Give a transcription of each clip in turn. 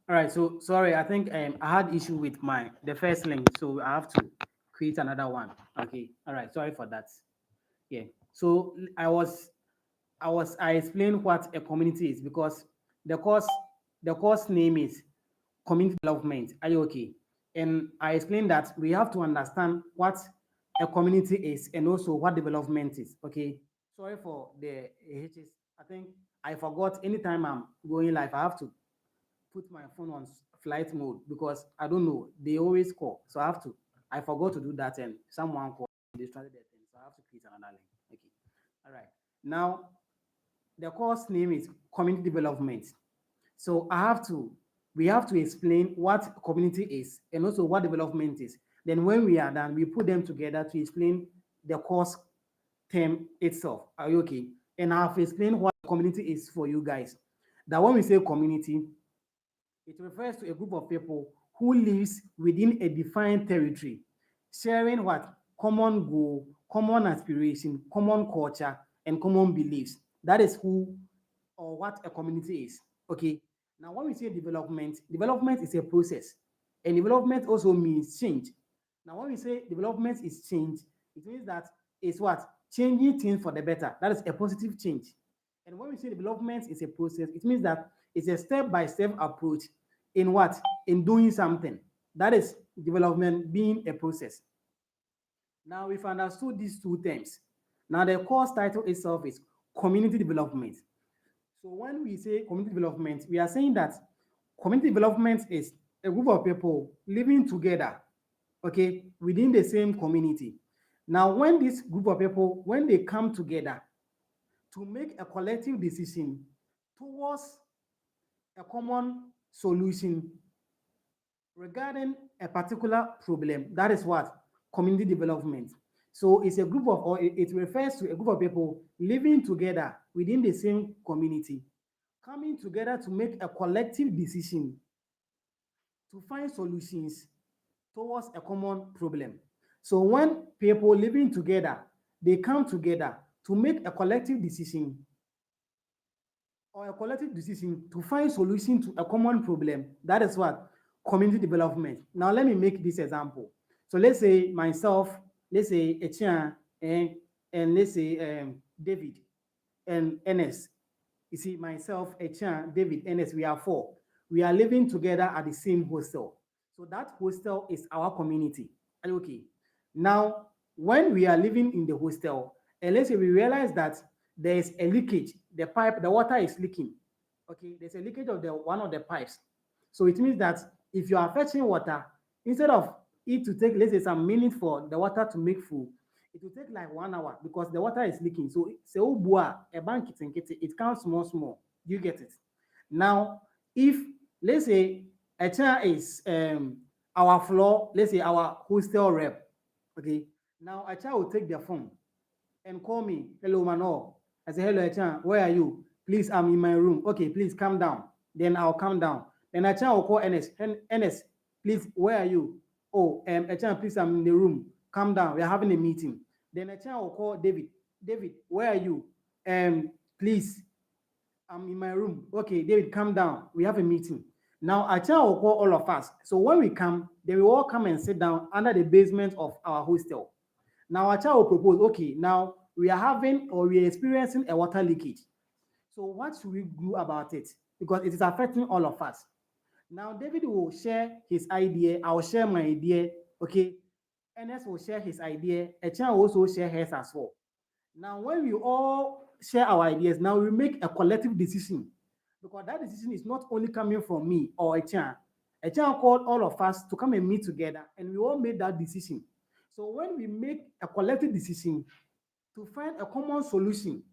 All right. So sorry, I think I had issue with the first link, so I have to create another one. Okay. All right. Sorry for that. Yeah. So I explained what a community is because the course the course name is community development. Are you okay? And I explained that we have to understand what a community is and also what development is. Okay. Sorry for the HS. I think I forgot anytime I'm going live, I have to put my phone on flight mode because I don't know. They always call. So I have to. I forgot to do that and someone called, distracted their thing. So I have to create another link. Okay. All right. Now the course name is community development. So we have to explain what community is and also what development is. Then when we are done, we put them together to explain the course term itself. Are you okay? And I've explained what community is for you guys. That when we say community, it refers to a group of people who lives within a defined territory, sharing what common goal, common aspiration, common culture, and common beliefs. That is who or what a community is. Okay. Now, when we say development, development is a process, and development also means change. Now, when we say development is change, it means that it's what changing things for the better. That is a positive change. And when we say development is a process, it means that it's a step-by-step approach in what? In doing something. That is development being a process. Now we've understood these two terms. Now the course title itself is community development. So when we say community development, we are saying that community development is a group of people living together, okay, within the same community. Now, when this group of people, when they come together to make a collective decision towards a common solution regarding a particular problem, that is what community development. So it's a group of, or it refers to a group of people living together within the same community, coming together to make a collective decision to find solutions towards a common problem. So when people living together, they come together to make a collective decision or a collective decision to find solution to a common problem. That is what community development. Now let me make this example. So let's say myself, let's say Etienne and let's say David and Ernest. You see, myself, Etienne, David, Ernest, we are four. We are living together at the same hostel. So that hostel is our community. Okay. Now, when we are living in the hostel, and let's say we realize that there is a leakage, the pipe, the water is leaking. Okay, there's a leakage of the one of the pipes. So it means that if you are fetching water, instead of it to take, let's say, some minutes for the water to make full, it will take like 1 hour because the water is leaking. So say a bank it counts small, small. You get it? Now, if let's say a child is our floor, let's say our hostel rep, okay. Now a child will take their phone and call me, hello Mano. I say, hello Echan, where are you? Please, I'm in my room. Okay, please calm down. Then I'll calm down. Then Echan will call Ernest. Ernest, please, where are you? Oh, Echan, please, I'm in the room. Calm down. We're having a meeting. Then Echan will call David. David, where are you? Please, I'm in my room. Okay, David, calm down. We have a meeting. Now, Echan will call all of us. So when we come, they will all come and sit down under the basement of our hostel. Now, our child will propose, okay, now we are having or we are experiencing a water leakage. So, what should we do about it? Because it is affecting all of us. Now, David will share his idea. I will share my idea. Okay. Ernest will share his idea. Echan will also share hers as well. Now, when we all share our ideas, now we make a collective decision because that decision is not only coming from me or Echan. Echan called all of us to come and meet together, and we all made that decision. So when we make a collective decision to find a common solution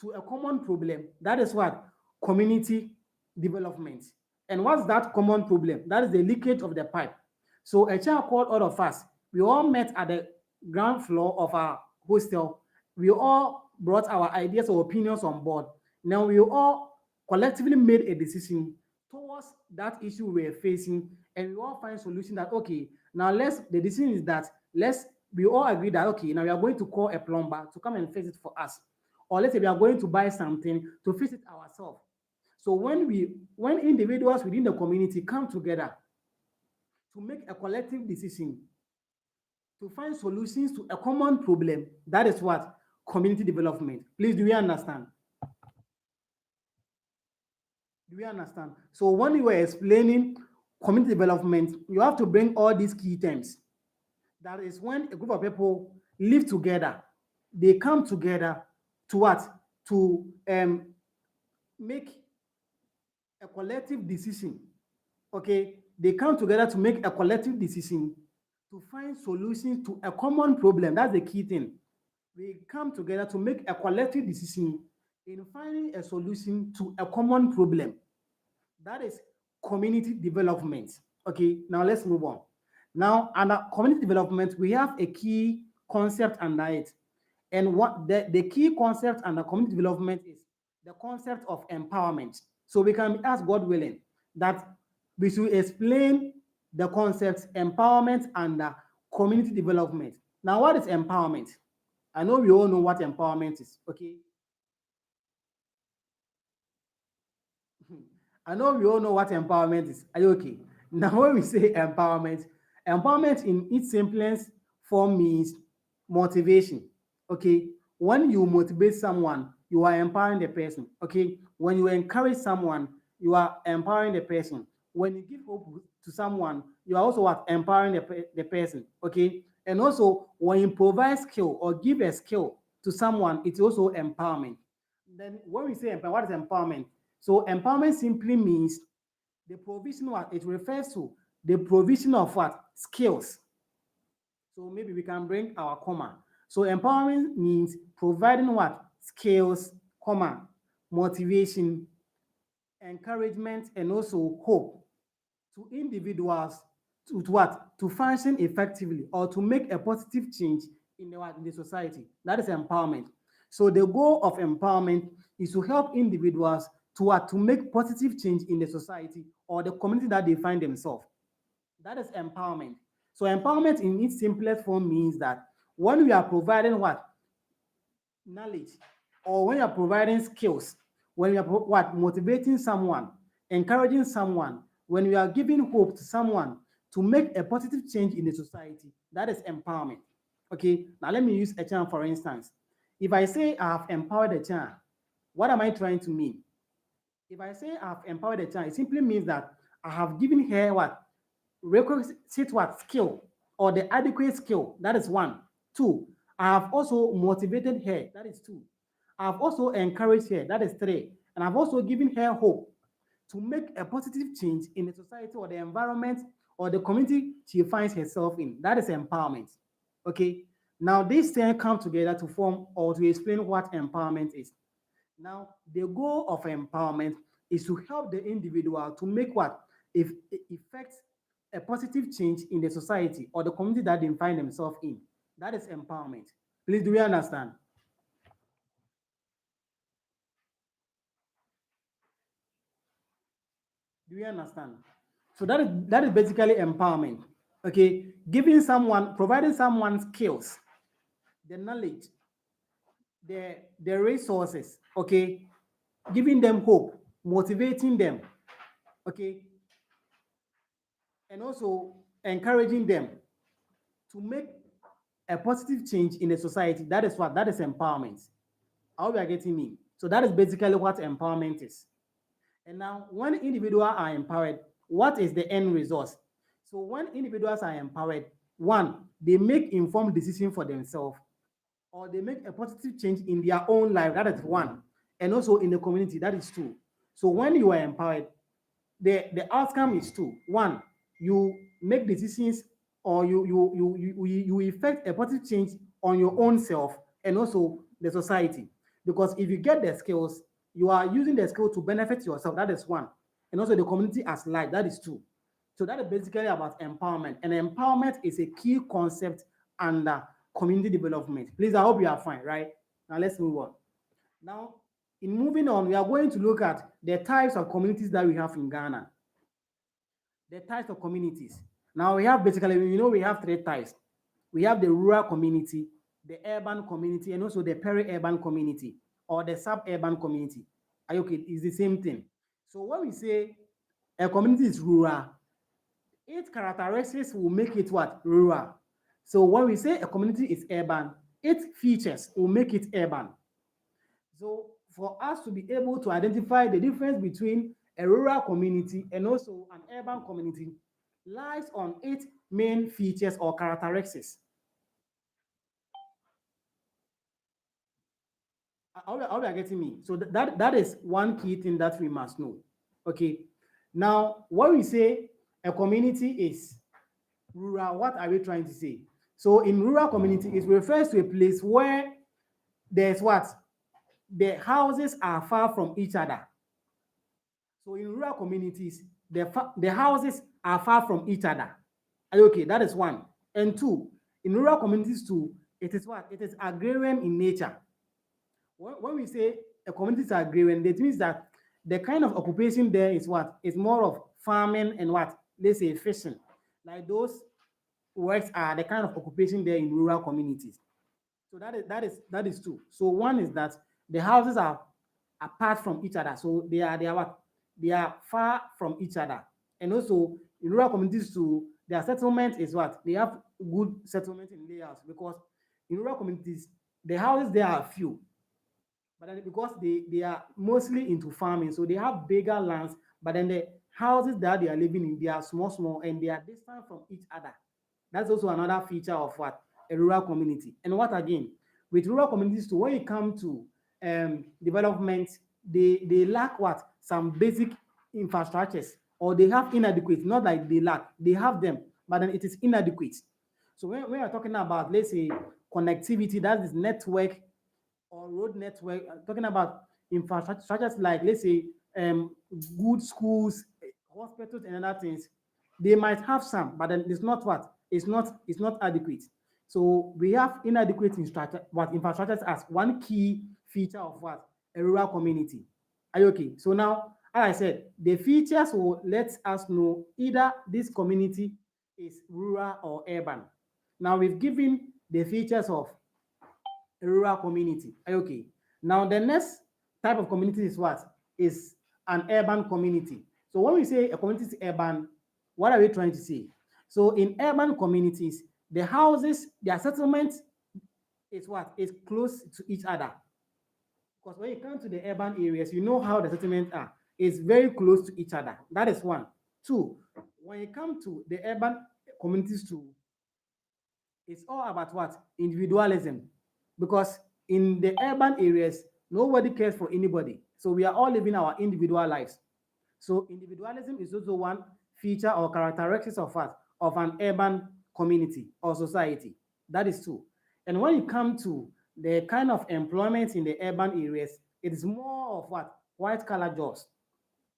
to a common problem, that is what community development. And what's that common problem? That is the leakage of the pipe. So Echan called all of us. We all met at the ground floor of our hostel. We all brought our ideas or opinions on board. Now we all collectively made a decision towards that issue we are facing, and we all find solution that okay, now the decision is that we all agree that okay, now we are going to call a plumber to come and fix it for us. Or let's say we are going to buy something to fix it ourselves. So when individuals within the community come together to make a collective decision to find solutions to a common problem, that is what community development. Please, do we understand? Do we understand? So when you were explaining community development, you have to bring all these key terms. That is when a group of people live together, they come together to what? To make a collective decision. Okay, they come together to make a collective decision to find solutions to a common problem. That's the key thing. We come together to make a collective decision in finding a solution to a common problem. That is community development. Okay, now let's move on. Now, under community development, we have a key concept under it. And what the key concept under community development is the concept of empowerment. So we can ask God willing that we should explain the concepts empowerment and community development. Now, what is empowerment? I know we all know what empowerment is, okay? I know we all know what empowerment is. Are you okay? Now, when we say empowerment, empowerment in its simplest form means motivation. Okay. When you motivate someone, you are empowering the person. Okay. When you encourage someone, you are empowering the person. When you give hope to someone, you are also what? Empowering the person. Okay. And also, when you provide skill or give a skill to someone, it's also empowerment. Then when we say empowerment, what is empowerment? So empowerment simply means the provision, what it refers to the provision of what? Skills. So maybe we can bring our comma. So empowerment means providing what? Skills, comma, motivation, encouragement, and also hope to individuals to what? To function effectively or to make a positive change in the society. That is empowerment. So the goal of empowerment is to help individuals to what? To make positive change in the society or the community that they find themselves. That is empowerment. So empowerment in its simplest form means that when we are providing what? Knowledge, or when you're providing skills, when you're what? Motivating someone, encouraging someone, when you are giving hope to someone to make a positive change in the society, that is empowerment. Okay, now let me use a child for instance. If I say I have empowered a child, what am I trying to mean? If I say I have empowered a child, it simply means that I have given her what? Requisite what? Skill, or the adequate skill. That is one. Two, I have also motivated her. That is two. I have also encouraged her. That is three. And I've also given her hope to make a positive change in the society or the environment or the community she finds herself in. That is empowerment. Okay. Now, these things come together to form or to explain what empowerment is. Now, the goal of empowerment is to help the individual to make what? If effect a positive change in the society or the community that they find themselves in. That is empowerment. Please, do we understand? Do we understand? So that is basically empowerment. Okay, giving someone, providing someone skills, the knowledge, the resources. Okay, giving them hope, motivating them. Okay, and also encouraging them to make a positive change in the society. That is what? That is empowerment. How we are getting me? So that is basically what empowerment is. And now, when individuals are empowered, what is the end result? So when individuals are empowered, one, they make informed decisions for themselves, or they make a positive change in their own life. That is one. And also in the community. That is two. So when you are empowered, the outcome is two. One, you make decisions, or you effect a positive change on your own self and also the society. Because if you get the skills, you are using the skill to benefit yourself. That is one. And also the community as large. That is two. So that is basically about empowerment. And empowerment is a key concept under community development. Please, I hope you are fine, right? Now let's move on. Now, in moving on, we are going to look at the types of communities that we have in Ghana. The types of communities. Now we have basically, we have three types. We have the rural community, the urban community, and also the peri-urban community or the suburban community. Are you okay? It's the same thing. So when we say a community is rural, its characteristics will make it what? Rural. So when we say a community is urban, its features will make it urban. So for us to be able to identify the difference between a rural community and also an urban community lies on its main features or characteristics. How are you getting me? So that is one key thing that we must know. Okay. Now, when we say a community is rural, what are we trying to say? So in rural community, it refers to a place where there's what? The houses are far from each other. So in rural communities, the houses are far from each other. Are you okay? That is one. And two, in rural communities too, it is what? It is agrarian in nature. When we say a community is agrarian, that means that the kind of occupation there is what? It's more of farming and what? Let's say fishing. Like those works are the kind of occupation there in rural communities. So that is two. So one is that the houses are apart from each other. So they are what? They are far from each other. And also in rural communities too, their settlement is what? They have good settlement in layouts because in rural communities, the houses there are few. But then because they are mostly into farming, so they have bigger lands, but then the houses that they are living in, they are small, small, and they are distant from each other. That's also another feature of what? A rural community. And what again? With rural communities too, when you come to development, they lack what? Some basic infrastructures, or they have inadequate, not like they lack, they have them, but then it is inadequate. So when we are talking about, let's say, connectivity, that is network or road network, talking about infrastructures like, let's say, good schools, hospitals, and other things, they might have some, but then it's not what? It's not adequate. So we have inadequate infrastructures as one key feature of what? A rural community. Are you okay? So now, as I said, the features will let us know either this community is rural or urban. Now we've given the features of a rural community. Okay. Now the next type of community is what? Is an urban community. So when we say a community is urban, what are we trying to say? So in urban communities, the houses, their settlement is what? Is close to each other. Because when you come to the urban areas, you know how the settlements are. It's very close to each other. That is one. Two, when you come to the urban communities too, it's all about what? Individualism. Because in the urban areas, nobody cares for anybody. So we are all living our individual lives. So individualism is also one feature or characteristics of what? Of an urban community or society. That is true. And when you come to the kind of employment in the urban areas, it is more of what? White collar jobs,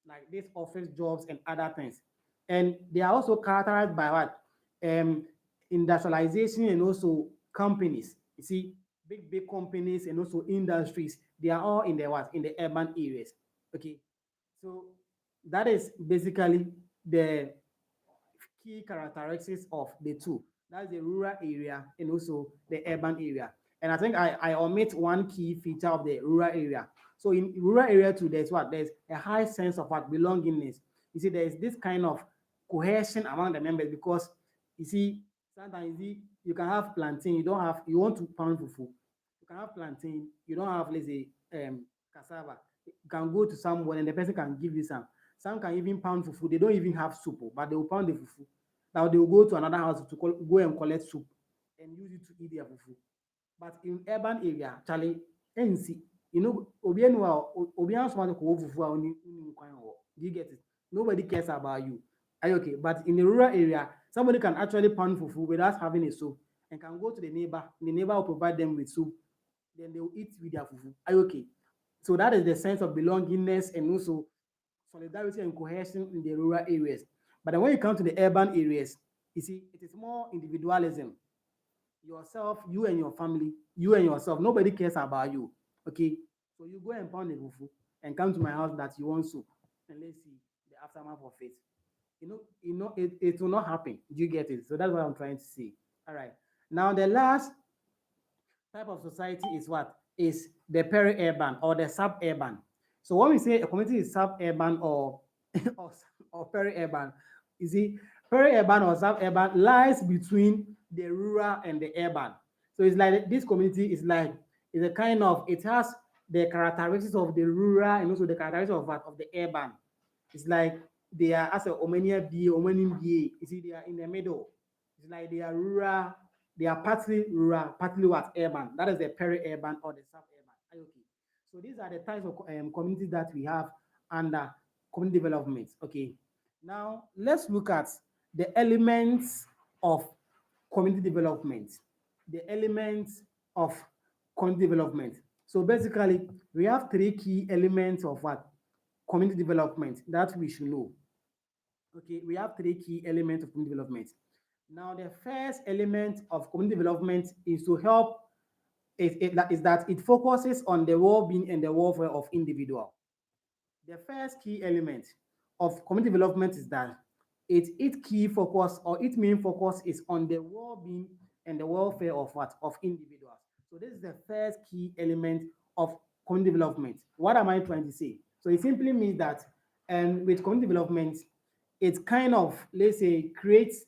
like these office jobs and other things. And they are also characterized by what? Um, Industrialization and also companies. You see, big companies and also industries, they are all in the what? In the urban areas. Okay. So that is basically the key characteristics of the two. That's the rural area and also the urban area. And I think I omit one key feature of the rural area. So in rural area too, there's what? There's a high sense of what? Belongingness. You see, there's this kind of cohesion among the members because you see, sometimes you can have plantain, you want to pound fufu. You can have plantain, you don't have, let's say, cassava. You can go to someone and the person can give you some. Some can even pound fufu. They don't even have soup, but they will pound the fufu. Now they will go to another house to go and collect soup and use it to eat their fufu. But in urban area, Charlie, NC, obi anywhere, obi else want to go fufu oni kwan wo. Do you get it? Nobody cares about you. Are you okay? But in the rural area, somebody can actually pound fufu without having a soup and can go to the neighbor. The neighbor will provide them with soup. Then they will eat with their fufu. Are you okay? So that is the sense of belongingness and also solidarity and cohesion in the rural areas. But then when you come to the urban areas, you see, it is more individualism. Yourself, you and your family, you and yourself. Nobody cares about you. Okay? So you go and pound the fufu and come to my house that you want soup. And let's see the aftermath of it. It will not happen. Do you get it? So that's what I'm trying to say. All right. Now the last type of society is what? Is the peri-urban or the suburban. So when we say a community is suburban or, or peri-urban, you see, peri-urban or suburban lies between the rural and the urban. So it's like this community is like is a kind of it has the characteristics of the rural and also the characteristics of the urban. It's like they are as a Omania B, Omanin B. You see, they are in the middle. It's like they are rural, they are partly rural, partly what urban. That is the peri-urban or the suburban. Are you okay? So these are the types of communities that we have under community development. Okay. Now let's look at the elements of community development. The elements of community development. So basically, we have three key elements of what community development that we should know. Okay, we have three key elements of community development. Now, the first element of community development is to help is that it focuses on the well-being and the welfare of individual. The first key element of community development is that its key focus or its main focus is on the well-being and the welfare of what of individuals. So this is the first key element of community development. What am I trying to say? So it simply means that with community development, it kind of, let's say, creates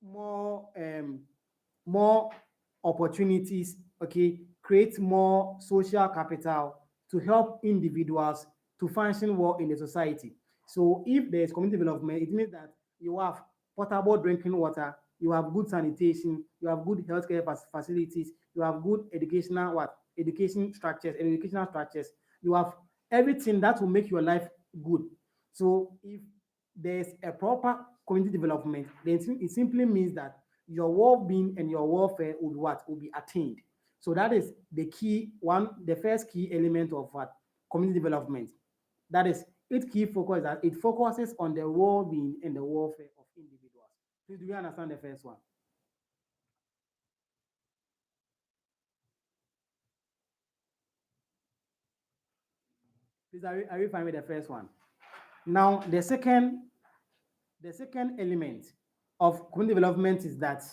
more more opportunities, okay, create more social capital to help individuals to function well in the society. So if there is community development, it means that you have potable drinking water, you have good sanitation, you have good healthcare facilities, you have good educational what educational structures, you have everything that will make your life good. So if there's a proper community development, then it simply means that your well-being and your welfare would what will be attained. So that is the key one, the first key element of what community development. That is its key focus that it focuses on the well-being and the welfare of individuals. Please, do you understand the first one? Please, are you fine with the first one? Now, the second element of community development is that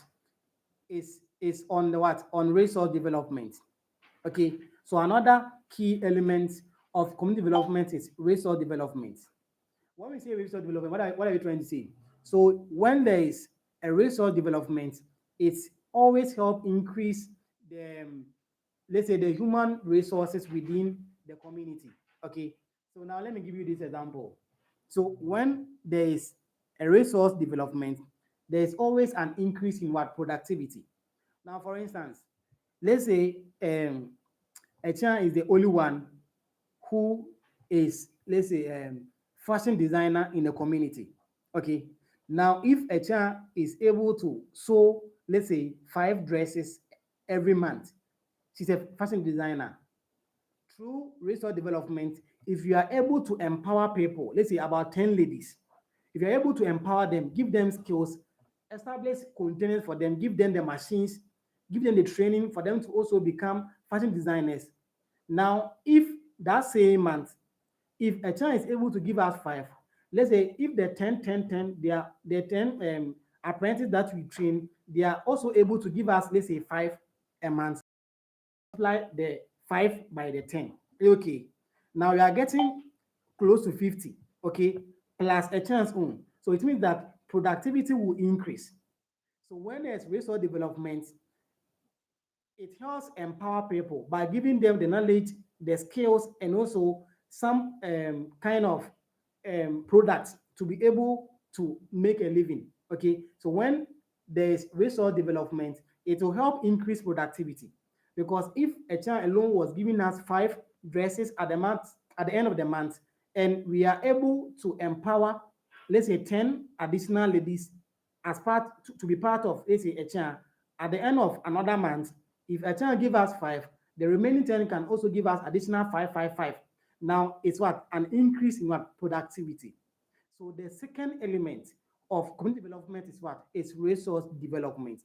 is on the what on resource development. Okay, so another key element of community development is resource development. When we say resource development, what are you trying to say? So when there is a resource development, it's always help increase the let's say the human resources within the community. Okay, so now let me give you this example. So when there is a resource development, there is always an increase in what productivity. Now, for instance, let's say Echan is the only one who is, let's say, fashion designer in the community. Okay. Now, if Echan is able to sew, let's say, 5 dresses every month, she's a fashion designer. Through resource development, if you are able to empower people, let's say about 10 ladies, if you're able to empower them, give them skills, establish containers for them, give them the machines, give them the training for them to also become fashion designers. Now, if that same month, if a child is able to give us 5, let's say if the 10, 10, 10, they are the 10 apprentices that we train, they are also able to give us, let's say, 5 a month. Multiply the 5 by the 10. Okay. Now we are getting close to 50, okay, plus a chance own. So it means that productivity will increase. So when there's resource development, it helps empower people by giving them the knowledge, the skills, and also some kind of products to be able to make a living. Okay, so when there's resource development, it will help increase productivity. Because if a child alone was giving us 5 dresses at the month, at the end of the month, and we are able to empower, let's say, 10 additional ladies as part to be part of, let's say, a child, at the end of another month, if a child give us 5, the remaining 10 can also give us additional 5, 5, 5. Now it's what? An increase in what? Productivity. So the second element of community development is what? It's resource development.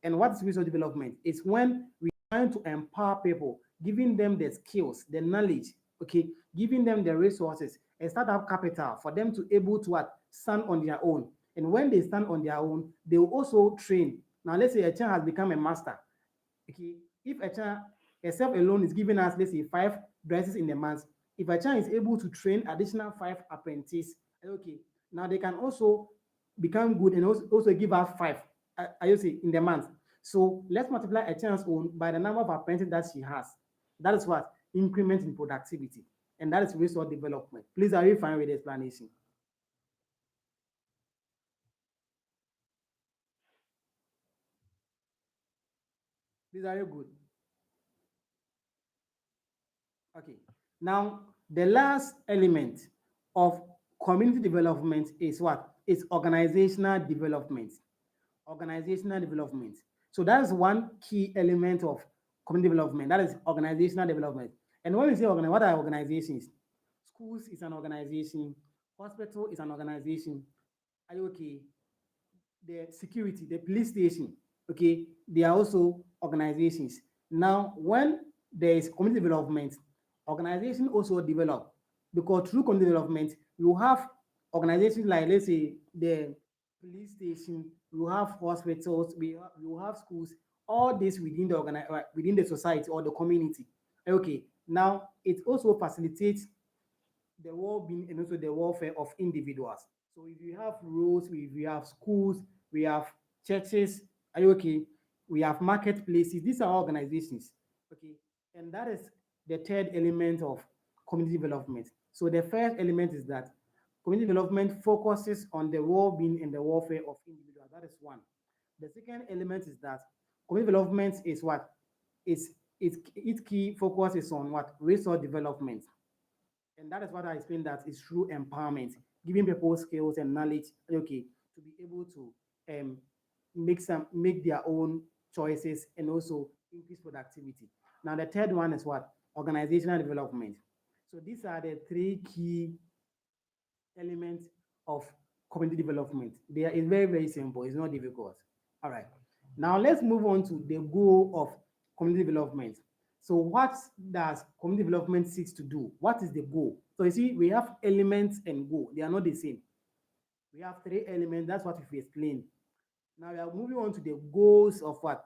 And what is resource development? It's when we're trying to empower people, giving them the skills, the knowledge, okay, giving them the resources, and start up capital for them to able to what? Stand on their own. And when they stand on their own, they will also train. Now, let's say a child has become a master. Okay, if a child herself alone is giving us, let's say, 5 dresses in a month, if a child is able to train additional 5 apprentices, okay, now they can also become good and also give us five, I say in the month. So let's multiply a child's own by the number of apprentices that she has. That is what increment in productivity, and that is resource development. Please, are you fine with the explanation? Please, are you good? Okay. Now, the last element of community development is what? It's organizational development. Organizational development. So that's one key element of community development. That is organizational development. And when we say what are organizations? Schools is an organization. Hospital is an organization. Are you okay? The security, the police station, okay, they are also organizations. Now, when there is community development, organization also develop, because through community development, you have organizations like, let's say, the police station, you have hospitals, you have schools, all this within the within the society or the community. Okay, now it also facilitates the well-being and also the welfare of individuals. So if you have roads, if you have schools, we have churches, are you okay? We have marketplaces. These are organizations, okay? And that is the third element of community development. So the first element is that community development focuses on the well-being and the welfare of individuals. That is one. The second element is that community development is what? Its key focus is on what? Resource development. And that is what I explained, that is through empowerment, giving people skills and knowledge, okay, to be able to make their own choices and also increase productivity. Now the third one is what? Organizational development. So these are the three key elements of community development. It's very, very simple. It's not difficult. All right. Now let's move on to the goal of community development. So what does community development seeks to do? What is the goal? So you see, we have elements and goal. They are not the same. We have three elements. That's what we've explained. Now we are moving on to the goals of what?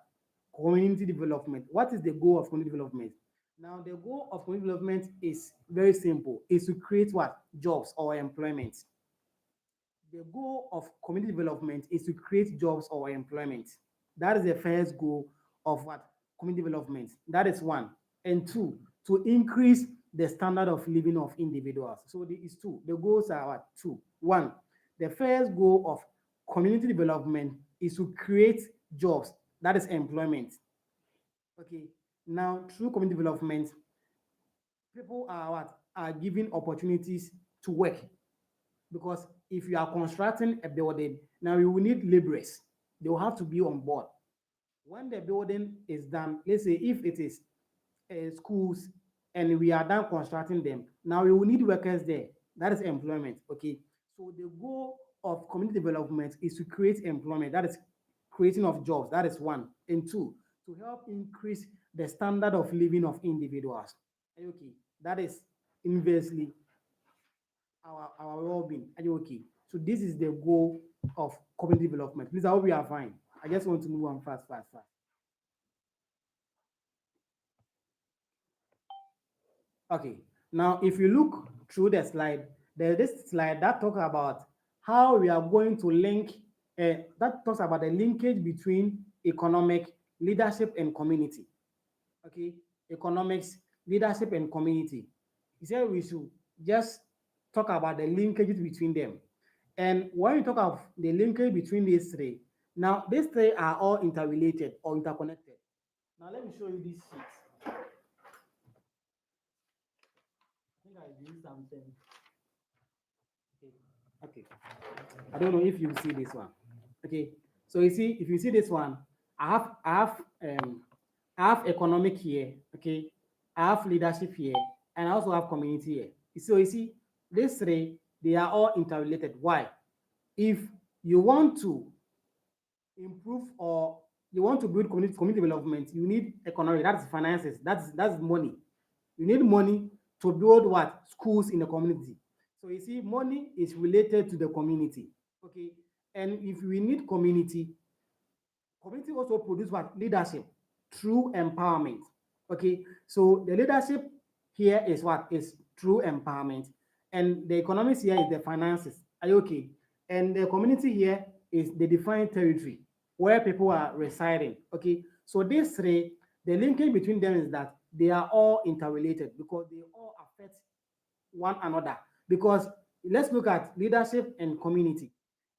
Community development. What is the goal of community development? Now the goal of community development is very simple. Is to create what? Jobs or employment. The goal of community development is to create jobs or employment. That is the first goal of what? Community development. That is one. And two, to increase the standard of living of individuals. So there is two. The goals are what? Two. One, the first goal of community development is to create jobs. That is employment. Okay. Now, through community development, people are what? Are given opportunities to work, because if you are constructing a building, now you will need laborers. They will have to be on board. When the building is done, let's say if it is schools and we are done constructing them, now we will need workers there. That is employment. Okay. So the goal of community development is to create employment. That is creating of jobs. That is one. And two, to help increase the standard of living of individuals. Okay. That is inversely our well-being. Are you okay? So this is the goal of community development. Please, I hope we are fine. I just want to move on fast, fast, fast. Okay. Now, if you look through the slide, there's this slide that talks about how we are going to link, that talks about the linkage between economic, leadership, and community. Okay. Economics, leadership, and community. He said we should just talk about the linkages between them. And when you talk of the linkage between these three, now these three are all interrelated or interconnected. Now let me show you this sheet. I think I used something. Okay. Okay. I don't know if you see this one. Okay. So you see, if you see this one, I have economic here. Okay. I have leadership here, and I also have community here. So you see, these three, they are all interrelated. Why? If you want to improve or you want to build community development, you need economic, that's finances, that's money. You need money to build what? Schools in the community. So you see, money is related to the community. Okay. And if we need community, community also produce what? Leadership through empowerment. Okay. So the leadership here is what? Is through empowerment. And the economics here is the finances. Are you okay? And the community here is the defined territory where people are residing. Okay. So these three, the linkage between them is that they are all interrelated because they all affect one another. Because let's look at leadership and community.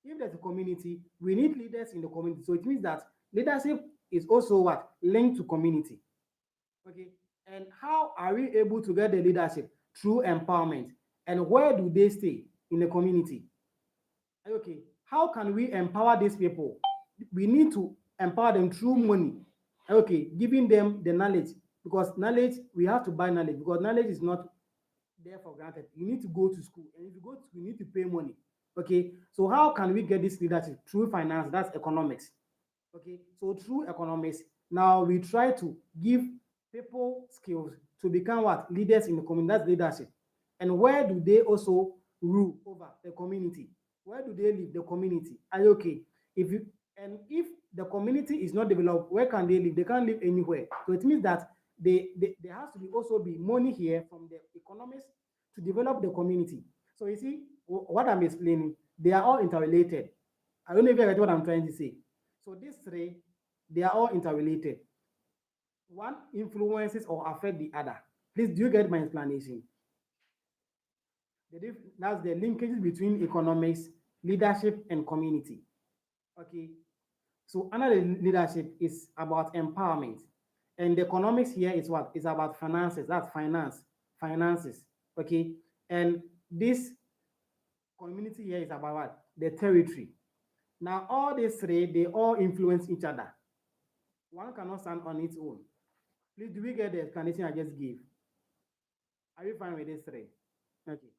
If there's a community, we need leaders in the community. So it means that leadership is also what? Linked to community. Okay. And how are we able to get the leadership? Through empowerment. And where do they stay? In the community. Okay. How can we empower these people? We need to empower them through money. Okay. Giving them the knowledge. Because knowledge, we have to buy knowledge because knowledge is not there for granted. You need to go to school, and if you go to school, you need to pay money. Okay, so how can we get this leadership? Through finance, that's economics. Okay, so through economics, now we try to give people skills to become what? Leaders in the community. That's leadership. And where do they also rule over the community? Where do they live? The community. Are you okay? If you and if the community is not developed, where can they live? They can't live anywhere. So it means that there has to be also be money here from the economists to develop the community. So you see what I'm explaining, they are all interrelated. I don't know if you get what I'm trying to say. So these three, they are all interrelated. One influences or affect the other. Please, do you get my explanation? That's the linkages between economics, leadership, and community. Okay. So another leadership is about empowerment. And the economics here is what? It's about finances. That's finances. Okay. And this community here is about what? The territory. Now, all these three, they all influence each other. One cannot stand on its own. Please, do we get the explanation I just gave? Are you fine with these three? Okay.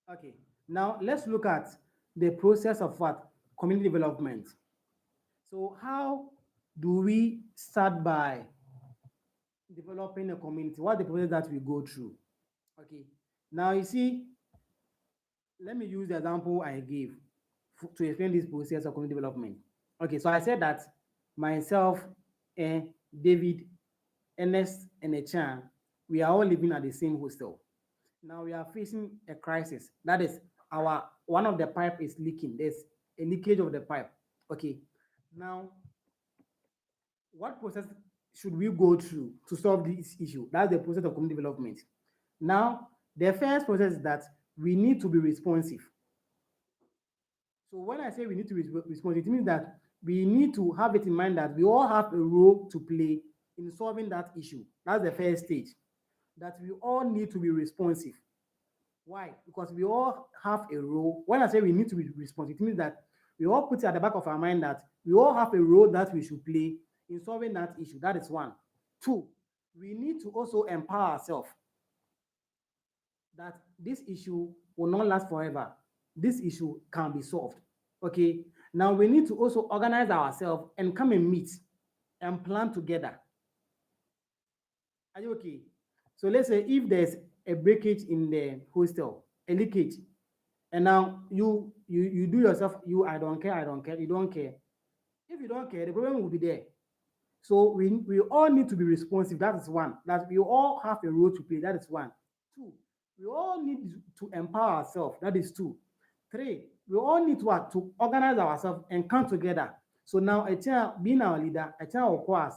Okay. Now, let's look at the process of what? Community development. So, how do we start by developing a community? What the process that we go through? Okay. Now, you see, let me use the example I gave to explain this process of community development. Okay, so I said that myself, David, Ernest, and Echan, we are all living at the same hostel. Now we are facing a crisis. That is, our one of the pipe is leaking. There's a leakage of the pipe. Okay. Now, what process should we go through to solve this issue? That's the process of community development. Now, the first process is that we need to be responsive. So when I say we need to be responsive, it means that we need to have it in mind that we all have a role to play in solving that issue. That's the first stage. That we all need to be responsive. Why? Because we all have a role. When I say we need to be responsive, it means that we all put it at the back of our mind that we all have a role that we should play in solving that issue. That is one. Two, we need to also empower ourselves that this issue will not last forever. This issue can be solved. Okay. Now we need to also organize ourselves and come and meet and plan together. Are you okay? So let's say if there's a breakage in the hostel, a leakage, and now you do yourself, I don't care, I don't care, you don't care. If you don't care, the problem will be there. So we all need to be responsive. That is one. That we all have a role to play. That is one. Two, we all need to empower ourselves. That is two. Three, we all need to organize ourselves and come together. So now, a child being our leader, a child will call us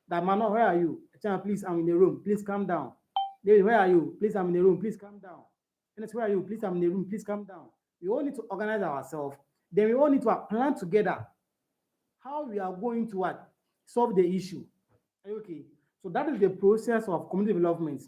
that, Mano, where are you? A child, please, I'm in the room. Please come down. David, where are you? Please, I'm in the room. Please come down. Ernest, where are you? Please, I'm in the room. Please come down. We all need to organize ourselves. Then we all need to plan together how we are going to what? Solve the issue. Okay. So that is the process of community development.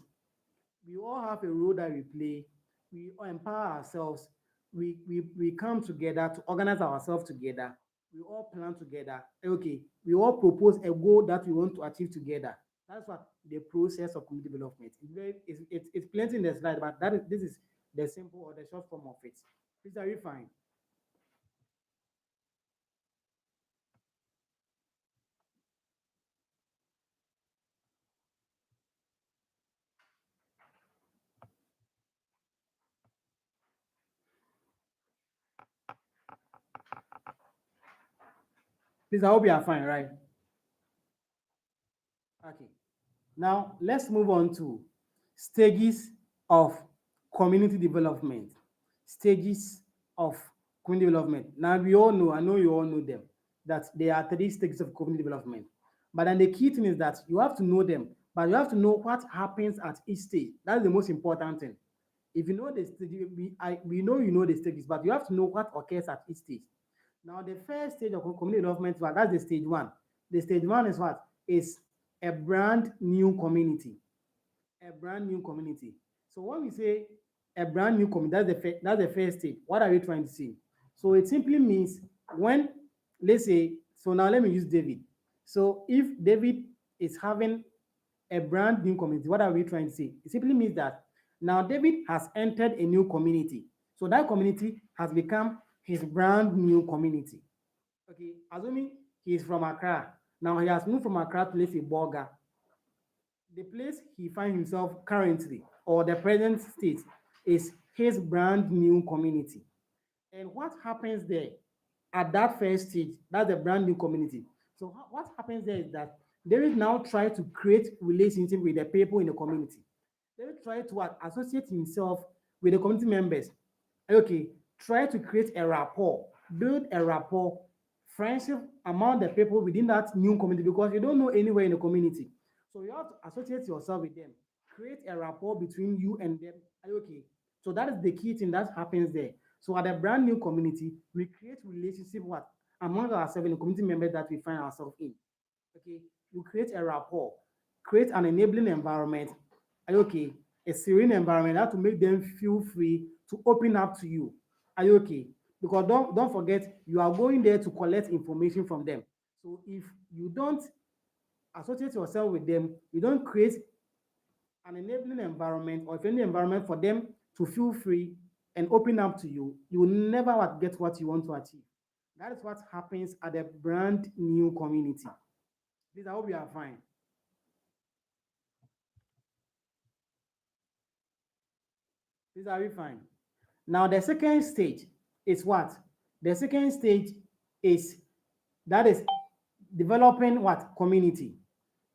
We all have a role that we play. We all empower ourselves. We come together to organize ourselves together. We all plan together. Okay. We all propose a goal that we want to achieve together. That's what the process of community development. It's plenty in the slide, but this is the simple or the short form of it. Please, are you fine? Please, I hope you are fine, right? Okay. Now, let's move on to stages of community development. Stages of community development. Now, we all know, I know you all know them, that there are three stages of community development. But then the key thing is that you have to know them, but you have to know what happens at each stage. That's the most important thing. If you know the stage, we know you know the stages, but you have to know what occurs at each stage. Now, the first stage of community development, well, that's the stage one. The stage one is what? Is a brand new community. A brand new community. So when we say a brand new community, that's the first stage. What are we trying to say? So it simply means when, let's say, so now let me use David. So if David is having a brand new community, what are we trying to say? It simply means that now David has entered a new community. So that community has become his brand new community. Okay, assuming he is from Accra. Now he has moved from Accra to, let's say, Bolga. The place he finds himself currently, or the present state, is his brand new community. And what happens there at that first stage, that's a brand new community. So what happens there is that David now try to create relationship with the people in the community. David try to associate himself with the community members. Okay, try to create a rapport, build a rapport, friendship among the people within that new community, because you don't know anywhere in the community. So you have to associate yourself with them, create a rapport between you and them. Okay, so that is the key thing that happens there. So at a brand new community, we create relationship what among ourselves and the community members that we find ourselves in. Okay, you create a rapport, create an enabling environment. Are you okay? A serene environment that to make them feel free to open up to you. Are you okay? Because don't forget, you are going there to collect information from them. So if you don't associate yourself with them, you don't create an enabling environment or friendly environment for them to feel free and open up to you, you will never get what you want to achieve. That is what happens at a brand new community. Please, I hope you are fine. Please, are we fine? Now, the second stage is what? The second stage is that is developing what? Community.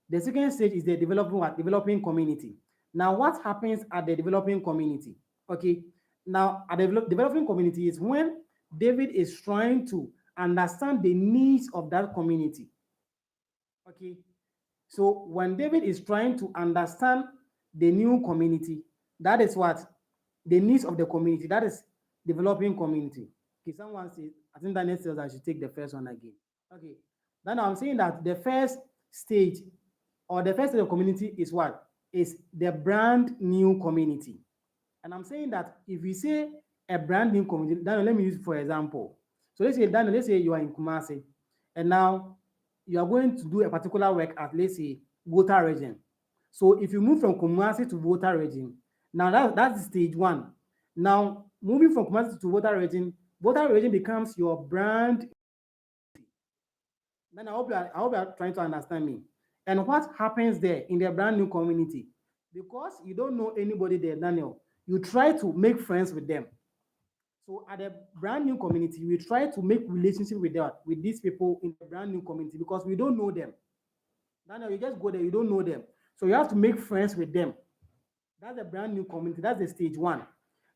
The second stage is the developing what? Developing community. Now, what happens at the developing community? Okay. Now, at the developing community is when David is trying to understand the needs of that community. Okay. So when David is trying to understand the new community, that is what the needs of the community, that is developing community. Okay, someone says, I think Daniel says I should take the first one again. Okay, then I'm saying that the first stage or the first stage of community is what? Is the brand new community. And I'm saying that if we say a brand new community, Daniel, let me use for example. So let's say, Daniel, let's say you are in Kumasi, and now you are going to do a particular work at, let's say, Volta region. So if you move from Kumasi to Volta region, now that's stage one. Now, moving from Kumasi to Volta region becomes your brand. Then I hope you are trying to understand me. And what happens there in the brand new community? Because you don't know anybody there, Daniel, you try to make friends with them. So at a brand new community, we try to make relationship with these people in the brand new community because we don't know them. Daniel, you just go there, you don't know them. So you have to make friends with them. That's a brand new community. That's the stage one.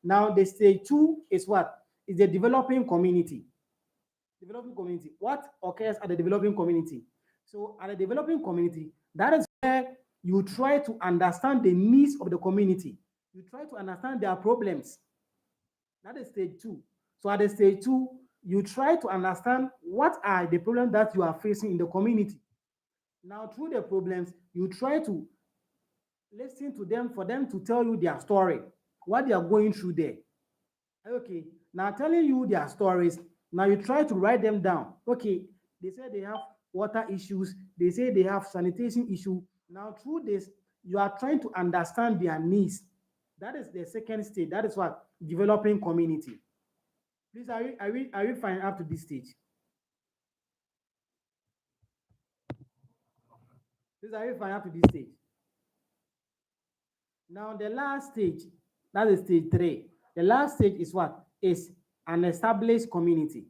Now the stage two is what? Is the developing community. Developing community. What occurs at the developing community? So at the developing community, that is where you try to understand the needs of the community. You try to understand their problems. That is stage two. So at the stage two, you try to understand what are the problems that you are facing in the community. Now, through the problems, you try to listen to them for them to tell you their story, what they are going through there. Okay, now telling you their stories, now you try to write them down. Okay, they say they have water issues, they say they have sanitation issue. Now, through this, you are trying to understand their needs. That is the second stage. That is what developing community. Please, are we fine up to this stage? Please, are we fine up to this stage? Now, the last stage, that is stage three. The last stage is what? Is an established community.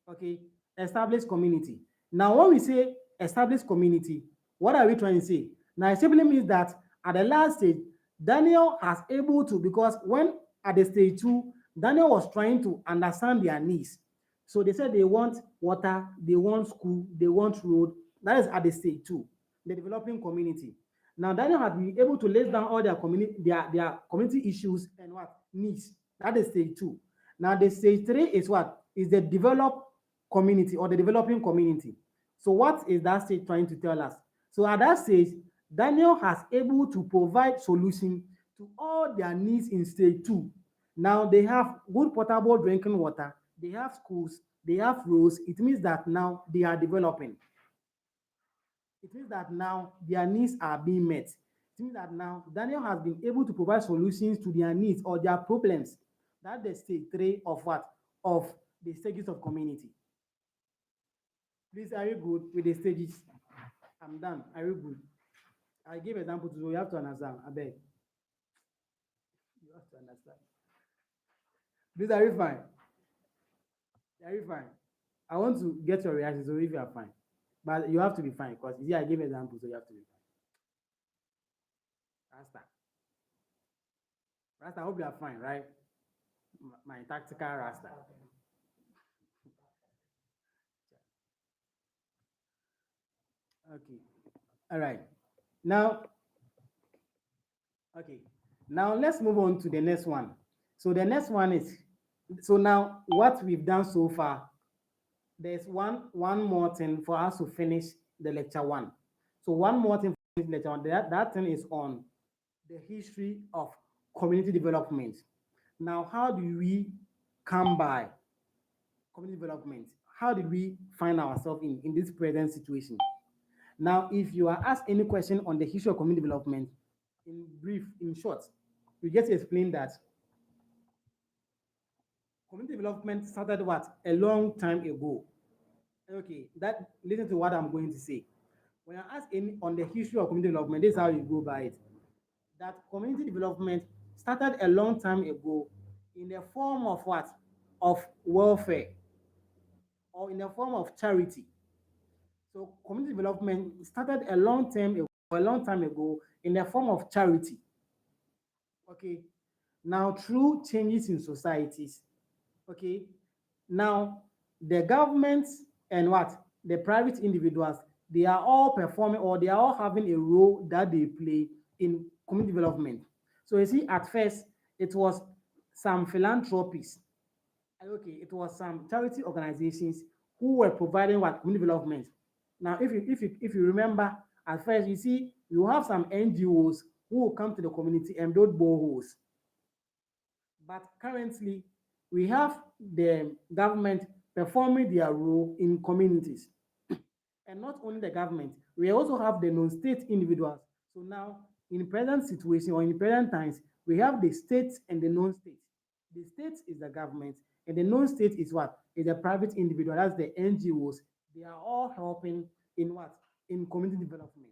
Okay, established community. Now, when we say established community, what are we trying to say? Now, it simply means that at the last stage, Daniel has able to, because when at the stage two, Daniel was trying to understand their needs. So they said they want water, they want school, they want road. That is at the stage two, the developing community. Now, Daniel had been able to lay down all their community issues and what needs. That is stage two. Now, the stage three is what? Is the develop community or the developing community. So what is that stage trying to tell us? So at that stage, Daniel has able to provide solution to all their needs in stage two. Now they have good potable drinking water, they have schools, they have roads. It means that now they are developing. It means that now their needs are being met. It means that now Daniel has been able to provide solutions to their needs or their problems. That's the stage three of what? Of the stages of community. Please, are you good with the stages? I'm done. Are you good? I give example to you. You have to understand. I beg. You have to understand. Please, are you fine? Are you fine? I want to get your reaction. So if you are fine, but you have to be fine because yeah, I give example, so you have to be fine. Rasta, Rasta. I hope you are fine, right? My tactical Rasta. Okay. All right. Now, okay. Now let's move on to the next one. So the next one is, so now what we've done so far, there's one more thing for us to finish the lecture one. So one more thing for this lecture one. That thing is on the history of community development. Now, how do we come by community development? How did we find ourselves in this present situation? Now, if you are asked any question on the history of community development, in brief, in short, we just explain that community development started what? A long time ago. Okay, that listen to what I'm going to say. When I ask any on the history of community development, this is how you go by it. That community development started a long time ago in the form of what? Of welfare or in the form of charity. So community development started a long time ago in the form of charity. Okay. Now through changes in societies. Okay. Now the government and what? The private individuals, they are all performing or they are all having a role that they play in community development. So you see, at first it was some philanthropies. Okay, it was some charity organizations who were providing what community development. Now, if you remember, at first you see you have some NGOs who will come to the community and build boreholes. But currently, we have the government performing their role in communities. And not only the government, we also have the non-state individuals. So now, in present situation or in present times, we have the states and the non-state. The state is the government, and the non-state is what? Is the private individual. That's the NGOs. They are all helping in what? In community development.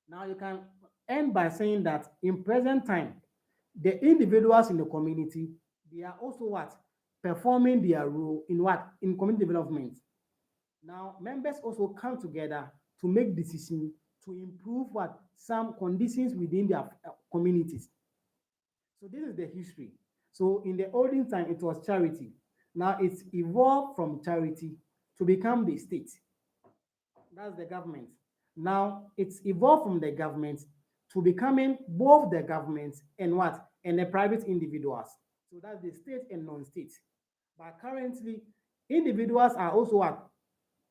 Now you can end by saying that in present time, the individuals in the community, they are also what? Performing their role in what? In community development. Now, members also come together to make decisions to improve what? Some conditions within their communities. So this is the history. So in the olden time, it was charity. Now it's evolved from charity to become the state. That's the government. Now it's evolved from the government to becoming both the government and what? And the private individuals. So that's the state and non-state. But currently, individuals are also what?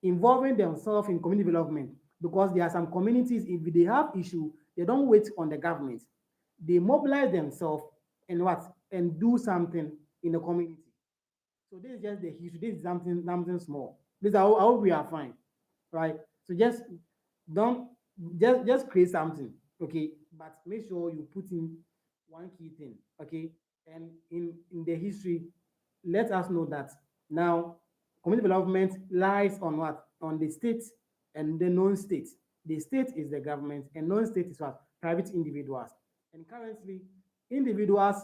Involving themselves in community development because there are some communities, if they have issue, they don't wait on the government. They mobilize themselves and what? And do something in the community. So this is just the history. This is something small. This I hope we are fine, right? So don't just create something, okay? But make sure you put in one key thing, okay? And in the history, let us know that now community development lies on what? On the state and the non-state. The state is the government, and non-state is what? Private individuals. And currently, individuals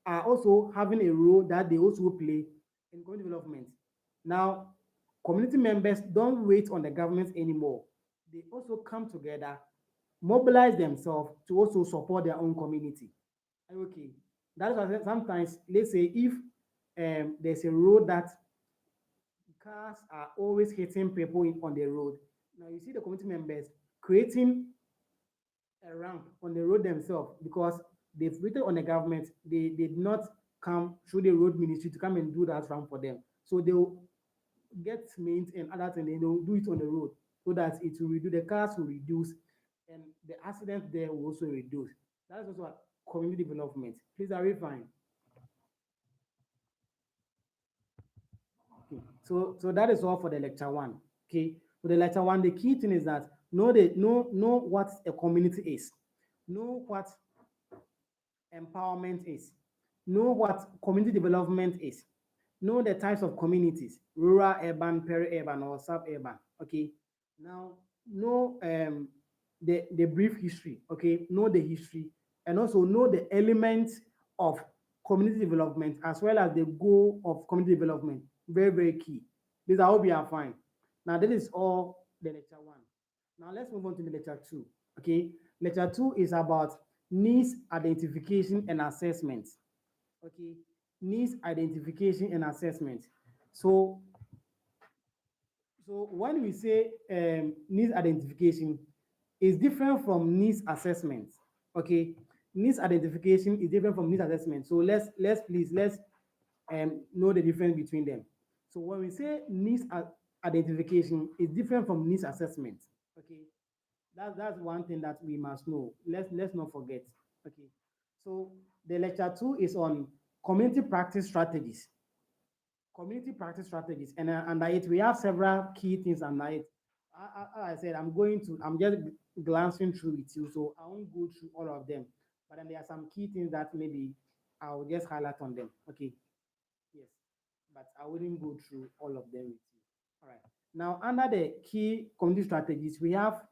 are also having a role that they also play in community development. Now, Community members don't wait on the government anymore. They also come together, mobilize themselves to also support their own community. Okay, that's why sometimes, let's say, if there's a road that cars are always hitting people on the road, now you see the community members creating a ramp on the road themselves because they've written on the government. They did not come through the road ministry to come and do that ramp for them. So they'll get cement and other things, and they'll do it on the road so that it will reduce, the cars will reduce, and the accidents there will also reduce. That's also what community development. Please, are we fine? Okay. So that is all for the lecture one. Okay. For the lecture one, the key thing is that know what a community is, know what empowerment is, know what community development is, know the types of communities: rural, urban, peri-urban, or suburban. Okay. Now, know the brief history. Okay. Know the history, and also know the elements of community development as well as the goal of community development. Very, very key. This, I hope you are fine. Now, that is all the lecture one. Now, let's move on to the lecture two. Okay. Lecture two is about needs identification and assessment. Okay. Needs identification and assessment. So, so when we say needs identification, is different from needs assessment. Okay. Needs identification is different from needs assessment. So let's know the difference between them. So when we say needs identification, is different from needs assessment. Okay. That's one thing that we must know. Let's not forget. Okay. So the lecture two is on community practice strategies. Community practice strategies, and under it we have several key things under it. I said I'm just glancing through with you, so I won't go through all of them. But then there are some key things that maybe I'll just highlight on them. Okay. Yes. But I wouldn't go through all of them with you. All right. Now, under the key community strategies, we have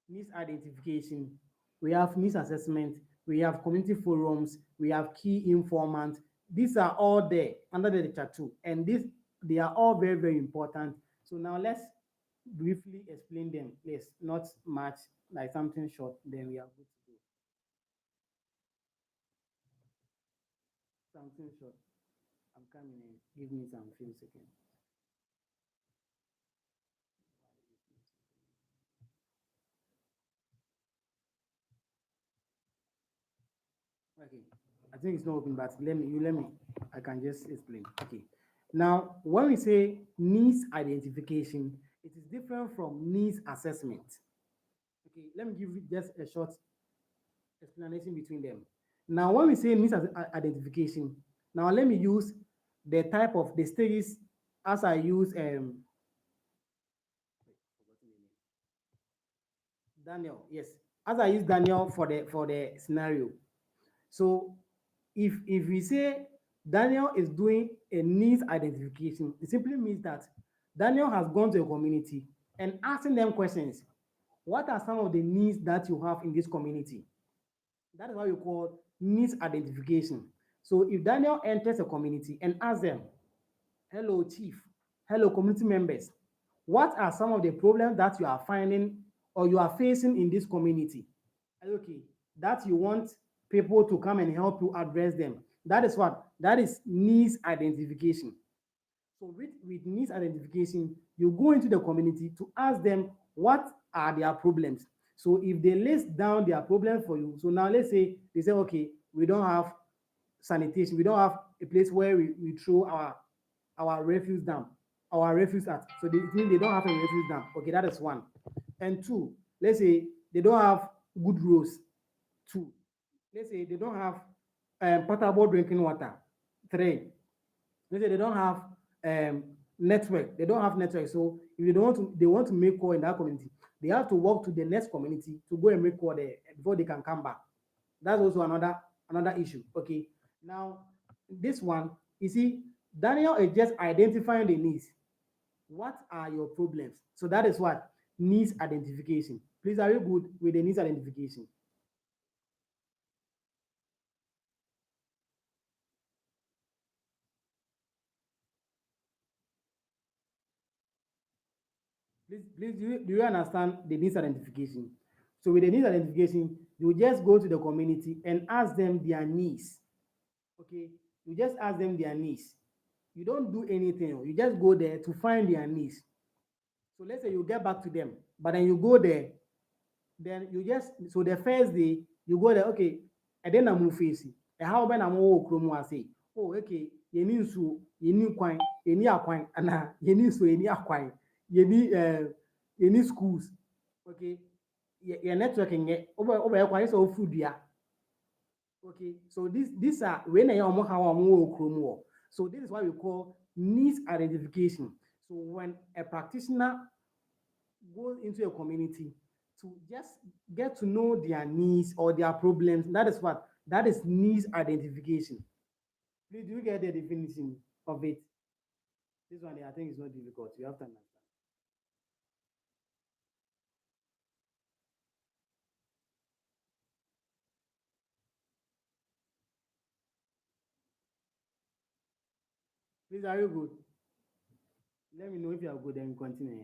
needs identification, we have needs assessment, we have community forums, we have key informants. These are all there under the lecture two, and this they are all very, very important. So now let's briefly explain them. Yes, not much, like something short, then we are good to go. Something short. I'm coming in. Give me some few seconds. Okay. I think it's not open, but let me, I can just explain. Okay. Now, when we say needs identification, it is different from needs assessment. Okay, let me give you just a short explanation between them. Now, when we say needs identification, now let me use the type of the stages as I use Daniel. Yes, as I use Daniel for the scenario. So if we say Daniel is doing a needs identification, it simply means that Daniel has gone to a community and asking them questions. What are some of the needs that you have in this community? That is what you call needs identification. So if Daniel enters a community and asks them, hello, chief, hello, community members, what are some of the problems that you are finding or you are facing in this community? Okay, that you want people to come and help you address them. That is what? That is needs identification. So with needs identification, you go into the community to ask them what are their problems. So if they list down their problems for you, so now let's say they say, okay, we don't have sanitation, we don't have a place where we throw our refuse down, our refuse at. So they think they don't have a refuse down. Okay, that is one. And two, let's say they don't have good roads. Two, let's say they don't have potable drinking water. Three, let's say they don't have um, network. They don't have network. So if they want to make call in that community, they have to walk to the next community to go and make call there before they can come back. That's also another issue. Okay. Now, this one, you see, Daniel is just identifying the needs. What are your problems? So that is what needs identification. Please, are you good with the needs identification? Please, do you understand the needs identification? So with the needs identification, you just go to the community and ask them their needs. Okay, you just ask them their needs. You don't do anything. You just go there to find their needs. So let's say you get back to them, but then you go there, then you just so the first day you go there, okay, and then I'm facing. And how about I'm all chrome say, oh, okay, you need so you need coin, you need a coin, and you need so you need a coin, you need schools, okay, your networking, over coin so food, yeah. Okay, so these are when I am how I'm. So this is what we call needs identification. So when a practitioner goes into a community to just get to know their needs or their problems, that is needs identification. Please, do you get the definition of it? This one, I think, is not difficult. You have to understand. Please, are you good? Let me know if you are good, then we continue.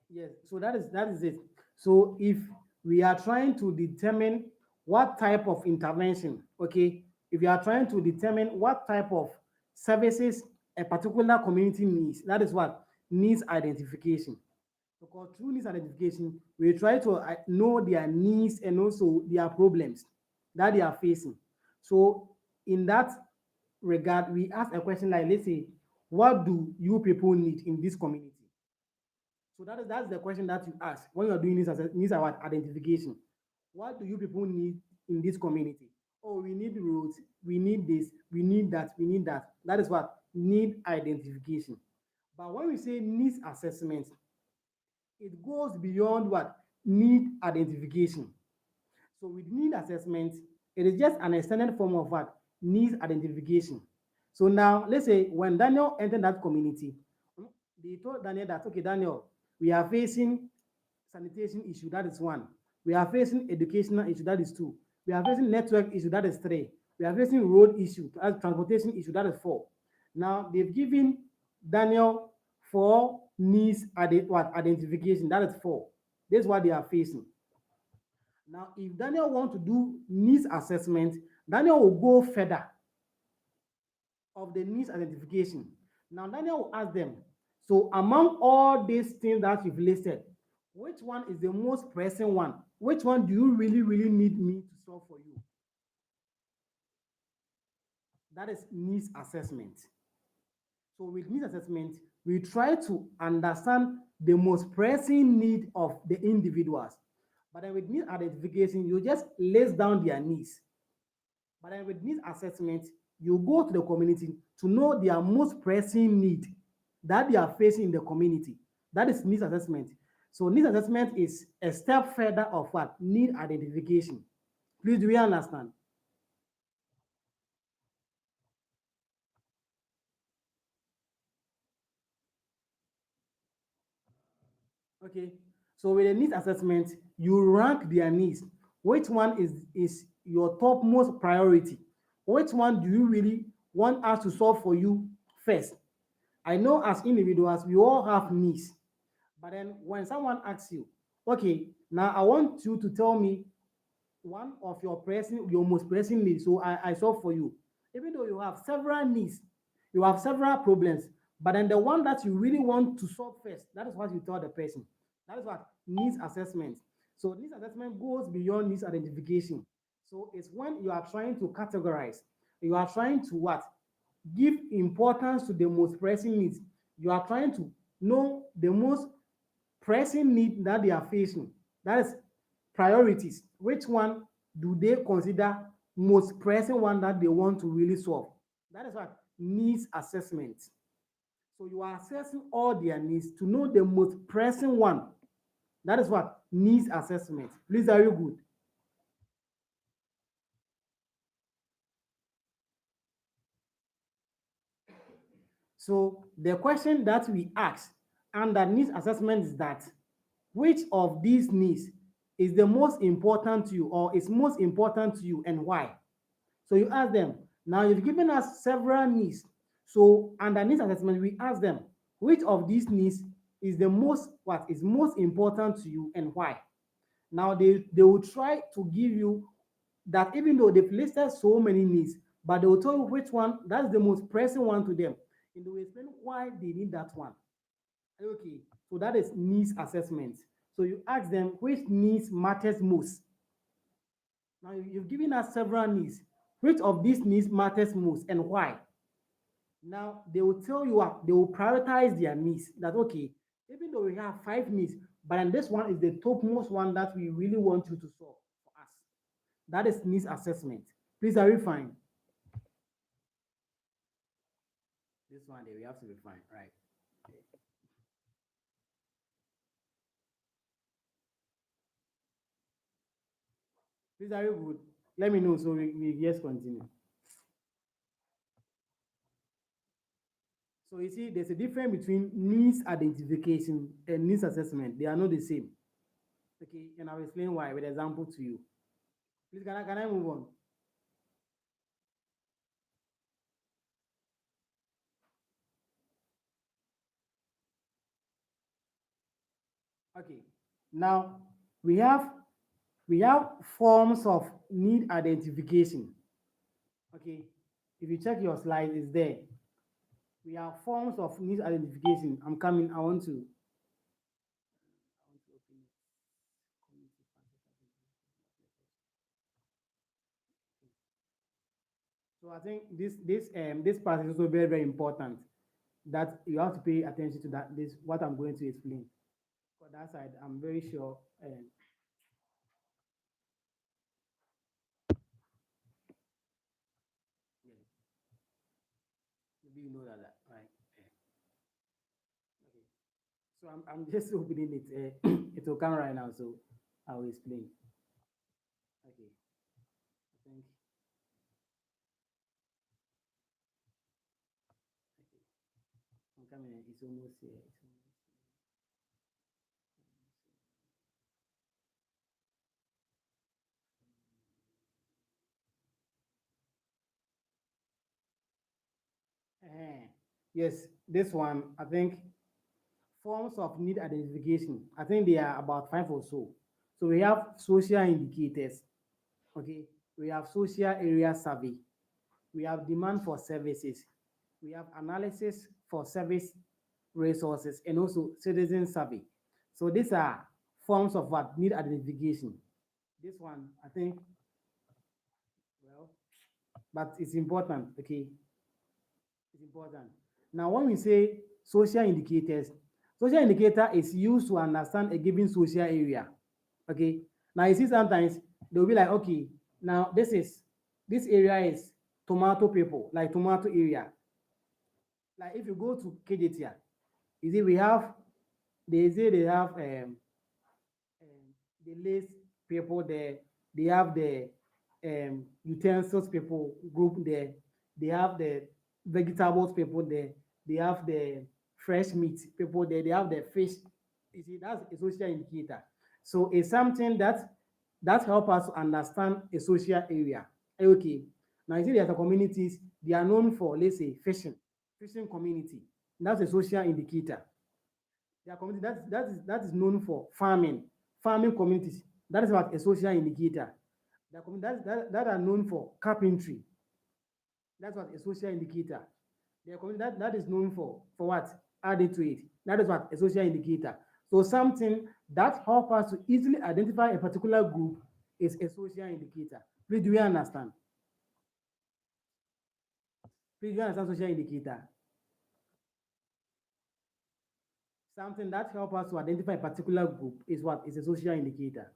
Yes, so that is it. So if we are trying to determine what type of intervention, okay, if you are trying to determine what type of services a particular community needs, that is what needs identification. Because through needs identification, we try to know their needs and also their problems that they are facing. So in that regard, we ask a question like, let's say, what do you people need in this community? So that's the question that you ask when you're doing this as needs our identification. What do you people need in this community? Oh, we need roads, we need this, we need that, we need that. That is what need identification. But when we say needs assessment, it goes beyond what need identification. So with need assessment, it is just an extended form of what needs identification. So now let's say when Daniel entered that community, they told Daniel that, okay, Daniel, we are facing sanitation issue, that is one. We are facing educational issue, that is two. We are facing network issue, that is three. We are facing road issue, transportation issue, that is four. Now they've given Daniel four needs identification, that is four. This is what they are facing. Now, if Daniel wants to do needs assessment, Daniel will go further of the needs identification. Now, Daniel will ask them, so among all these things that you've listed, which one is the most pressing one? Which one do you really, really need me to solve for you? That is needs assessment. So with needs assessment, we try to understand the most pressing need of the individuals. But then with need identification, you just list down their needs. But then with needs assessment, you go to the community to know their most pressing need that they are facing in the community. That is needs assessment. So needs assessment is a step further of what? Need identification. Please, do we understand? Okay. So with the needs assessment, you rank their needs. Which one is your topmost priority? Which one do you really want us to solve for you first? I know as individuals, we all have needs. But then when someone asks you, okay, now I want you to tell me one of your most pressing needs. So I solve for you. Even though you have several needs, you have several problems, but then the one that you really want to solve first, that is what you tell the person. That is what needs assessment. So needs assessment goes beyond needs identification. So it's when you are trying to categorize, you are trying to what? Give importance to the most pressing needs. You are trying to know the most pressing need that they are facing. That is priorities. Which one do they consider most pressing one that they want to really solve? That is what needs assessment. So you are assessing all their needs to know the most pressing one. That is what needs assessment. Please, are you good? So the question that we ask under needs assessment is that which of these needs is the most important to you or is most important to you and why? So you ask them, now you've given us several needs. So under needs assessment, we ask them, which of these needs is the most, what is most important to you and why? Now they will try to give you that even though they've listed so many needs, but they will tell you which one that's the most pressing one to them. And they will explain why they need that one. Okay, so that is needs assessment. So you ask them which needs matters most. Now you've given us several needs. Which of these needs matters most and why? Now they will tell you what they will prioritize their needs. That okay, even though we have five needs, but then this one is the topmost one that we really want you to solve for us. That is needs assessment. Please, are we fine? This one there, we have to be fine, right? Okay. Please, are you good? Let me know so we just continue. So you see, there's a difference between needs identification and needs assessment. They are not the same. Okay, and I'll explain why with example to you. Please, can I move on? Okay. Now we have we have forms of need identification. Okay. If you check your slide, it's there. We have forms of need identification. I'm coming. I want to open it. So I think this part is also very, very important that you have to pay attention to that this what I'm going to explain. For that side, I'm very sure yeah, maybe you know that, right? Okay. So I'm just opening it. It will come right now, so I will explain. Okay. I think okay. I'm coming. It's almost here. It's almost here. Yes, this one, I think forms of need identification. I think there are about five or so. So we have social indicators. Okay. We have social area survey. We have demand for services. We have analysis for service resources and also citizen survey. So these are forms of what need identification. This one, I think, well, but it's important, okay? It's important. Now, when we say social indicators, social indicator is used to understand a given social area, okay? Now, you see sometimes they'll be like, okay, now this area is tomato people, like tomato area. Like if you go to KJTR, you see we have, they say they have the lace people there, they have the utensils people group there, they have the vegetables people there, they have the fresh meat people there, they have the fish. You see, that's a social indicator. So it's something that help us to understand a social area. Okay. Now you see there's a communities, they are known for, let's say, fishing community. That's a social indicator. Their community that is known for farming communities. That is what a social indicator. The community that are known for carpentry. That's what a social indicator. The community that is known for what added to it. That is what a social indicator. So something that help us to easily identify a particular group is a social indicator. Please do you understand? Please do you understand social indicator? Something that help us to identify a particular group is what is a social indicator.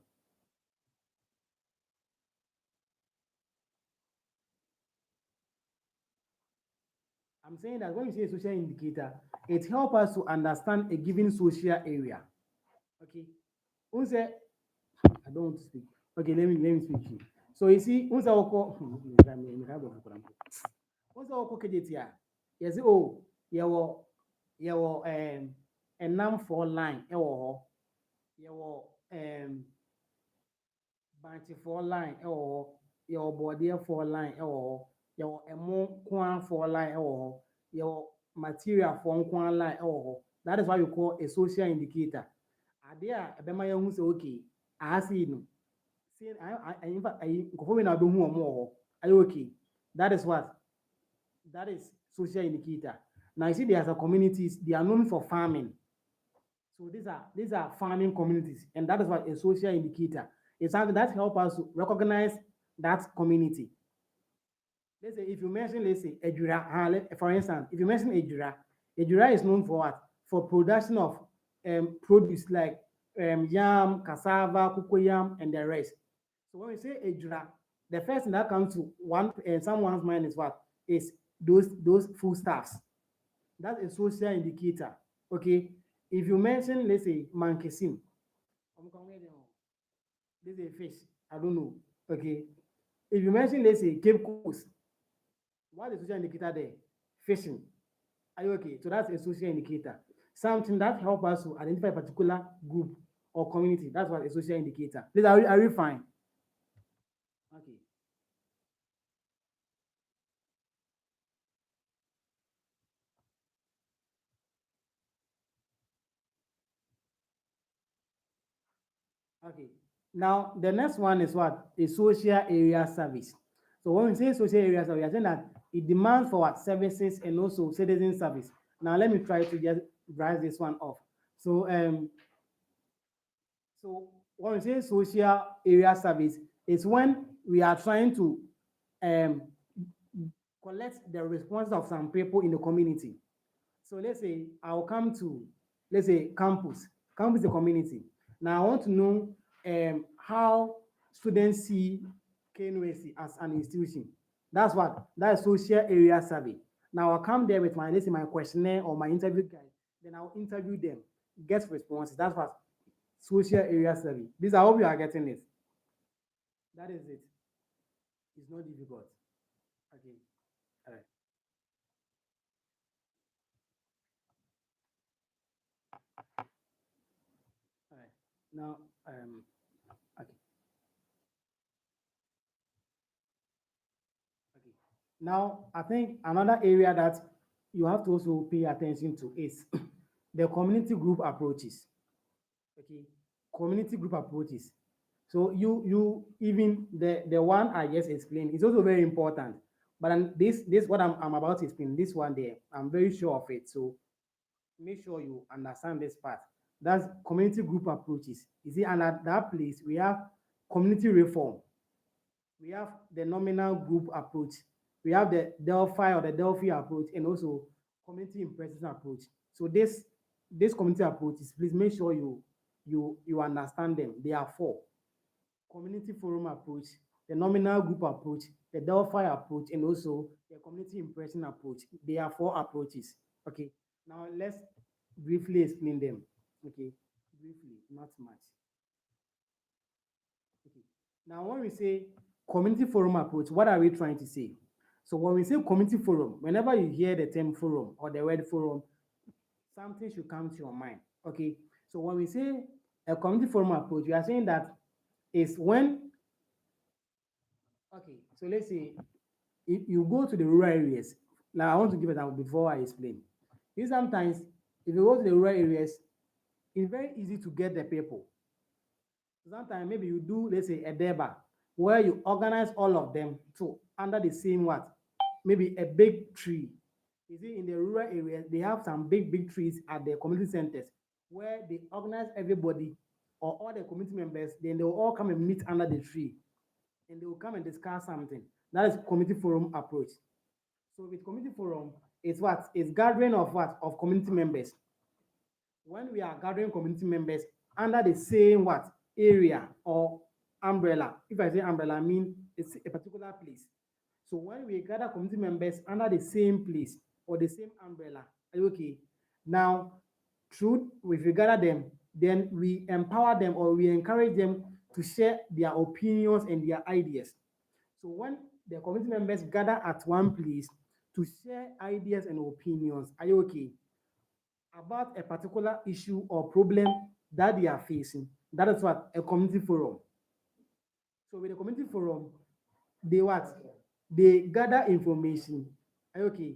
I'm saying that when you say a social indicator, it helps us to understand a given social area. Okay. Who say I don't want to speak. Okay, let me speak to you. So you see, who's our call? Who's our call KJTR? Yes, oh, yeah, a num for line, yeah, bunch for line, your body for line or your emo kwan for line or your material for kwan line or that is why you call a social indicator. Adia ebema yahu say okay, I see no. See I in fact I go for na be hu omo. Are you okay? That is what that is social indicator. Now you see there's a communities, they are known for farming. So these are farming communities, and that is what a social indicator. It's something that help us to recognize that community. Let's say if you mention, let's say Ejura, for instance, if you mention Ejura, Ejura is known for what? For production of produce like yam, cassava, cocoyam, and the rest. So when we say Ejura, the first thing that comes to one and someone's mind is what? Is those foodstuffs. That's a social indicator. Okay. If you mention, let's say, mankesim, this is a fish. I don't know. Okay. If you mention, let's say, Cape Coast, what is the social indicator there? Fishing. Are you okay? So that's a social indicator. Something that helps us to identify a particular group or community. That's what a social indicator. Please, are you fine? Okay. Okay. Now, the next one is what? A social area service. So when we say social area service, we are saying that it demands for what? Services and also citizen service. Now, let me try to just brush this one off. So, so when we say social area service, it's when we are trying to um, collect the response of some people in the community. So let's say I'll come to, let's say campus. Campus is a community. Now I want to know how students see KNUSC as an institution. That's what that is social area survey. Now I'll come there with my, let's say, my questionnaire or my interview guide. Then I'll interview them, get responses. That's what social area survey. This I hope you are getting it. That is it. It's not difficult. Okay. All right. All right. Now okay. Okay. Now, I think another area that you have to also pay attention to is the community group approaches. Okay, community group approaches. So you even the one I just explained is also very important. But this what I'm about to explain, this one there, I'm very sure of it. So make sure you understand this part. That's community group approaches. You see, and at that place we have community reform. We have the nominal group approach, we have the Delphi or the Delphi approach, and also community impression approach. So this community approaches, please make sure you understand them. There are four: community forum approach, the nominal group approach, the Delphi approach, and also the community impression approach. There are four approaches. Okay. Now let's briefly explain them. Okay, briefly, not much. Okay. Now, when we say community forum approach, what are we trying to say? So, when we say community forum, whenever you hear the term forum or the word forum, something should come to your mind. Okay. So, when we say a community forum approach, we are saying that is when, okay, so let's say if you go to the rural areas. Now, I want to give it out before I explain. You sometimes, if you go to the rural areas, it's very easy to get the people. Sometimes maybe you do, let's say, a deba where you organize all of them to under the same what? Maybe a big tree. You see, in the rural areas, they have some big trees at the community centers where they organize everybody or all the community members, then they will all come and meet under the tree and they will come and discuss something. That is community forum approach. So with community forum, it's what? It's gathering of what? Of community members. When we are gathering community members under the same what area or umbrella. If I say umbrella, I mean it's a particular place. So when we gather community members under the same place or the same umbrella, are you okay? Now, through if we gather them, then we empower them or we encourage them to share their opinions and their ideas. So when the community members gather at one place to share ideas and opinions, are you okay? About a particular issue or problem that they are facing. That is what a community forum. So with a community forum, they what? They gather information, okay,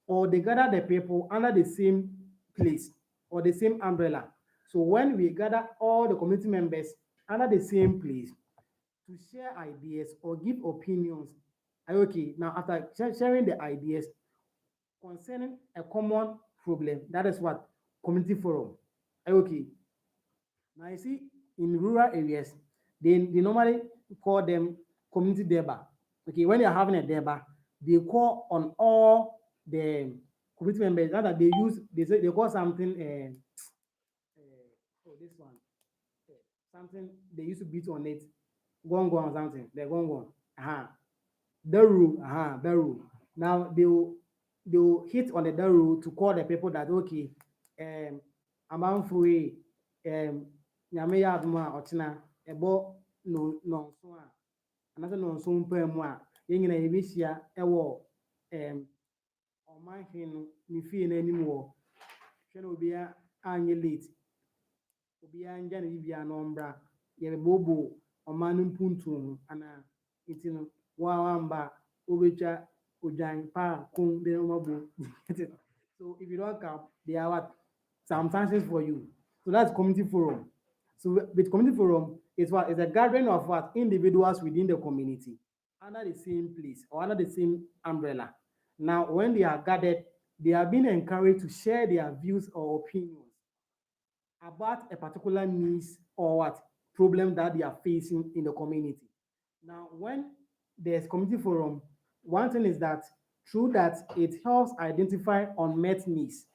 or they gather the people under the same place or the same umbrella. So when we gather all the community members under the same place to share ideas or give opinions, okay, now after sharing the ideas concerning a common problem, that is what community forum. Okay, now you see in rural areas, they normally call them community deba. Okay, when you're having a deba, they call on all the community members. That they use, they say they call something. Oh, this one, uh, something they used to beat on it, gong gong something. The gong gong. Uh-huh. Daru, Daru. Now they will hit on the Daru to call the people that okay, amanfo nyame yɛ adom a ɔkyena ɛbɔ nɔnso a anaasɛ nɔnso mpaa mu a yɛn nyinaa yɛbɛhyia ɛwɔ ɔmanhene no ne fie no anim wɔ hwɛ na obiara anyɛ late, obiara ngya ne bibia na ɔmbra yɛbɛbɔbɔ ɔman no mpuntum ho anaa nti no wamba wobɛtwa odwan pa kum de mabo. So if you don't come, they are what? Some sanctions for you. So that's community forum. So with community forum, it's what? It's a gathering of what? Individuals within the community under the same place or under the same umbrella. Now, when they are gathered, they are being encouraged to share their views or opinions about a particular needs or what problem that they are facing in the community. Now, when there's community forum, one thing is that through that it helps identify unmet needs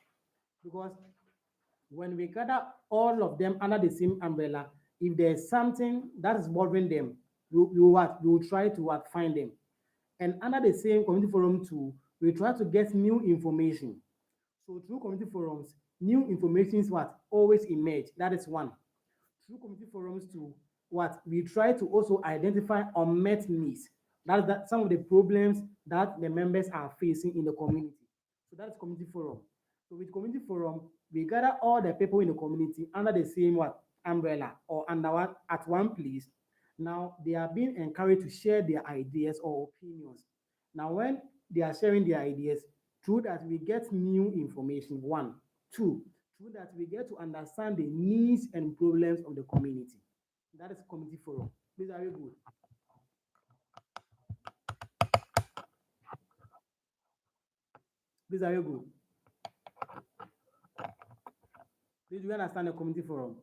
because when we gather all of them under the same umbrella, if there's something that is bothering them, we will try to what, find them. And under the same community forum too, we try to get new information. So through community forums, new information is what always emerge. That is one. Through community forums to what we try to also identify unmet needs. That some of the problems that the members are facing in the community. So that's community forum. So with community forum, we gather all the people in the community under the same what umbrella or under one at one place. Now they are being encouraged to share their ideas or opinions. Now when they are sharing their ideas, through that we get new information. One, two, through that we get to understand the needs and problems of the community. That is community forum. Please, are you good? Please, are you good? Please, do you understand the community forum?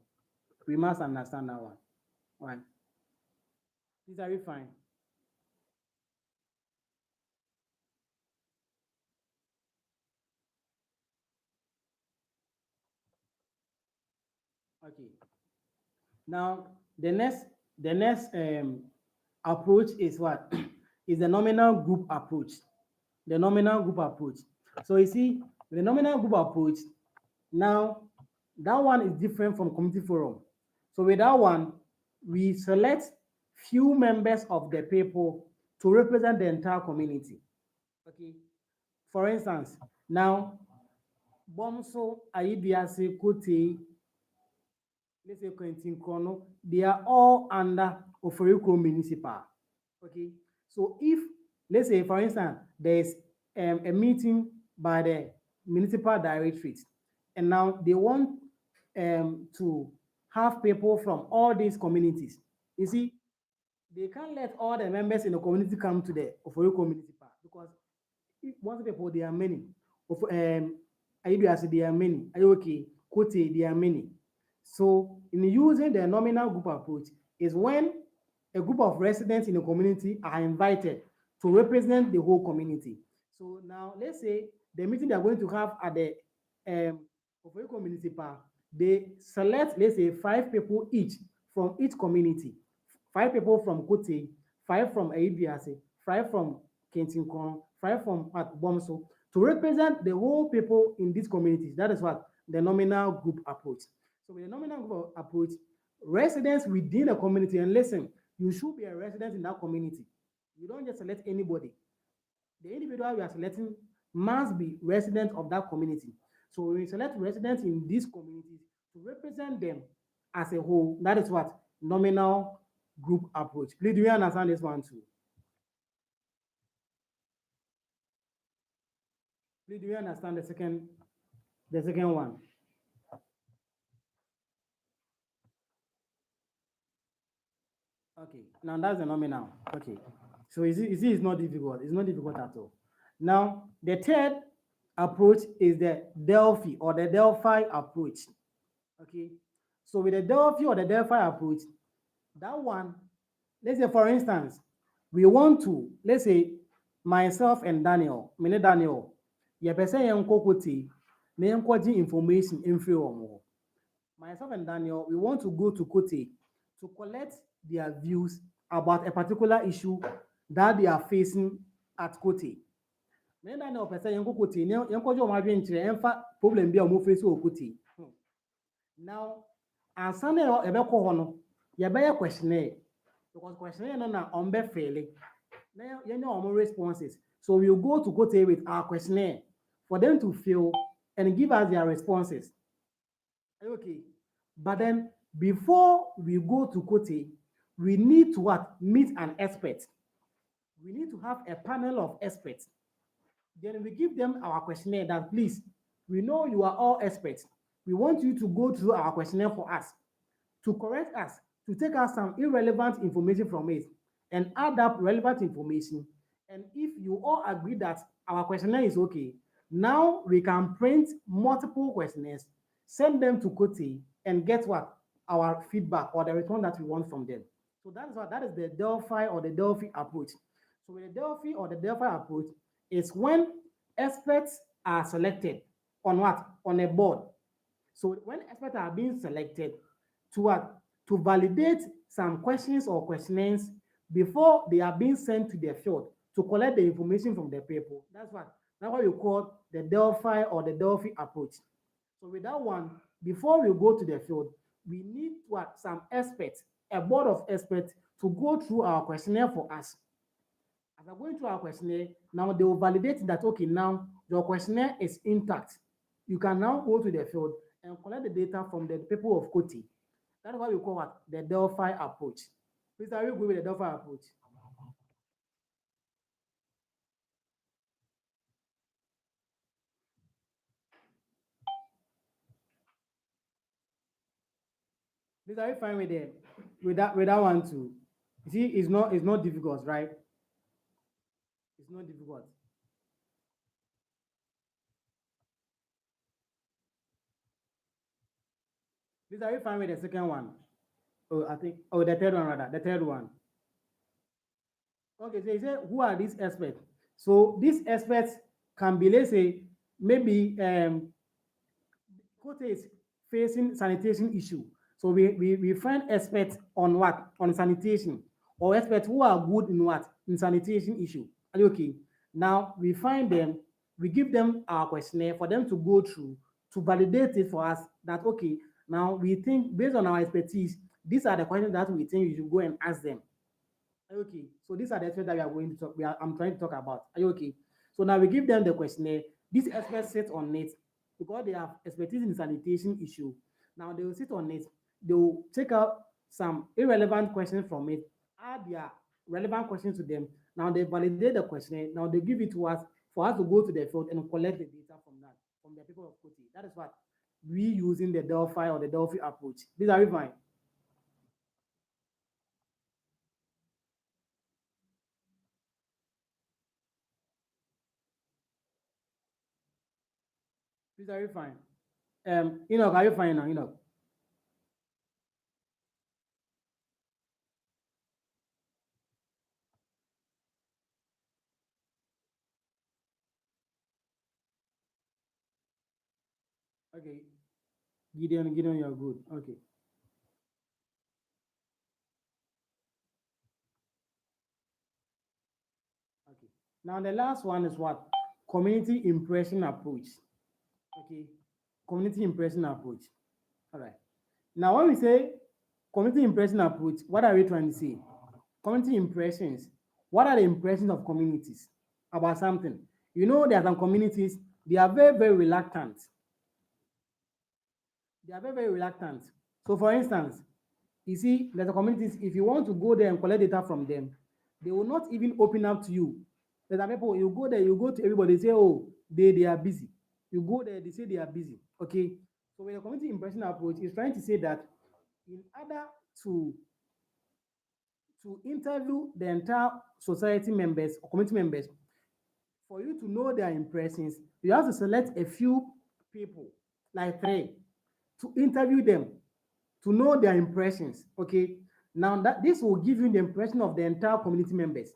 We must understand that one. Right. Please, are you fine? Okay. Now, the next approach is what? Is the nominal group approach. The nominal group approach. So you see, the nominal group approach, now that one is different from community forum. So with that one, we select few members of the people to represent the entire community. Okay. For instance, now Bomso, Aidiase, Kote, let's say Quentin Chrono, they are all under Oforiko Municipal. Okay. So if, let's say, for instance, there's a meeting by the municipal directorate, and now they want to have people from all these communities. You see, they can't let all the members in the community come to the Oforiko Municipal because once people, there are many. Of Ayudiasi, there are many. Ayoke, Kote, there are many. So in using the nominal group approach is when a group of residents in a community are invited to represent the whole community. So now let's say the meeting they are going to have at the Oforiko Municipal, they select, let's say, 5 people each from each community. 5 people from Kote, 5 from Aidiase, 5 from Kentinkon, 5 from Bomso, to represent the whole people in these communities. That is what the nominal group approach. So with the nominal group approach, residents within a community, and listen, you should be a resident in that community. You don't just select anybody. The individual we are selecting must be resident of that community. So we select residents in these communities to represent them as a whole. That is what nominal group approach. Please, do you understand this one too? Please, do you understand the second one? Okay, now that's the nominal. Okay, so you see, it's not difficult. It's not difficult at all. Now, the third approach is the Delphi or the Delphi approach. Okay, so with the Delphi or the Delphi approach, that one, let's say for instance, we want to, let's say myself and Daniel, me ne Daniel, yɛpɛ sɛ yɛnkɔ Kote na yɛnkɔgye information mfiri wɔn hɔ. Myself and Daniel, we want to go to Kote to collect their views about a particular issue that they are facing at Kote. Me ne Daniel pɛ sɛ yɛnkɔ Kote na yɛnkɔgye wɔn adwenkyerɛ ɛmfa problem bi a wɔn face wɔ Kote. Now, ansa na yɛbɛkɔ hɔ no, yɛbɛyɛ questionnaire because questionnaire no na ɔmbɛfɛle na yɛnyɛ wɔn responses. So we'll go to Kote with our questionnaire for them to fill and give us their responses. Okay, but then before we go to Kote, we need to what? Meet an expert. We need to have a panel of experts. Then we give them our questionnaire that please, we know you are all experts. We want you to go through our questionnaire for us, to correct us, to take out some irrelevant information from it and add up relevant information. And if you all agree that our questionnaire is okay, now we can print multiple questionnaires, send them to Kote, and get what? Our feedback or the response that we want from them. So that is the Delphi or the Delphi approach. So with the Delphi or the Delphi approach is when experts are selected on what? On a board. So when experts are being selected to what? To validate some questions or questionnaires before they are being sent to the field to collect the information from the people. That's what we call the Delphi or the Delphi approach. So with that one, before we go to the field, we need what? Some experts, a board of experts to go through our questionnaire for us. As we're going through our questionnaire, now they will validate that, okay, now your questionnaire is intact. You can now go to the field and collect the data from the people of Kote. That's what we call what? The Delphi approach. Please, are you good with the Delphi approach? Please, are you fine with that one too? You see, it's not difficult, right? It's not difficult. Please, are you fine with the second one? Oh, I think, oh, the third one rather, the third one. Okay, so you say, who are these experts? So these experts can be, let's say, maybe Kote is facing sanitation issue. So we find experts on what? On sanitation, or experts who are good in what? In sanitation issue. Are you okay? Now we find them, we give them our questionnaire for them to go through to validate it for us that okay, now we think based on our expertise, these are the questions that we think you should go and ask them. Are you okay? So these are the experts that we are going to talk. I'm trying to talk about. Are you okay? So now we give them the questionnaire. These experts sit on it because they have expertise in sanitation issue. Now they will sit on it. They will take out some irrelevant questions from it, add their relevant questions to them. Now they validate the questionnaire. Now they give it to us for us to go to the field and collect the data from that, from the people of Kote. That is what we using the Delphi or the Delphi approach. These are we fine? These are we fine? Are you fine now? Okay. Gideon, you're good. Okay. Okay. Now the last one is what? Community impression approach. Okay. Community impression approach. All right. Now when we say community impression approach, what are we trying to say? Community impressions. What are the impressions of communities about something? There are some communities, they are very, very reluctant. They are very, very reluctant. So for instance, you see, there's a communities, if you want to go there and collect data from them, they will not even open up to you There's some people, you go there, you go to everybody, say, oh, they are busy. You go there, they say they are busy. Okay. So with the community impression approach, is trying to say that in order to interview the entire society members or community members, for you to know their impressions, you have to select a few people, like three, to interview them, to know their impressions. Okay. Now that this will give you the impression of the entire community members.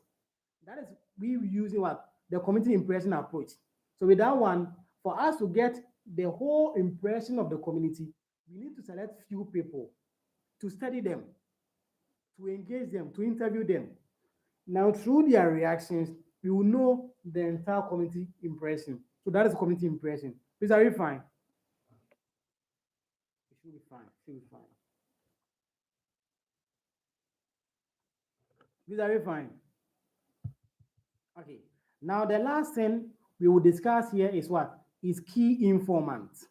That is we using what the community impression approach. So with that one, for us to get the whole impression of the community, we need to select few people to study them, to engage them, to interview them. Now, through their reactions, we will know the entire community impression. So that is community impression. Please, are you fine? It should be fine. It should be fine. Please, are you fine? Okay. Now, the last thing we will discuss here is what? Is key informants.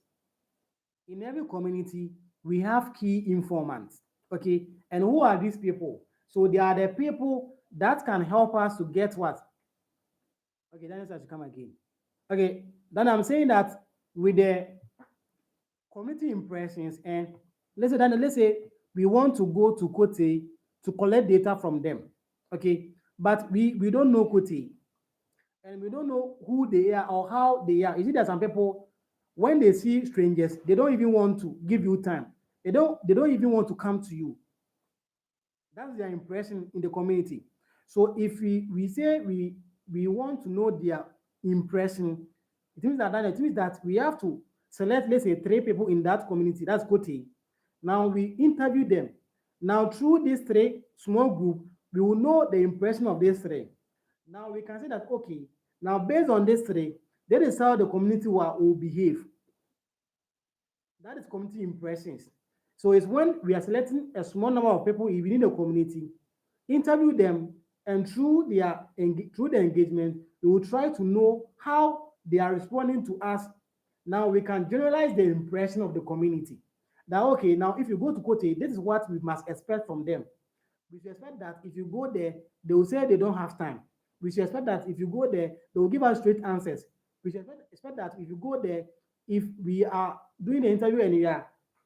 In every community, we have key informants. Okay. And who are these people? So they are the people that can help us to get what? Okay, that has to come again. Okay, then I'm saying that with the community impressions, and let's say we want to go to Kote to collect data from them. Okay, but we don't know Kote, and we don't know who they are or how they are. You see, there some people, when they see strangers, they don't even want to give you time. They don't even want to come to you. That's their impression in the community. So if we say we want to know their impression, it means that we have to select, let's say, three people in that community. That's Kote. Now we interview them. Now through these three small group, we will know the impression of these three. Now we can say that, okay, now based on these three, that is how the community will behave. That is community impressions. So it's when we are selecting a small number of people within the community, interview them, and through the engagement, we will try to know how they are responding to us. Now we can generalize the impression of the community. That okay, now if you go to Kote, this is what we must expect from them. We should expect that if you go there, they will say they don't have time. We should expect that if you go there, they will give us straight answers. We should expect that if you go there, if we are doing the interview and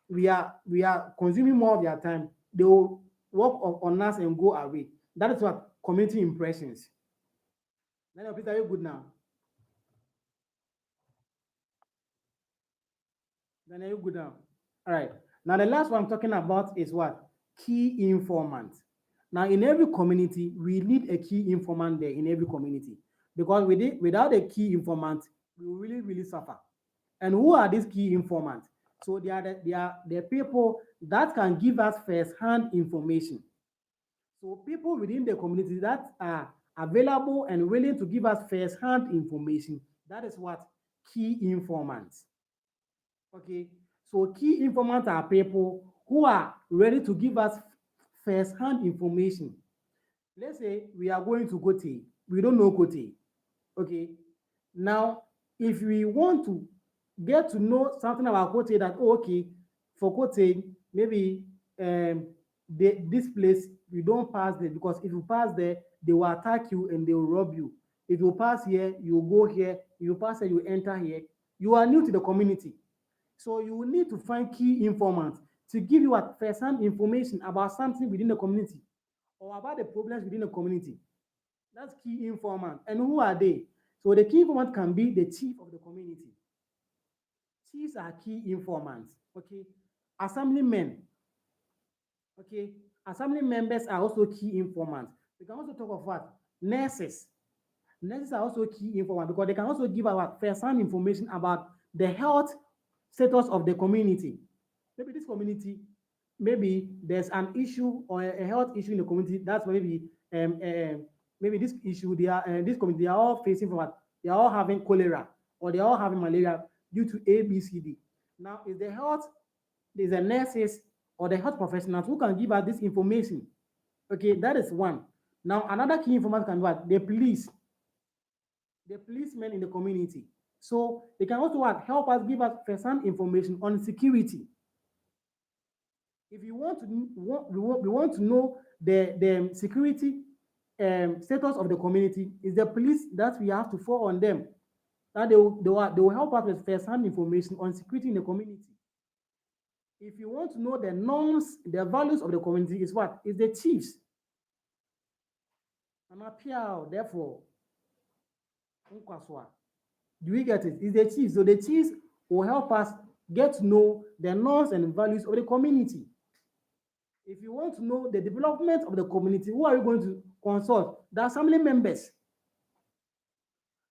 we are consuming more of their time, they will work on us and go away. That is what community impressions. Daniel, please, are you good now? Daniel, are you good now? All right. Now the last one I'm talking about is what? Key informant. Now in every community, we need a key informant there in every community, because without a key informant, we will really, really suffer. And who are these key informants? So they are people that can give us first-hand information. So people within the community that are available and willing to give us first-hand information, that is what key informants. Okay. So key informants are people who are ready to give us first-hand information. Let's say we are going to Kote. We don't know Kote. Okay. Now, if we want to get to know something about Kote, that oh, okay, for Kote, maybe this place you don't pass there, because if you pass there, they will attack you and they will rob you. If you pass here, you go here. If you pass here, you enter here. You are new to the community, so you will need to find key informants to give you a first-hand information about something within the community or about the problems within the community. That's key informant. And who are they? So the key informant can be the chief of the community. Chiefs are key informants. Okay. Assemblymen. Okay. Assembly members are also key informants. We can also talk of what? Nurses. Nurses are also key informants because they can also give our first-hand information about the health status of the community. Maybe this community, maybe there's an issue or a health issue in the community. That's maybe this issue this community, they are all facing from what? They are all having cholera or they are all having malaria due to A, B, C, D. Now, there's the nurses or the health professionals who can give us this information. Okay, that is one. Now, another key information can be what? The police, the policemen in the community. So they can also what? Help us give us first-hand information on security. If you want to we want to know the security status of the community, is the police that we have to fall on them. That they will help us with first-hand information on security in the community. If you want to know the norms, the values of the community, is what? Is the chiefs. I'm up here, therefore, do we get it? It's the chiefs. So the chiefs will help us get to know the norms and values of the community. If you want to know the development of the community, who are you going to consult? The assembly members.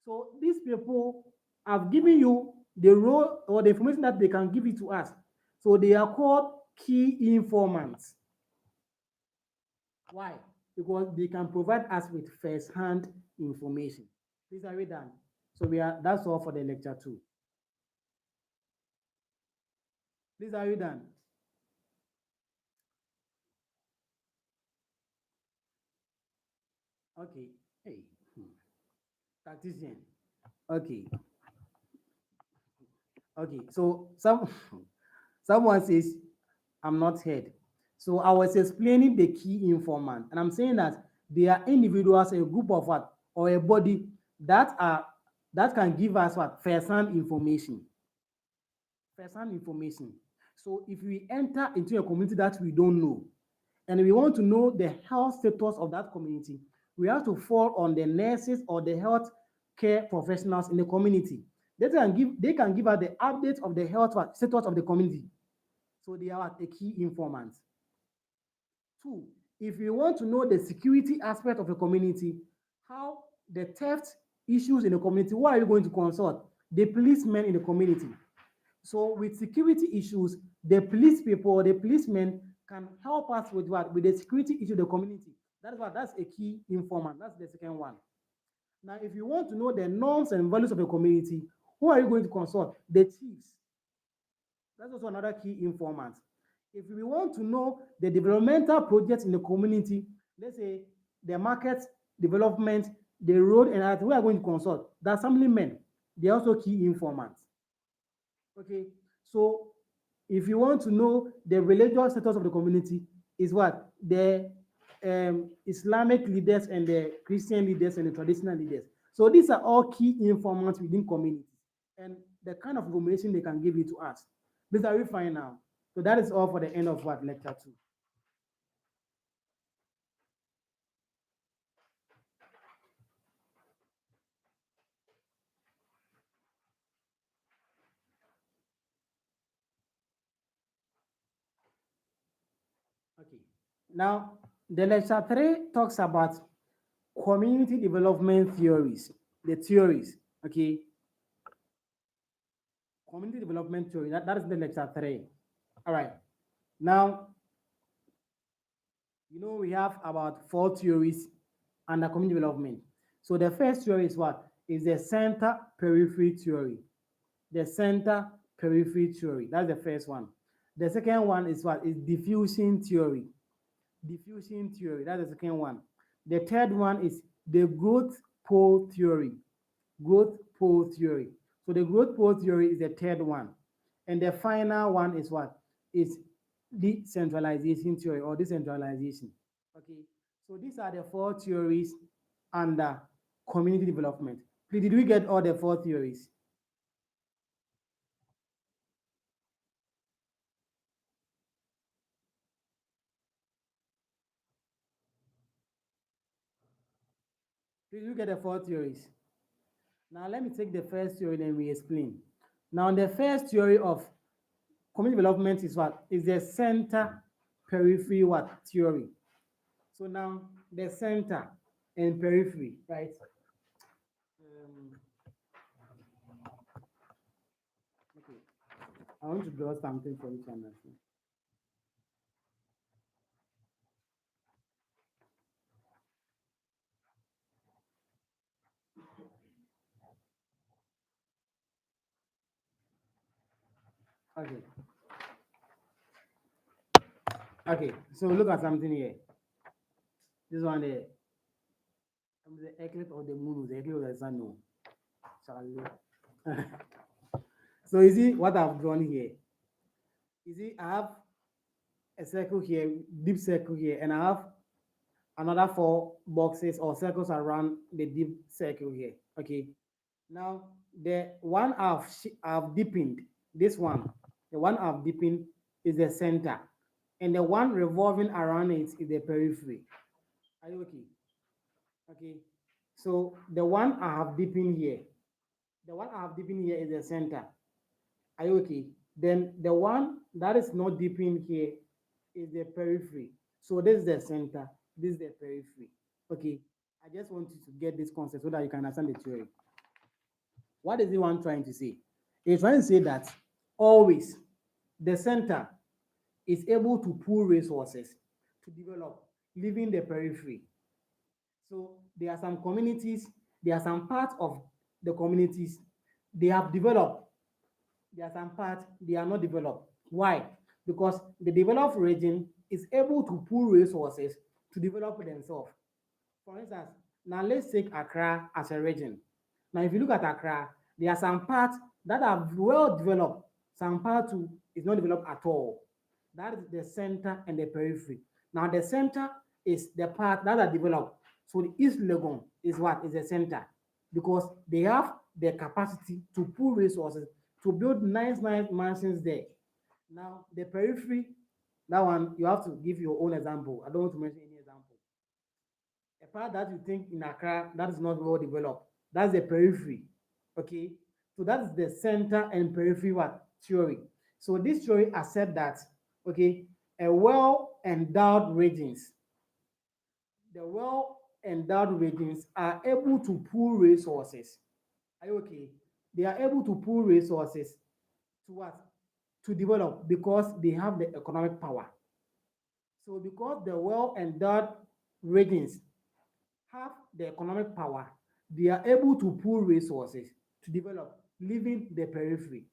So these people have given you the role or the information that they can give it to us. So they are called key informants. Why? Because they can provide us with first-hand information. Please, are we done? So that's all for the lecture 2. Please, are you done? Okay. Hey, practicing. Okay. Okay. So someone says I'm not heard. So I was explaining the key informant, and I'm saying that they are individuals, a group of what, or a body that can give us what, first-hand information. First-hand information. So if we enter into a community that we don't know, and we want to know the health status of that community, we have to fall on the nurses or the health care professionals in the community. They can give us the update of the health status of the community. So they are the key informants. 2, if you want to know the security aspect of a community, how the theft issues in the community, who are you going to consult? The policemen in the community. So with security issues, the police people, the policemen can help us with what? With the security issue of the community. That's a key informant. That's the second one. Now, if you want to know the norms and values of a community, who are you going to consult? The chiefs. That's also another key informant. If we want to know the developmental projects in the community, let's say the market development, the road, and that, we are going to consult the assemblymen. They are also key informants. Okay, so if you want to know the religious status of the community, is what? The Islamic leaders and the Christian leaders and the traditional leaders. So these are all key informants within communities and the kind of information they can give you to us. These are we fine now. So that is all for the end of what, lecture 2. Okay. Now the lecture 3 talks about community development theories. The theories. Okay. Community development theory. That is the lecture 3. All right. Now, we have about 4 theories under community development. So the first theory is what? Is the center periphery theory. The center periphery theory. That's the first one. The second one is what? Is diffusion theory. Diffusion theory. That's the second one. The third one is the growth pole theory. Growth pole theory. So the growth pole theory is the third one. And the final one is what? Is decentralization theory or decentralization. Okay. So these are the 4 theories under community development. Please, did we get all the 4 theories? Did we get the 4 theories? Now let me take the first theory and we explain. Now the first theory of community development is what? Is the center periphery what? Theory. So now the center and periphery, right? Okay. I want to draw something for you to understand. Okay. Okay. So look at something here. This one there. The eclipse of the moon, the eclipse of the sun. No. Charlie. So you see what I've drawn here? You see, I have a circle here, deep circle here, and I have another four boxes or circles around the deep circle here. Okay. Now the one I've deepened, this one, the one I've deepened is the center, and the one revolving around it is the periphery. Are you okay? Okay. So the one I have deepened here, the one I have deepened here is the center. Are you okay? Then the one that is not deepened here is the periphery. So this is the center, this is the periphery. Okay. I just want you to get this concept so that you can understand the theory. What is the one trying to say? He's trying to say that always the center is able to pull resources to develop, leaving the periphery. So there are some communities, there are some parts of the communities they have developed. There are some parts they are not developed. Why? Because the developed region is able to pull resources to develop themselves. For instance, now let's take Accra as a region. Now, if you look at Accra, there are some parts that are well developed, some parts too is not developed at all. That is the center and the periphery. Now, the center is the part that are developed. So the East Legon is what is the center because they have the capacity to pull resources to build nice mansions there. Now, the periphery, that one you have to give your own example. I don't want to mention any example. A part that you think in Accra that is not well developed, that's the periphery. Okay, so that's the center and periphery what theory. So this theory accept that okay, a well endowed regions, the well endowed regions are able to pool resources. Are you okay? They are able to pool resources to what? To develop because they have the economic power. So because the well endowed regions have the economic power, they are able to pool resources to develop, leaving the periphery.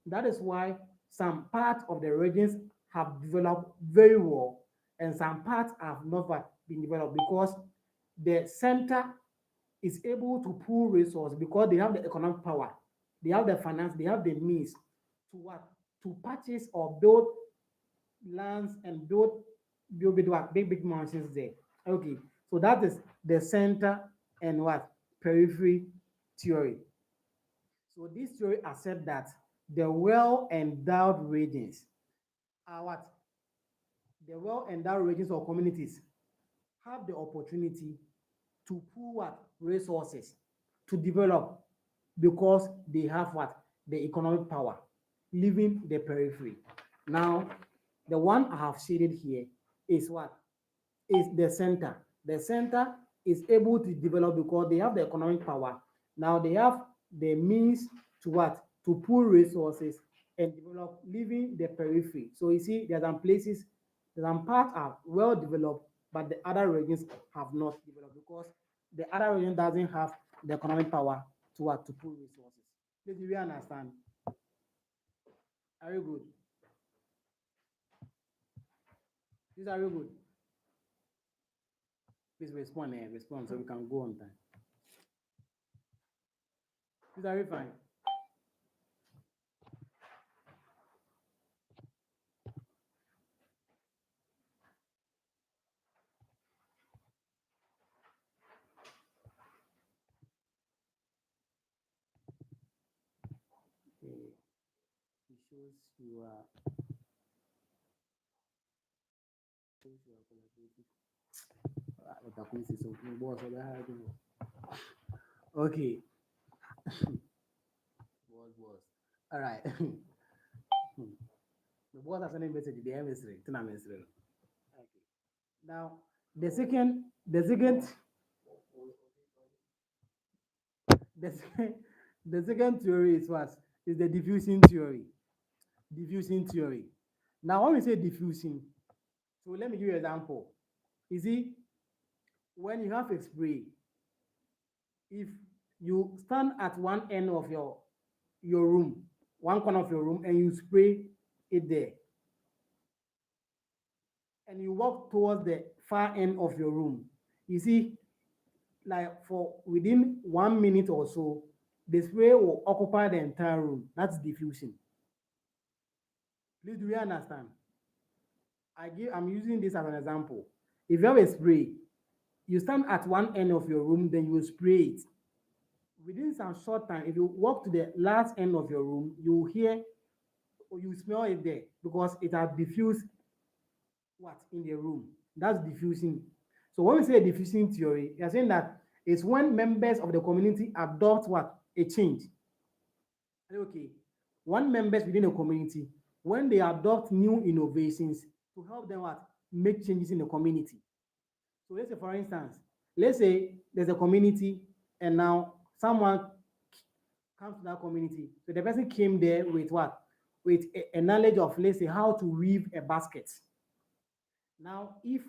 That is why some parts of the regions have developed very well and some parts have not been developed because the center is able to pool resources because they have the economic power, they have the finance, they have the means to what? To purchase or build lands and build big mansions there. Okay, so that is the center and what periphery theory. So this theory accepts that the well endowed regions are what the well endowed regions or communities have the opportunity to pool what resources to develop because they have what the economic power, leaving the periphery. Now, the one I have shaded here is what is the center. The center is able to develop because they have the economic power. Now they have the means to what? To pool resources and develop, leaving the periphery. So you see, there are some places, some parts are well developed, but the other regions have not developed because the other region doesn't have the economic power to what? To pool resources. Please, do you understand? Are you good? These are you good? Please respond and respond so we can go on time. These are you fine? Okay. It shows you are collaborative. Okay, boss. All right. The boss has sent a message. The emissary. Tuna emissary. Okay. Now the second, the second theory is what? Is the diffusing theory. Diffusing theory. Now when we say diffusing, so let me give you an example. You see, when you have a spray, if you stand at one end of your room, one corner of your room, and you spray it there, and you walk towards the far end of your room, you see, like for within 1 minute or so, the spray will occupy the entire room. That's diffusion. Please, do you understand? I'm using this as an example. If you have a spray You stand at one end of your room, then you spray it. Within some short time, if you walk to the last end of your room, you will hear or you smell it there because it has diffused what in the room. That's diffusing. So when we say diffusing theory, you're saying that it's when members of the community adopt what a change. Okay, one members within a community when they adopt new innovations to help them what make changes in the community. So let's say, for instance, let's say there's a community and now someone comes to that community. So the person came there with what? With a knowledge of, let's say, how to weave a basket. Now, if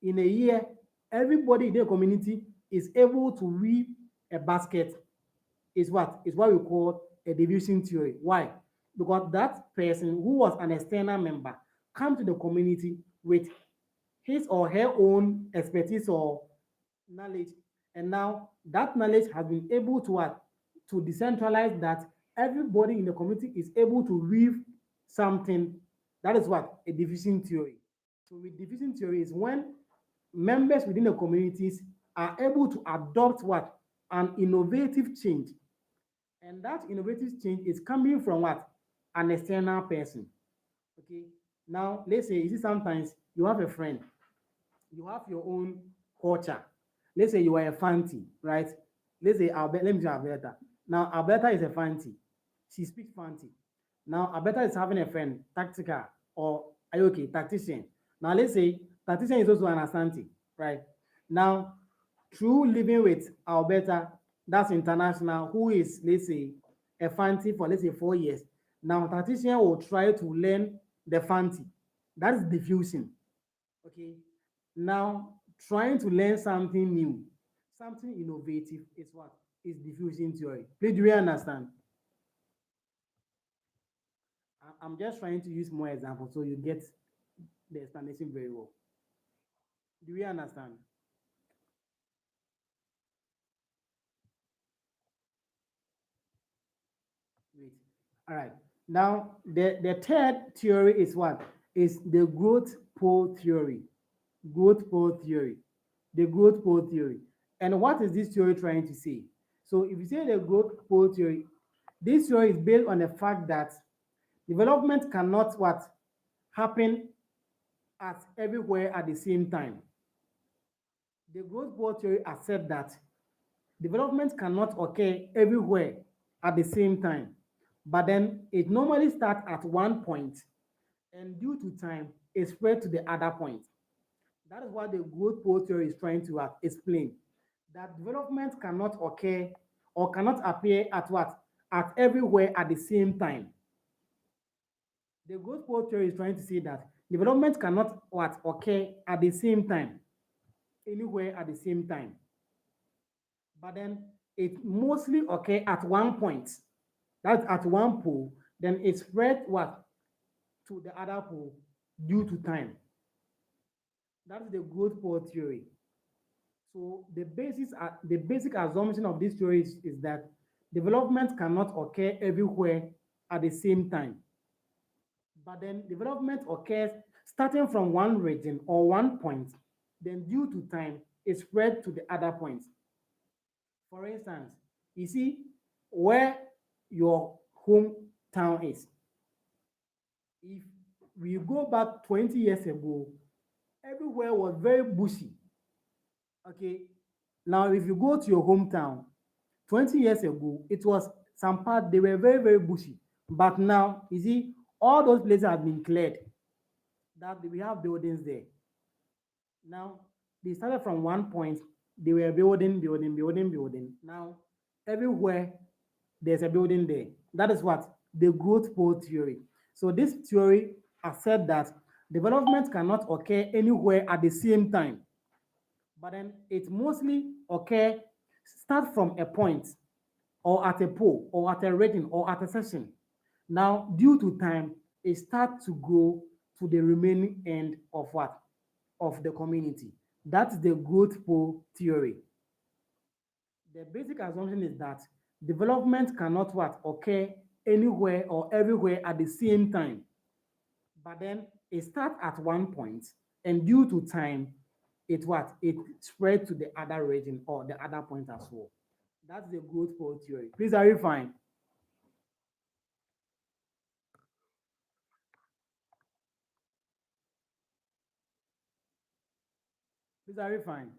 in a year, everybody in the community is able to weave a basket, is what? Is what we call a division theory. Why? Because that person who was an external member come to the community with his or her own expertise or knowledge, and now that knowledge has been able to what? To decentralize that everybody in the community is able to weave something. That is what? A division theory. So with division theory is when members within the communities are able to adopt what? An innovative change. And that innovative change is coming from what? An external person. Okay. Now, let's say, you see, sometimes you have a friend, you have your own culture. Let's say you are a Fanti, right? Let's say, let me say Alberta. Now, Alberta is a Fanti. She speaks Fanti. Now, Alberta is having a friend, Tactica, or okay, Tactician. Now, let's say Tactician is also an Asante, right? Now, through living with Alberta, that's international, who is, let's say, a Fanti for, let's say, 4 years. Now, Tactician will try to learn the Fanti. That is diffusing. Okay. Now, trying to learn something new, something innovative is what? Is diffusion theory. Please, do you understand? I'm just trying to use more examples so you get the explanation very well. Do you understand? Great. All right. Now, the third theory is what? Is the growth pole theory. Growth pole theory. The growth pole theory. And what is this theory trying to say? So if you say the growth pole theory, this theory is based on the fact that development cannot what happen at everywhere at the same time. The growth pole theory accepts that development cannot occur everywhere at the same time, but then it normally starts at one point and due to time, it spread to the other point. That is what the growth pole theory is trying to explain. That development cannot occur or cannot appear at what? At everywhere at the same time. The growth pole theory is trying to say that development cannot what occur at the same time, anywhere at the same time. But then it mostly occur at one point. That's at one pole. Then it spread what? To the other pole due to time. That's the growth pole theory. So the basic assumption of this theory is that development cannot occur everywhere at the same time. But then development occurs starting from one region or one point, then due to time, it spread to the other points. For instance, you see where your hometown is. If we go back 20 years ago, everywhere was very bushy. Okay. Now, if you go to your hometown, 20 years ago, it was some part they were very, very bushy. But now, you see, all those places have been cleared. That we have buildings there. Now, they started from one point, they were building, building, building, building. Now, everywhere there's a building there. That is what? The growth pole theory. So this theory has said that development cannot occur anywhere at the same time, but then it mostly occur, start from a point or at a pole or at a region or at a section. Now, due to time, it starts to grow to the remaining end of what? Of the community. That's the growth pole theory. The basic assumption is that development cannot what? Occur anywhere or everywhere at the same time. But then it starts at one point, and due to time, it what? It spread to the other region or the other point as well. That's the growth pole theory. Please, are you fine? Please, are you fine?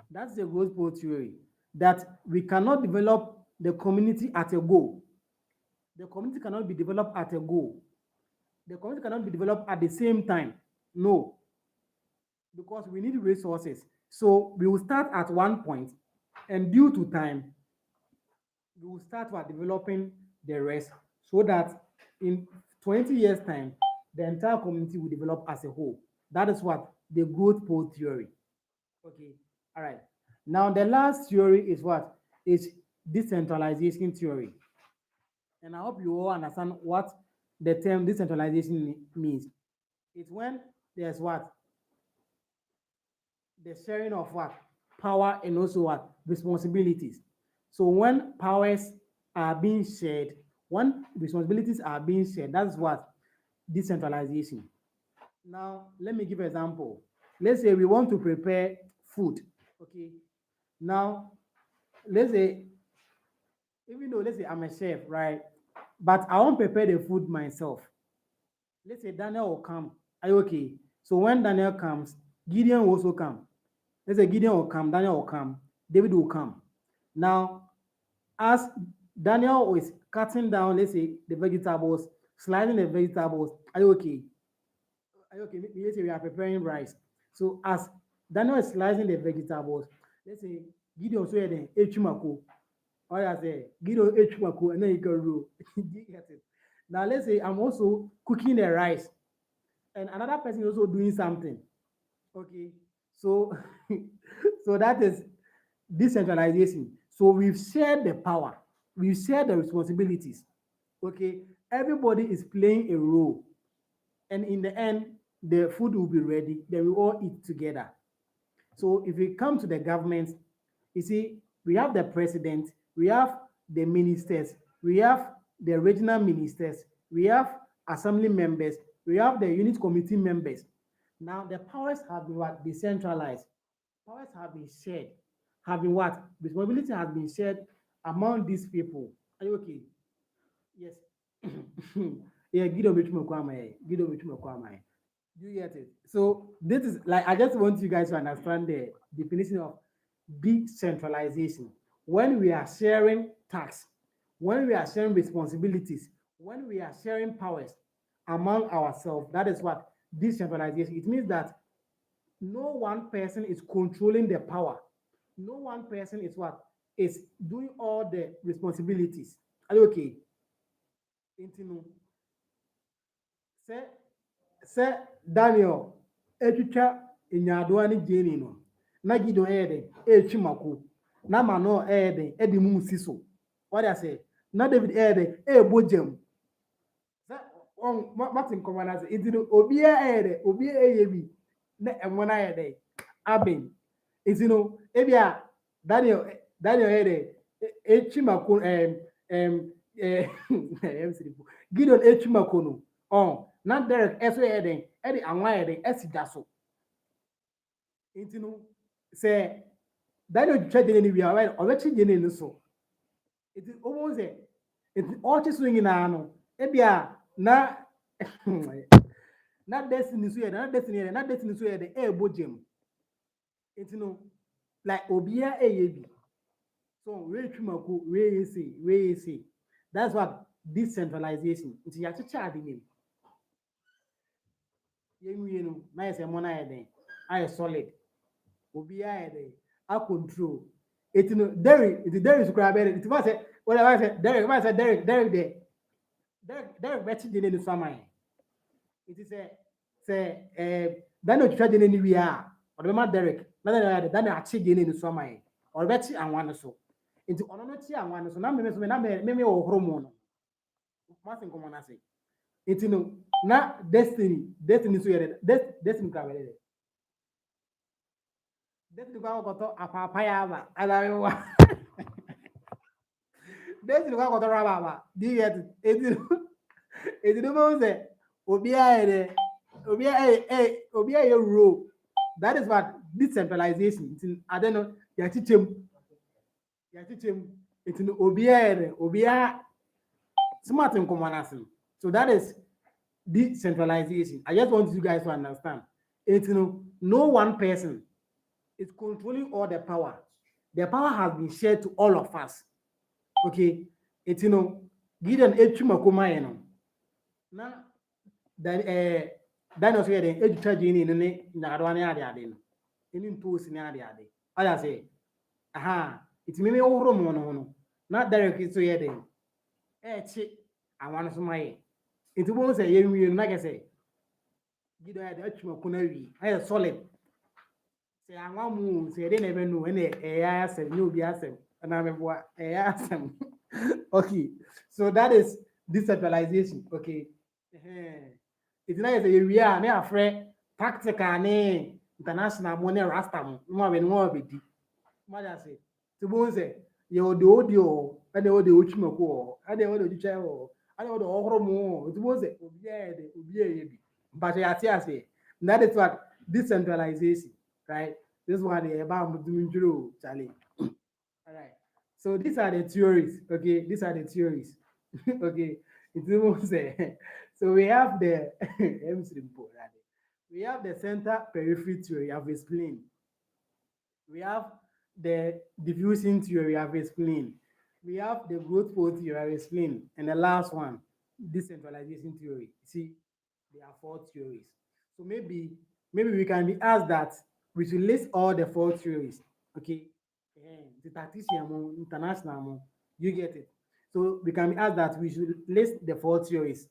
That's the growth pole theory. That we cannot develop the community at a go. The community cannot be developed at a go. The community cannot be developed at the same time. No, because we need resources. So we will start at one point, and due to time, we will start by developing the rest so that in 20 years' time, the entire community will develop as a whole. That is what the growth pole theory. Okay, all right. Now, the last theory is what? Is decentralization theory. And I hope you all understand what the term decentralization means. It's when there's what? The sharing of what? Power and also what? Responsibilities. So when powers are being shared, when responsibilities are being shared, that's what? Decentralization. Now, let me give an example. Let's say we want to prepare food. Okay. Now, let's say, even though let's say I'm a chef, right? But I won't prepare the food myself. Let's say Daniel will come. Are you okay? So when Daniel comes, Gideon will also come. Let's say Gideon will come, Daniel will come, David will come. Now, as Daniel is cutting down, let's say, the vegetables, slicing the vegetables, are you okay? Are you okay? Let's say we are preparing rice. So as Daniel is slicing the vegetables, let's say Gideon also had an echumako. Or I say Gideon echumako, and then you can roll. You get it? Now let's say I'm also cooking the rice, and another person is also doing something. Okay, so so that is decentralization. So we've shared the power, we've shared the responsibilities. Okay, everybody is playing a role, and in the end, the food will be ready. Then we all eat together. So if we come to the government, you see, we have the president, we have the ministers, we have the regional ministers, we have assembly members, we have the unit committee members. Now the powers have been what? Decentralized. Powers have been shared. Have been what? Responsibility has been shared among these people. Are you okay? Yes. Yeah, Gideon Betumo Kwame. Gideon Betumo Kwame. Do you get it? So this is like I just want you guys to understand the definition of decentralization. When we are sharing tasks, when we are sharing responsibilities, when we are sharing powers among ourselves, that is what decentralization. It means that no one person is controlling the power. No one person is what? Is doing all the responsibilities. Are you okay? Intino. Say, say Daniel, etwitwa enyadoa ne gyeni no. Na Gideon ede etwi mako. Na Mano ede edi mu si so. What I say? Na David ede ebojam. Say on Martin Komana say intino obi ede obi eyebi na emona ede aben. Intino ebia Daniel ede etwi mako Gideon etwi mako no. Na Derek eso eden ede anwa ede esi da so. Nti no sɛ Daniel twa gyene no wie a ɔbɛkye gyene no so. Nti ɔmo sɛ nti ɔkye so nyinaa no ebia na na destiny so yɛ na destiny so yɛ de ɛɛbɔ gyem. Nti no like obiara ɛyɛ bi. So wei twi mako wei yɛ that's what decentralization. Nti yɛakyekyɛ ade nim. Yɛnwie no na yɛ sɛ mo na yɛ den ayɛ solid. Obiara yɛ den a control. Eti no Derek sukura bɛrɛ eti ma sɛ wɔde ma sɛ Derek de Derek bɛkyi gyene ne sama yɛ. Eti sɛ Daniel twitwa gyene ne wie a ɔde bɛma Derek na Daniel akyi gyene ne sama yɛ. Ɔde bɛkyi anwa no so. Eti ɔno no kyi anwa no so na mmemme so na mmemme wɔ horo mu no. Ma se nkɔmɔ na se. Eti no na destiny so yɛ de destiny kura bɛrɛ de. Destiny kwa koto apapa ya aba alawa. Destiny kwa koto raba aba. Do you get it? Eti no mo say obiara ye rule. That is what decentralization. I don't know. It's in Obia smart in common. So that is decentralization. I just want you guys to understand. It's no one person is controlling all the power. The power has been shared to all of us. Okay, it's Gideon Echumakoma, na Daniel said, education in the Narwani Adiadin, in two scenariade. I say, aha, it's me over mono, not directly to Yedin. I want to my it won't say, you like I say, Gideon Echumakuna, I am solid. Say, I want move, say, they never know any AI, you'll be asked, and I'm a AI. Okay, so that is decentralization. Okay, it's nice that we are now afraid practical international money rasta more than more be deep. Mother say, to both say, you the audio, and the audio which me go, and the audio which I go, and the audio more. To both say, but I say, that is what decentralization, right? This one the about doing Charlie. All right. So these are the theories. Okay, these are the theories. Okay, it's almost so we have the we have the center periphery theory I've explained. We have the diffusing theory I've explained. We have the growth pole theory I've explained, and the last one, decentralization theory. See, there are four theories. So maybe we can be asked that we should list all the four theories. Okay, the tactician, international, you get it. So we can be asked that we should list the four theories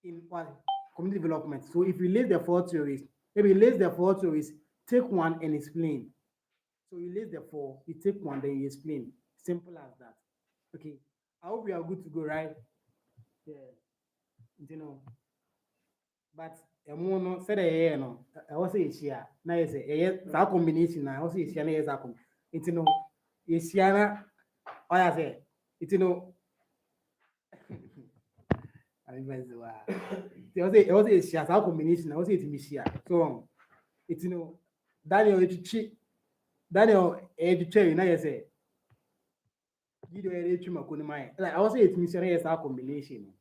in what community development. So if we list the four theories, maybe list the four theories, take one and explain. So you list the four, you take one, then you explain. Simple as that. Okay. I hope we are good to go, right? Yeah. But no said no. I was say here. Now you say that combination. I was say here. Now that it's it's here. All I say, it's I remember it was a share combination. I was it me share. So it's Daniel Daniel educate now you say you do a chuma kunimai. Like I was it me share is our combination.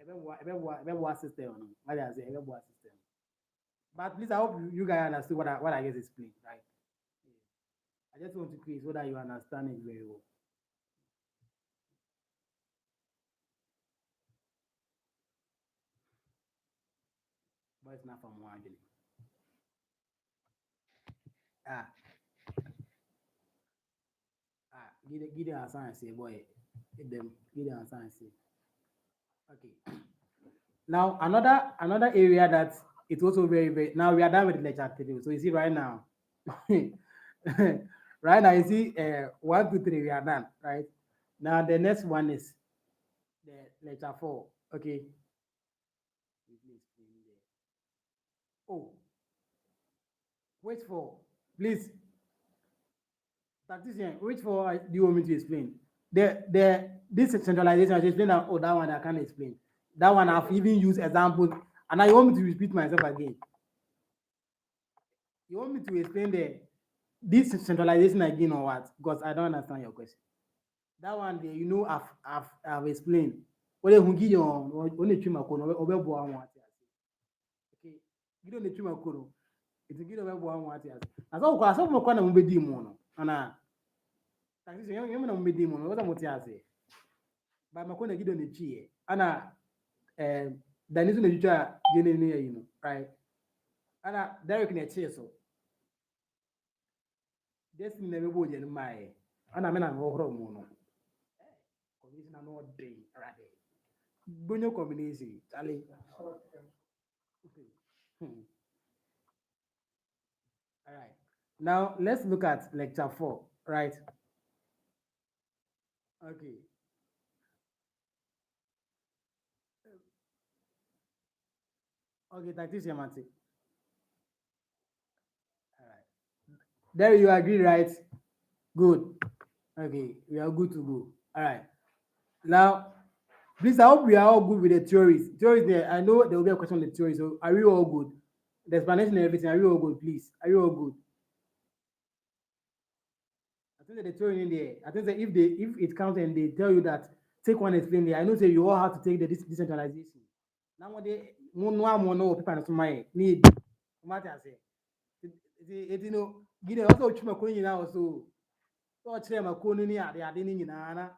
Every system. What I say every system. But please I hope you guys understand what I just explained, right? I just want to create so that you understand it very well. But it's not from one. Ah, give them a sign say boy. Give them a sign say. Okay. Now another area that it's also very now we are done with lecture today. So you see right now, right now you see 1, 2, 3 we are done, right? Now the next one is the lecture 4. Okay. Oh, wait for please. Tactician, which for do you want me to explain? This centralization I just explained that, oh, that one I can't explain. That one I've even used examples, and I want me to repeat myself again. You want me to explain this centralization again or what? Because I don't understand your question. That one there, I've explained. What you give on only chuma kono obebo anwa ati. Okay, you don't need chuma kono. It's a good obebo anwa ati. As all kwa so mo kwa na mbedi mo no. Ana taxi yo na mbedi mo no. What am I say? Ba makona gido ne chie. Ana danizo ne juja gene ne yi no, right? Ana Derek ne chie so. Destiny na bebo je no mai. Ana me na go horo mo no. Combination na no day already. Bonyo combination, Charlie. All right. Now let's look at lecture 4, right? Okay. Okay, tactician Mati. All right. There you agree, right? Good. Okay, we are good to go. All right. Now, please, I hope we are all good with the theories. Theories there, I know there will be a question on the theory, so are we all good? The explanation and everything. Are you all good, please? Are you all good? I think that they throw you in there. I think that if it counts and they tell you that take one explain there, I know say you all have to take the decentralization. Now when they no no people na my need. Matter say. It you know, give them also chuma ko nyina also. So chere ma ko no ni ade ni nyina na.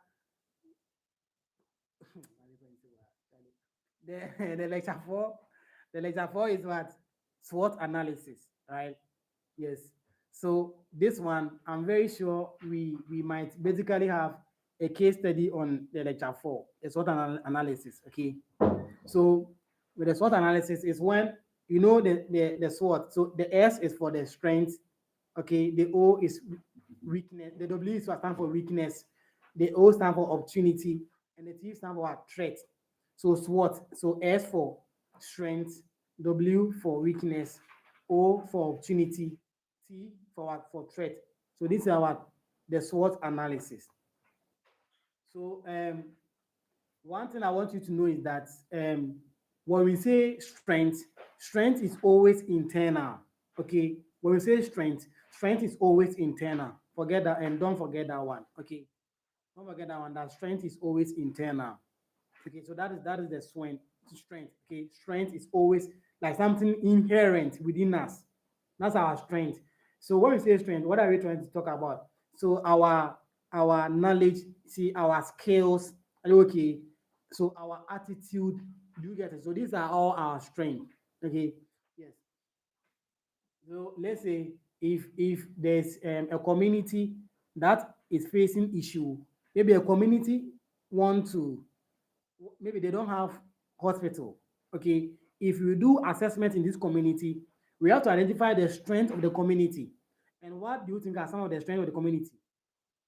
The the lecture 4, the lecture 4 is what? SWOT analysis, right? Yes. So this one, I'm very sure we might basically have a case study on the lecture 4, a SWOT analysis. Okay. So with the SWOT analysis is when you know the SWOT. So the S is for the strength. Okay. The O is weakness. The W is stand for weakness. The O stand for opportunity, and the T stand for threat. So SWOT. So S for strength, W for weakness, O for opportunity, T for what? For threat. So this is our the SWOT analysis. So one thing I want you to know is that when we say strength, strength is always internal. Okay, when we say strength, strength is always internal. Forget that and don't forget that one. Okay, don't forget that one. That strength is always internal. Okay, so that is the strength. Okay, strength is always like something inherent within us. That's our strength. So when we say strength, what are we trying to talk about? So our knowledge, see our skills, okay. So our attitude, do you get it? So these are all our strength. Okay, yes. So let's say if there's a community that is facing issue, maybe a community want to maybe they don't have hospital. Okay, if you do assessment in this community, we have to identify the strength of the community. And what do you think are some of the strength of the community?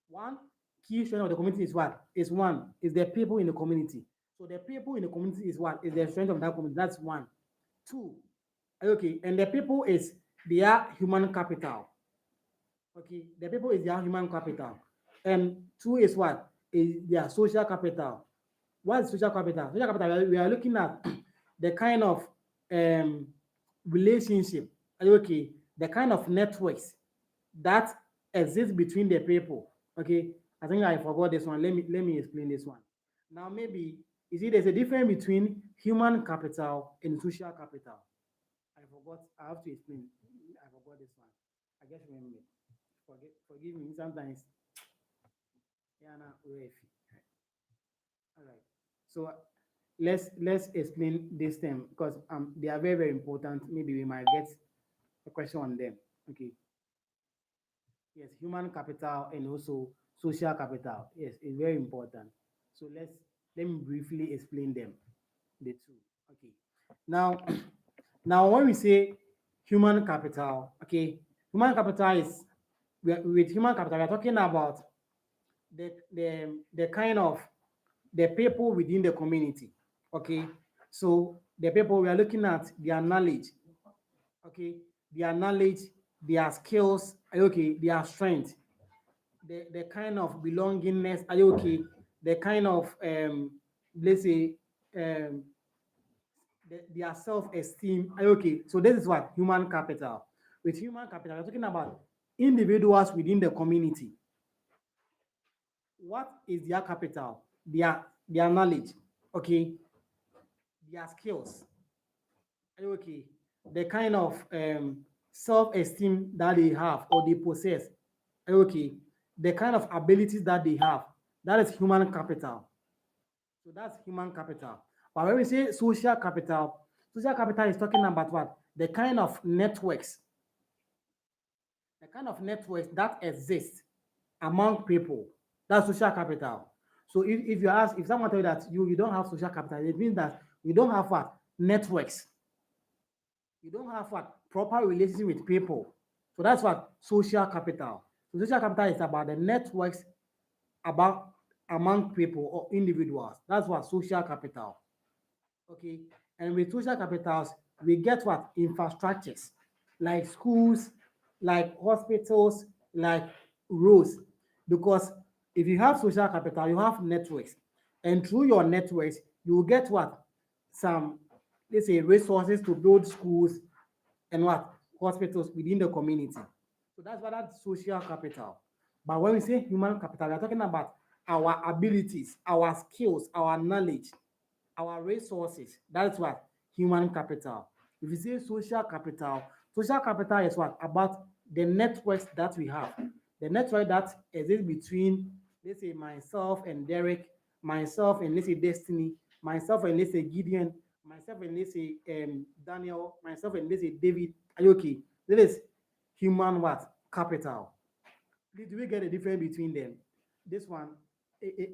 One key strength of the community is what? Is one is the people in the community. So the people in the community is what? Is the strength of that community. That's one. Two, okay, and the people is their human capital. Okay, the people is their human capital. And two is what? Is their social capital. What is social capital? Social capital, we are looking at the kind of um, relationship, okay, the kind of networks that exist between the people. Okay, I think I forgot this one. Let me explain this one. Now, maybe you see, there's a difference between human capital and social capital. I forgot. I have to explain. I forgot this one. I just remember. Forgive me. Sometimes, yeah, nah, all right. So let's explain this term because they are very important. Maybe we might get a question on them. Okay. Yes, human capital and also social capital. Yes, it's very important. So let me briefly explain them, the two. Okay. Now now when we say human capital, okay, human capital is with human capital, we're talking about the kind of the people within the community. Okay, so the people we are looking at their knowledge, okay, their knowledge, their skills, okay, their strength, the kind of belongingness, are you okay? The kind of let's say um their self-esteem, are you okay? So this is what human capital. With human capital, we're talking about individuals within the community. What is their capital? Their knowledge, okay, their skills, okay, the kind of self-esteem that they have or they possess, okay, the kind of abilities that they have, that is human capital. So that's human capital. But when we say social capital is talking about what? The kind of networks that exist among people. That's social capital. So if you ask, if someone tell you that you don't have social capital, it means that you don't have what? Networks. You don't have what? Proper relationship with people. So that's what social capital. So social capital is about the networks about among people or individuals. That's what social capital. Okay. And with social capitals, we get what? Infrastructures like schools, like hospitals, like roads. Because if you have social capital, you have networks. And through your networks, you will get what? Some, let's say, resources to build schools, and what? Hospitals within the community. So that's what that's social capital. But when we say human capital, we're talking about our abilities, our skills, our knowledge, our resources. That's what human capital. If you say social capital is what? About the networks that we have. The network that exists between, let's say, myself and Derek, myself and, let's say, Destiny, myself and, let's say, Gideon, myself and, let's say, Daniel, myself and, let's say, David. Are you okay? That is human what? Capital. Do we get a difference between them? This one,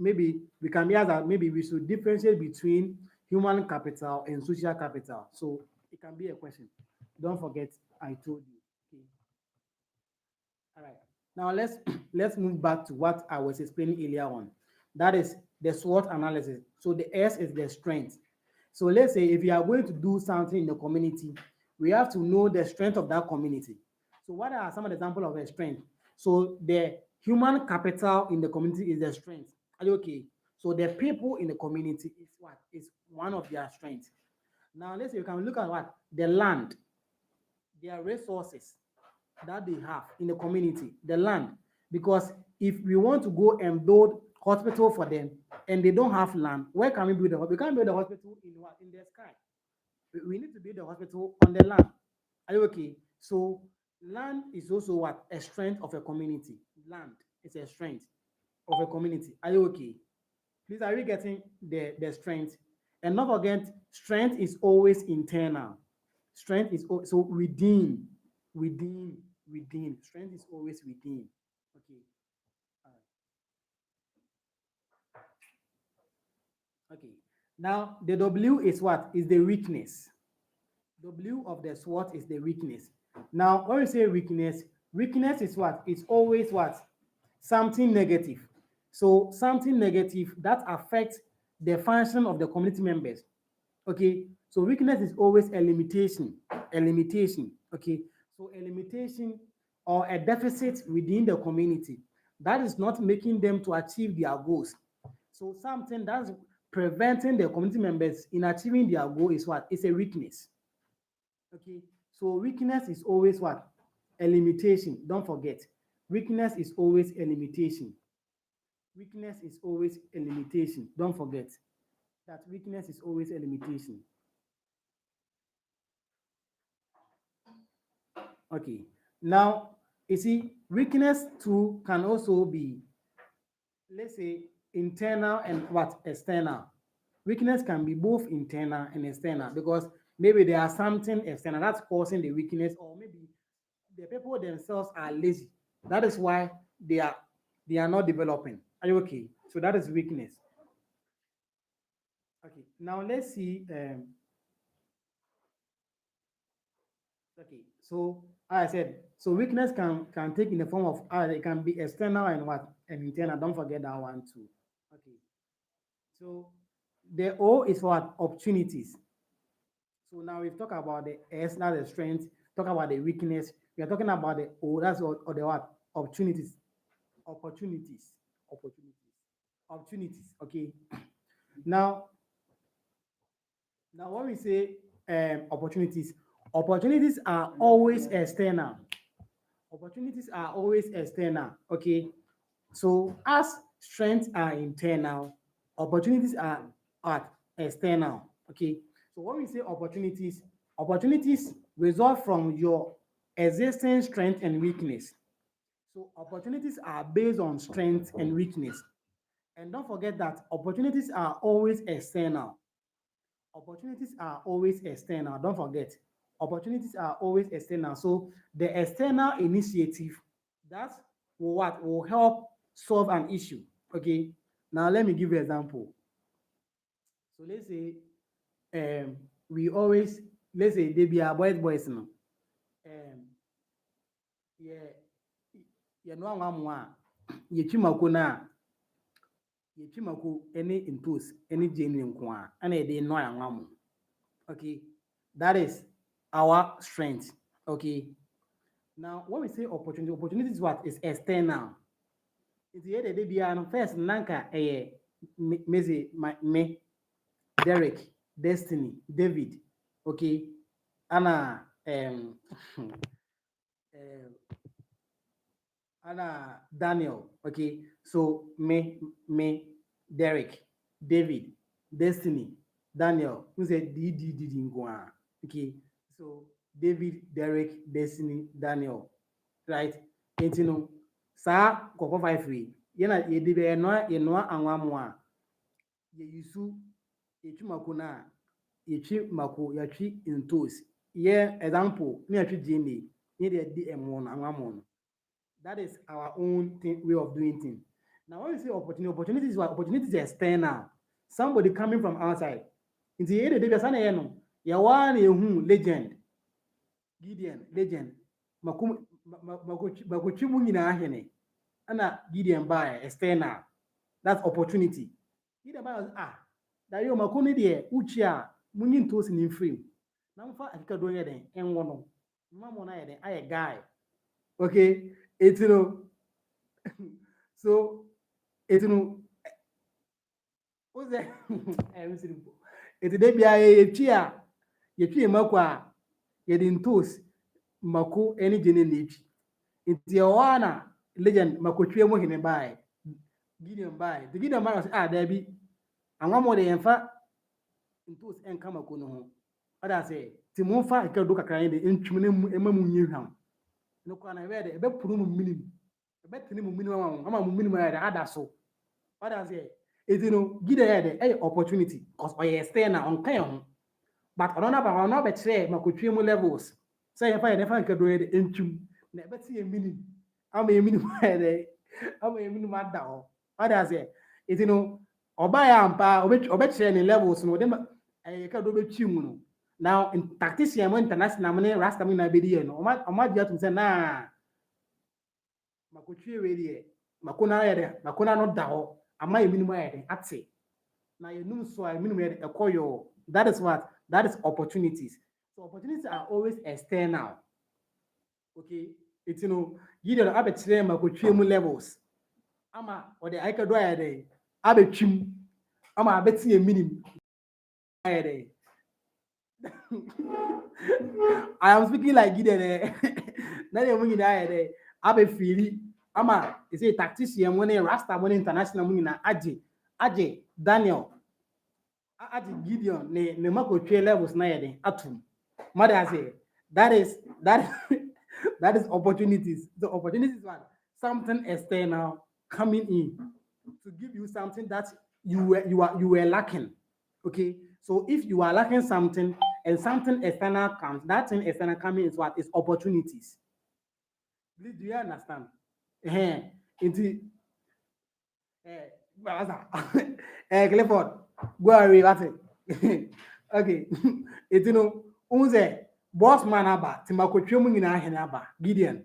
maybe we can be asked that maybe we should differentiate between human capital and social capital. So it can be a question. Don't forget, I told you. Okay. All right. Now let's move back to what I was explaining earlier on. That is the SWOT analysis. So the S is the strength. So let's say if you are going to do something in the community, we have to know the strength of that community. So what are some of the examples of a strength? So the human capital in the community is the strength. Are you okay? So the people in the community is what? Is one of their strengths. Now let's say you can look at what? The land, their resources that they have in the community, the land. Because if we want to go and build hospital for them and they don't have land, where can we build the hospital? We can't build the hospital in what? In the sky. We need to build the hospital on the land. Are you okay? So land is also what? A strength of a community. Land is a strength of a community. Are you okay? Please, are we getting the strength? And not forget, strength is always internal. Strength is so within, within, within. Strength is always within. Okay. All right. Okay. Now the W is what? Is the weakness. W of the SWOT is the weakness. Now, when we say weakness, weakness is what? It's always what? Something negative. So something negative that affects the function of the community members. Okay, so weakness is always a limitation. A limitation. Okay, so a limitation or a deficit within the community that is not making them to achieve their goals. So something that's preventing the community members in achieving their goal is what? It's a weakness. Okay, so weakness is always what? A limitation. Don't forget, weakness is always a limitation. Weakness is always a limitation. Don't forget that weakness is always a limitation. Okay, now you see, weakness too can also be, let's say, internal and what? External. Weakness can be both internal and external because maybe there are something external that's causing the weakness, or maybe the people themselves are lazy. That is why they are not developing. Are you okay? So that is weakness. Okay. Now let's see. Okay. So as I said, so weakness can take in the form of it can be external and what and internal. Don't forget that one too. Okay. So the O is what? Opportunities. So now we've talked about the S, that's the strength. Talk about the weakness. We are talking about the O, that's what, or the what? Opportunities. Opportunities. Opportunities. Opportunities. Okay. Now, now when we say opportunities, opportunities are always external. Opportunities are always external. Okay. So as strengths are internal, opportunities are external. Okay. So when we say opportunities, opportunities result from your existing strength and weakness. So opportunities are based on strength and weakness. And don't forget that opportunities are always external. Opportunities are always external. Don't forget, opportunities are always external. So the external initiative that will what will help solve an issue. Okay. Now let me give you an example. So let's say um we always let's say they be our boys no. Yeah, yeah no one one yɛtwi mako no a yɛtwi mako ne ntos ne gyeene nko a ɛna yɛde noa anwa mo. Okay, that is our strength. Okay, now when we say opportunity, opportunity is what is external. It's the other day first nanka me Derek, Destiny, David. Okay, Anna um, Anna Daniel. Okay, so me, Derek, David, Destiny, Daniel. Who said D ngwa? Okay, so David, Derek, Destiny, Daniel. Right? Enti no saa kɔkɔ five way. Yɛna yɛde bɛ yɛnoa anwa mu a yɛyisu yɛtwi mako no a yɛtwi mako yɛtwi ntos. Yɛ example ne yɛtwi DNA ne yɛde di ɛmo no anwa mu no. That is our own way of doing things. Now, when you say opportunity is external. Somebody coming from outside. In the area, there's an eno. You want a legend, Gideon, legend. Makuchimu ni na ahene. Ana Gideon by external. That's opportunity. Gideon by that you makuni de uchia munin tosi ni free. Na mfa akika do yeden enwo no. Mama na yeden aye guy. Okay, it's so it's what's that? It's de bia ye twi mako a ye din toast mako any jene nechi. It's your one legend mako twi mo hene bai. Gideon bai. The Gideon bai there be anwa mo de yemfa toast en kama ko no ho. Oda say ti mo fa ka do kakran de ntwum ne emamu nyihwam. No kwa na we de be puru mu minim. Betini mu minimum ama mu minimum ya ada so. What I say? It give the opportunity because I stay na on kan. But on not betray makotwe levels. Say if I never can do it entum na beti e minim. Ama e minim ya ama e minim ada ho. What I say? It oba ya ampa obetray ni levels no dem ka do betwi mu no. Now in tactician mo international mo rasta mo na bedi e no. Oma dia tum say na makotwe we de makona yede makona no da ho ama eminum yede ate na yenum so eminum yede ekoyo. That is what that is opportunities. So opportunities are always external. Okay, it's you don't have a train makotwe mu levels ama or the aika do yede abetwim ama abeti eminim yede. I am speaking like Gideon. Na dem nyina yede abe fili ama say tactician money rasta money international money na aje Daniel aje Gideon ne makotwe levels na yede atum mother say that that is opportunities. The opportunities is what something external coming in to give you something that you were lacking. Okay, so if you are lacking something and something external comes, that thing external coming is what is opportunities. Please, do you understand? Into Clifford, go away, what's it? Okay, it's unze boss man aba, timakotwe mu nyina ahene aba, Gideon.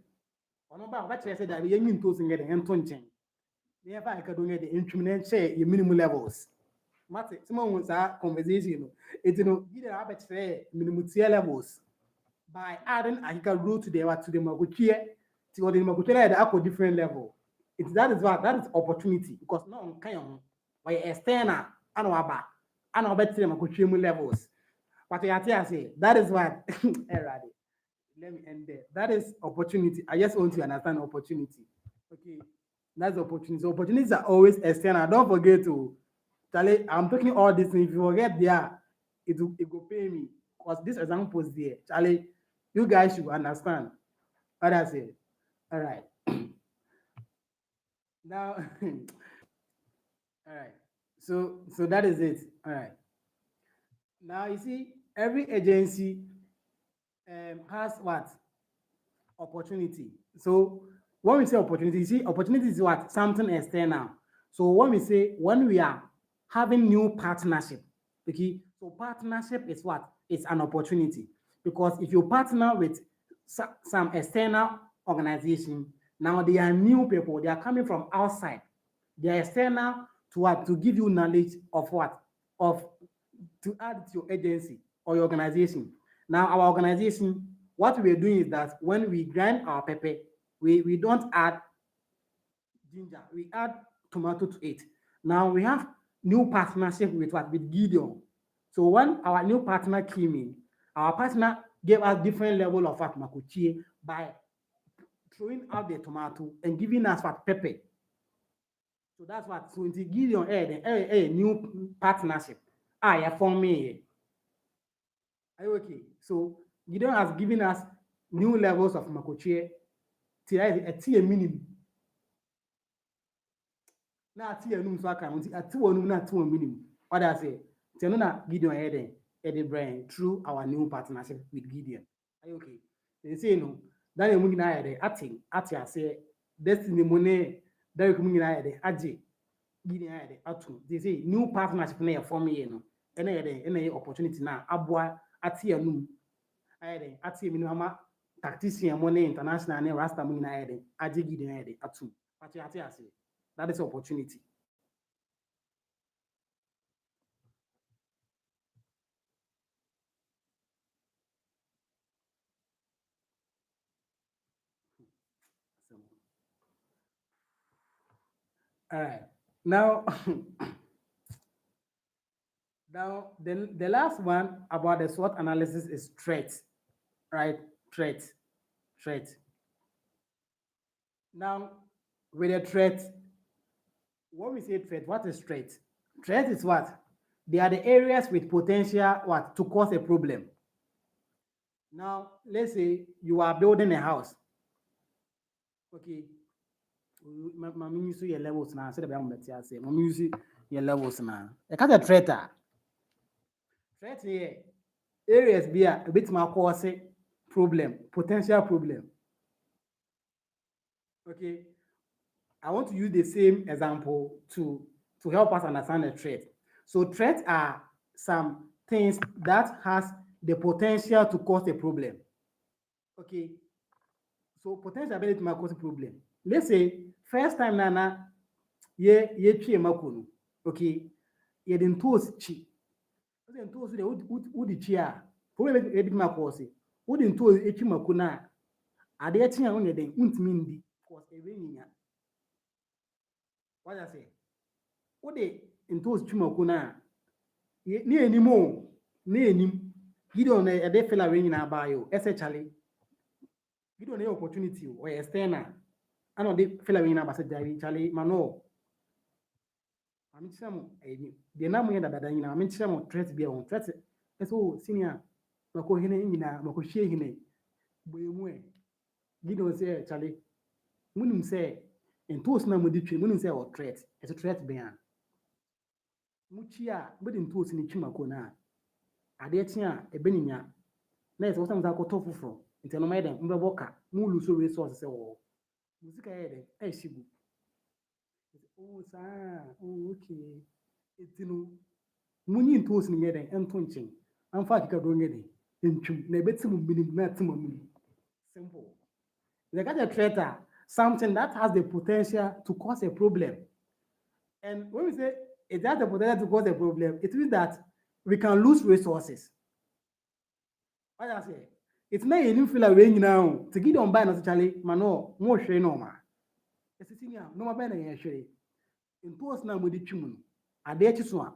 Ono ba ba kire say that ye nyin to singe de ento nchen. Ye fa ka do nye de ntwum na nche ye minimum levels. Mate, timo hu sa conversation no. It's Gideon aba kire minimum tier levels by adding a root to the makotwe. See what the makotwe na the akọ different level. That is opportunity because no on kan why external and waba and obetire makotwe mu levels. But I say that is what let me end there. That is opportunity. I just want to understand opportunity. Okay, that's opportunity. So opportunities are always external. Don't forget to Charlie. I'm talking all this. If you forget there, it will pay me because this example is there. Charlie, you guys should understand what I say. All right. Now, all right. So that is it. All right. Now you see, every agency has what opportunity. So when we say opportunity, you see, opportunity is what something external. So when we are having new partnership, okay. So partnership is what? It's an opportunity because if you partner with some external organization, now they are new people. They are coming from outside. They are external to what? To give you knowledge of what? Of to add to your agency or your organization. Now, our organization, what we're doing is that when we grind our pepper, we don't add ginger, we add tomato to it. Now we have new partnership with what? With Gideon. So when our new partner came in, our partner gave us different level of what makuchie by throwing out the tomato and giving us what pepper. So that's what, so into Gideon a new partnership. I form me. Are you okay? So Gideon has given us new levels of makuchie till a tea minimum. Na tea a num so aka a tea one na tea one minimum. What I say? Tell na Gideon the brain through our new partnership with Gideon. Are you okay? They say no. That you mungina ede ati say destiny money. That you mungina ede aje Gideon ede atu. They say new partnership na form here no. Ene opportunity na abua ati anum. Ede ati minimum ama tactician money international ne rasta mungina ede aje Gideon ede atu. Ati say that is opportunity. So, all right. Now, now the last one about the SWOT analysis is threat, right? Threat. Now, with a threat, when we say threat, what is threat? Threat is what? They are the areas with potential what to cause a problem. Now, let's say you are building a house. Okay. Mommy use your levels now. Say the better say. Mommy use your levels now. You can't a threat. Threat here areas be a bit more cause problem, potential problem. Okay, I want to use the same example to help us understand the threat. So threats are some things that has the potential to cause a problem. Okay, so potential ability to cause a problem. Let's say first time nana ye twi makunu. Okay, ye den toes chi. Den toes de would chi a problem e bi cause. Would den toes e twi makuna adeɛ kye a wonyɛ den wontumi ndi because ɛbɛ nyinya. What I say? Wode ntoos twumako no a ne anim o ne anim Gideon na ɛde fela wei nyinaa baeɛ o ɛsɛ kyale Gideon na ɛyɛ opportunity o ɔyɛ external ana ɔde fela wei nyinaa ba sɛ gyae kyale ma no amekyerɛ mo deɛ na moyɛ dadada nyinaa amekyerɛ mo threat bi a wɔn threat ɛsɛ o senior makɔhene nyinaa makɔhwie hene bɔyɛ mu ɛ Gideon sɛ kyale munim sɛ ntoos na mode twe munim sɛ ɛwɔ threat ɛsɛ threat bɛn a muchi a mode ntoos ne twi mako na adeɛ kye a ɛbɛninya na ɛsɛ wɔsɛ akɔtɔ foforɔ nti no mayɛ dɛn mbɛbɔ ka mu lose resource sɛ wɔ musika yɛ dɛn ɛhyɛ gu oh saa oh okay eti no munyi ntoos ne yɛ dɛn ɛnto nkyɛn amfa akeka do nyɛ dɛn ntwum na ɛbɛti mu minim na ɛte mu minim simple the kind of threat something that has the potential to cause a problem. And when we say it has the potential to cause a problem, it means that we can lose resources. What I say? It's not even feel like now to get on by necessarily, mano, more share no ma. It's a thing, no more by the share. In post now with the chumun, a day to swam.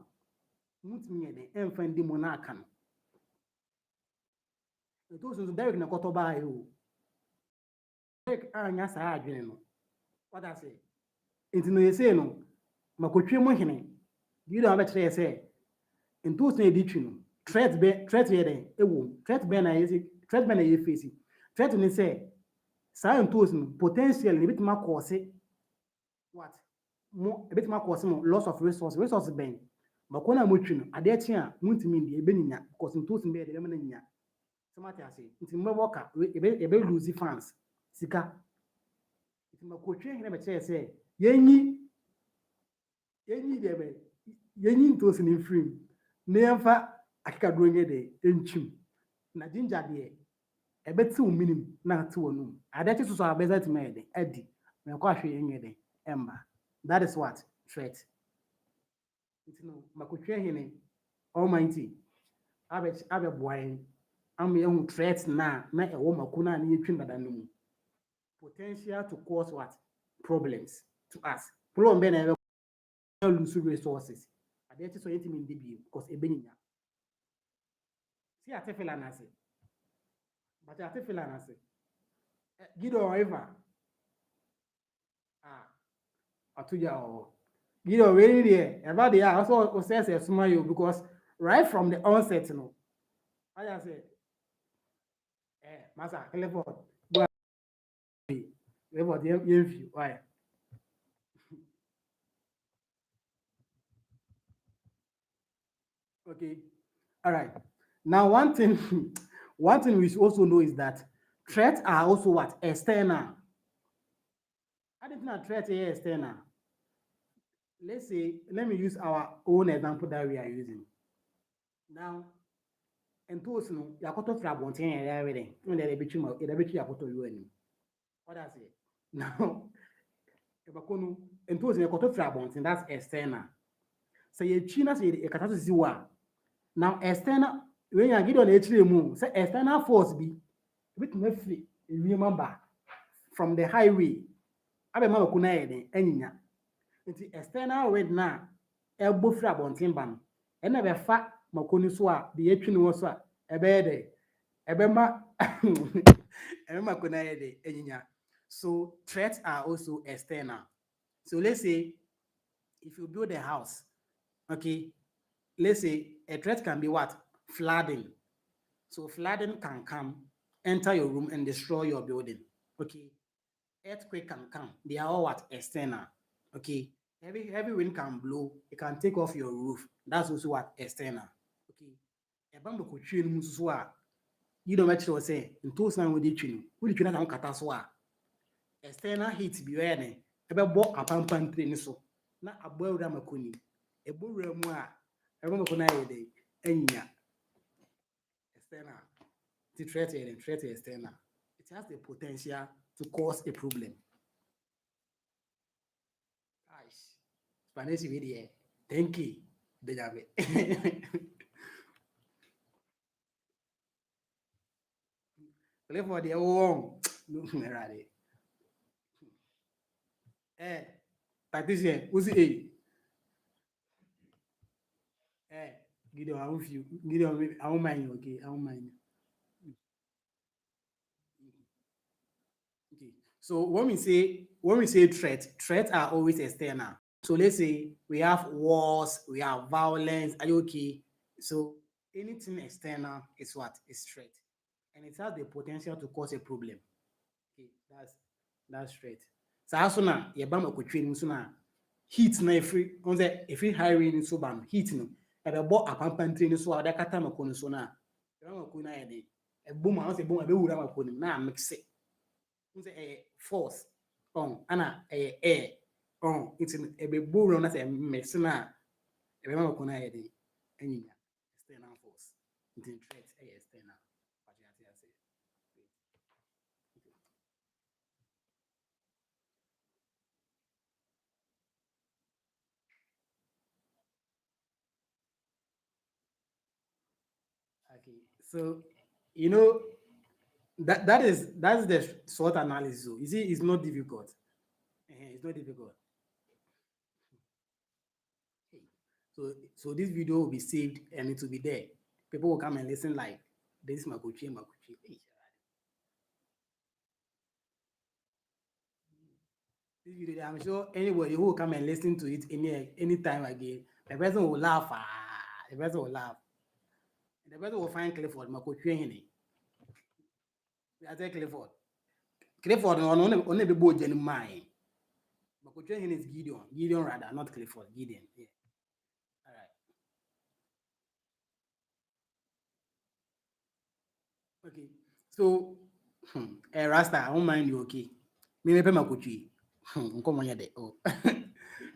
Mut me and find the monarchan. It was Derek Nakoto by you. Derek Anyasa Adrian. What I say? It's no you say no. Makotwe mo hene you don't have to say into say ditwinu threat here den ewo threat be na yesi threat be na ye face threat ni say sa into no potential ni bit ma cause what mo bit ma cause mo loss of resource ben makona mo twinu ade kye a muntimi ndi ebe ninya because into be de be na nya somati ase nti mbebo ka ebe lose fans sika nti makotwe hene be kye say yenyi ntoos ne mfirim na yɛmfa akekaduro nyɛ de ntwim na ginger deɛ ɛbɛte wo minim na ate wɔ nom ade kye soso abɛza tumi yɛ de adi na ɛkɔ ahwɛ yɛnyɛ de ɛmba that is what threat nti no makotwe hene almighty abɛboa yɛn ama yɛhu threat na ɛwɔ mako na ne yɛtwim dada no mu potential to cause what problems to us problem bɛ na lose resources. I dare to say it in the because a beninya. See, I tell you, But I feel like I say, Gideon River, ah, Atuja or Gideon really there. About the also says a smile because right from the onset, you know, I just say, Massa, Clifford, boy, Clifford, you, why? Okay. All right. Now, one thing, one thing we should also know is that threats are also what external. I didn't know threat here external. Let's say, let me use our own example that we are using. Now, and those no, Yakoto Frabontin and everything. When they between Yakoto you and what I say. Now, Yakono, and those Yakoto Frabontin, that's external. So you China say a catastrophe. Now, external, when you get on the HRM move, say external force be with me free, remember, from the highway. Abe ma kuna yɛ den anyinya nti external wind na ɛbɔ firi abɔnten ba no ɛna bɛfa mako no so a deɛ atwi no wɔ so a ɛbɛyɛ dɛ ɛbɛma ɛbɛma kuna yɛ den anyinya. So threats are also external. So let's say if you build a house, okay, let's say a threat can be what? Flooding. So flooding can come, enter your room and destroy your building. Okay. Earthquake can come. They are all what? External. Okay. Heavy wind can blow. It can take off your roof. That's also what? External. Okay. Ebamba ko twi no so a you don't actually say in two san with twi no. We twi na kata so a external heat bi where ne ebebo apampan tre ni so na abo awura makoni. Ebo wura mu a ebamba ko na ye dey anya external. The threat is external. It has the potential to cause a problem. Nice. Spanish video. Thank you. Dejabe. Play for the home. Look me ready. Eh, practice who's it? Eh, Gideon, I won't you. Gideon, I won't mind you, okay? I won't mind you. Okay. So when we say threats are always external. So let's say we have wars, we have violence. Are you okay? So anything external is what? Is threat. And it has the potential to cause a problem. Okay, that's straight. Saa so na yɛba ma kotwe no so na heat na ɛfiri highway no so ba no heat no ɛbɛbɔ apampantire no so a wɔde akata mako no so no a ɛbɛma mako no ayɛ den ɛbom a wɔsɛ ɛbom a ɛbɛwura mako no na amexe wo sɛ ɛyɛ force ana ɛyɛ air nti no ɛbɛbɔ wura no na sɛ ɛmexe no a ɛbɛma mako no ayɛ den anyinya external force nti threat ɛyɛ external. Okay, so you know that's the SWOT analysis. So you see, it's not difficult. It's not difficult. Okay. So this video will be saved and it will be there. People will come and listen like this is Makuchi. Hey, this video, I'm sure anybody who will come and listen to it anytime again, the person will laugh. The person will laugh. The person will find Clifford Makuchi. I say Clifford. Clifford only be both in mind. Makuchi is Gideon. Gideon rather, not Clifford. Gideon. Yeah. All right. Okay. So, Rasta, I won't mind you, okay? Me pay my kuchi. Come on, there. Oh.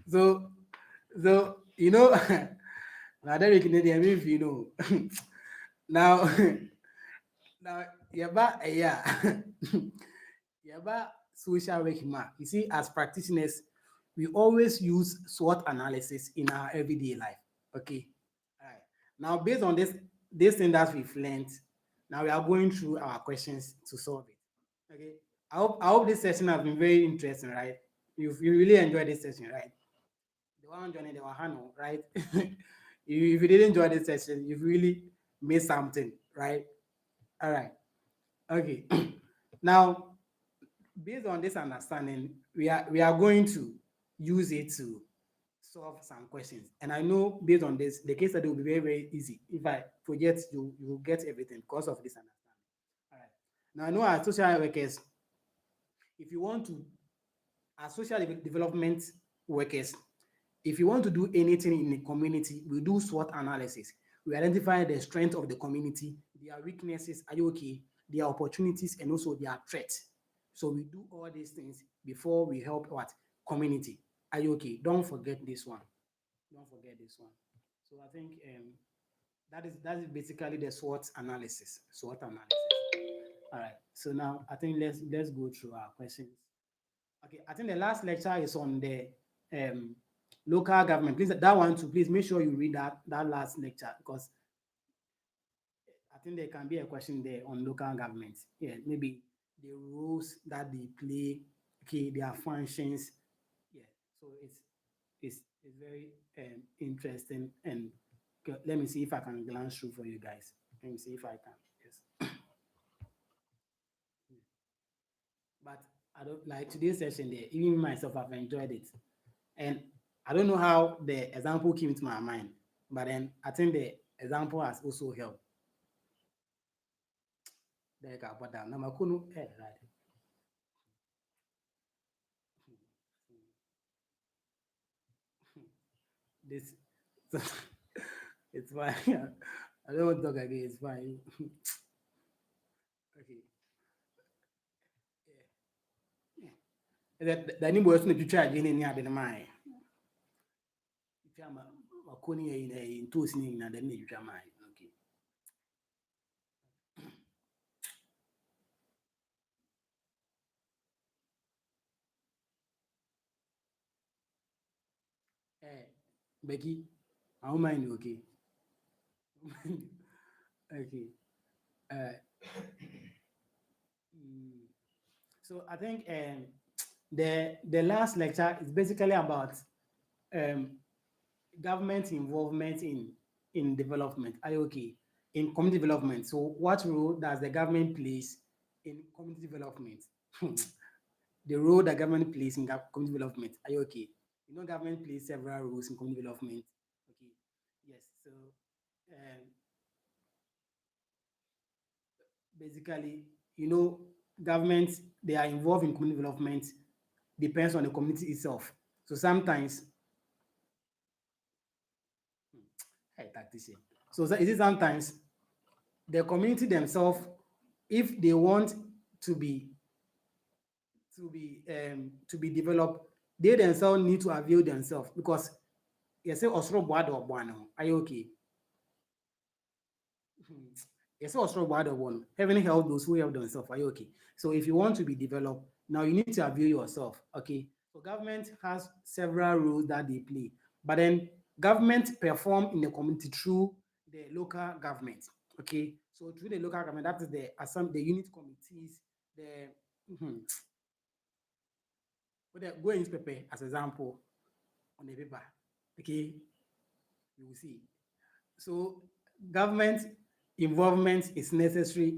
so, so you know, now that we can if you know. now, now, yeah, yaba social work ma. You see, as practitioners, we always use SWOT analysis in our everyday life. Okay. All right. Now, based on this thing that we've learned, now we are going through our questions to solve it. Okay. I hope this session has been very interesting, right? You really enjoyed this session, right? The one joining the Wahano, right? If you didn't enjoy this session, you've really missed something, right? All right. Okay. Now, based on this understanding, we are going to use it to solve some questions. And I know based on this, the case study will be very, very easy. If I project, you will get everything because of this understanding. All right. Now I know as social workers, if you want to, as development workers, if you want to do anything in the community, we do SWOT analysis. We identify the strength of the community, their weaknesses, are you okay, their opportunities, and also their threats. So we do all these things before we help what community. Are you okay? Don't forget this one. Don't forget this one. So I think that is basically the SWOT analysis. SWOT analysis. All right. So now I think let's go through our questions. Okay, I think the last lecture is on the um, local government. Please, that one too. Please make sure you read that last lecture because I think there can be a question there on local government. Yeah, maybe the roles that they play, okay, their functions. Yeah, so it's very interesting. And let me see if I can glance through for you guys. Let me see if I can. Yes, but I don't like today's session there. Even myself, I've enjoyed it. And I don't know how the example came to my mind, but then I think the example has also helped. There you go, now right. This it's fine. I don't want to talk again. It's fine. Okay. The new person to try again in the mind. If I'm a coney in two sneaking and then you try mine. Okay. Becky, how mind okay? Okay. Uh, mm, so I think the last lecture is basically about um, government involvement in development. Are you okay? In community development. So what role does the government plays in community development? The role that government plays in community development. Are you okay? You know, government plays several roles in community development. Okay. Yes. So um, basically, you know, governments they are involved in community development depends on the community itself. So sometimes, hey, tactician. So is it sometimes the community themselves, if they want to be to be developed, they themselves need to avail themselves because you say Osro Boado Boano, are you okay? Yes, also what one. Heaven help those who help themselves. Are you okay? So if you want to be developed, now you need to avail yourself. Okay. So government has several roles that they play, but then government perform in the community through the local government. Okay. So through the local government, that is the unit committees, the go in paper as example on the paper. Okay, you will see. So government involvement is necessary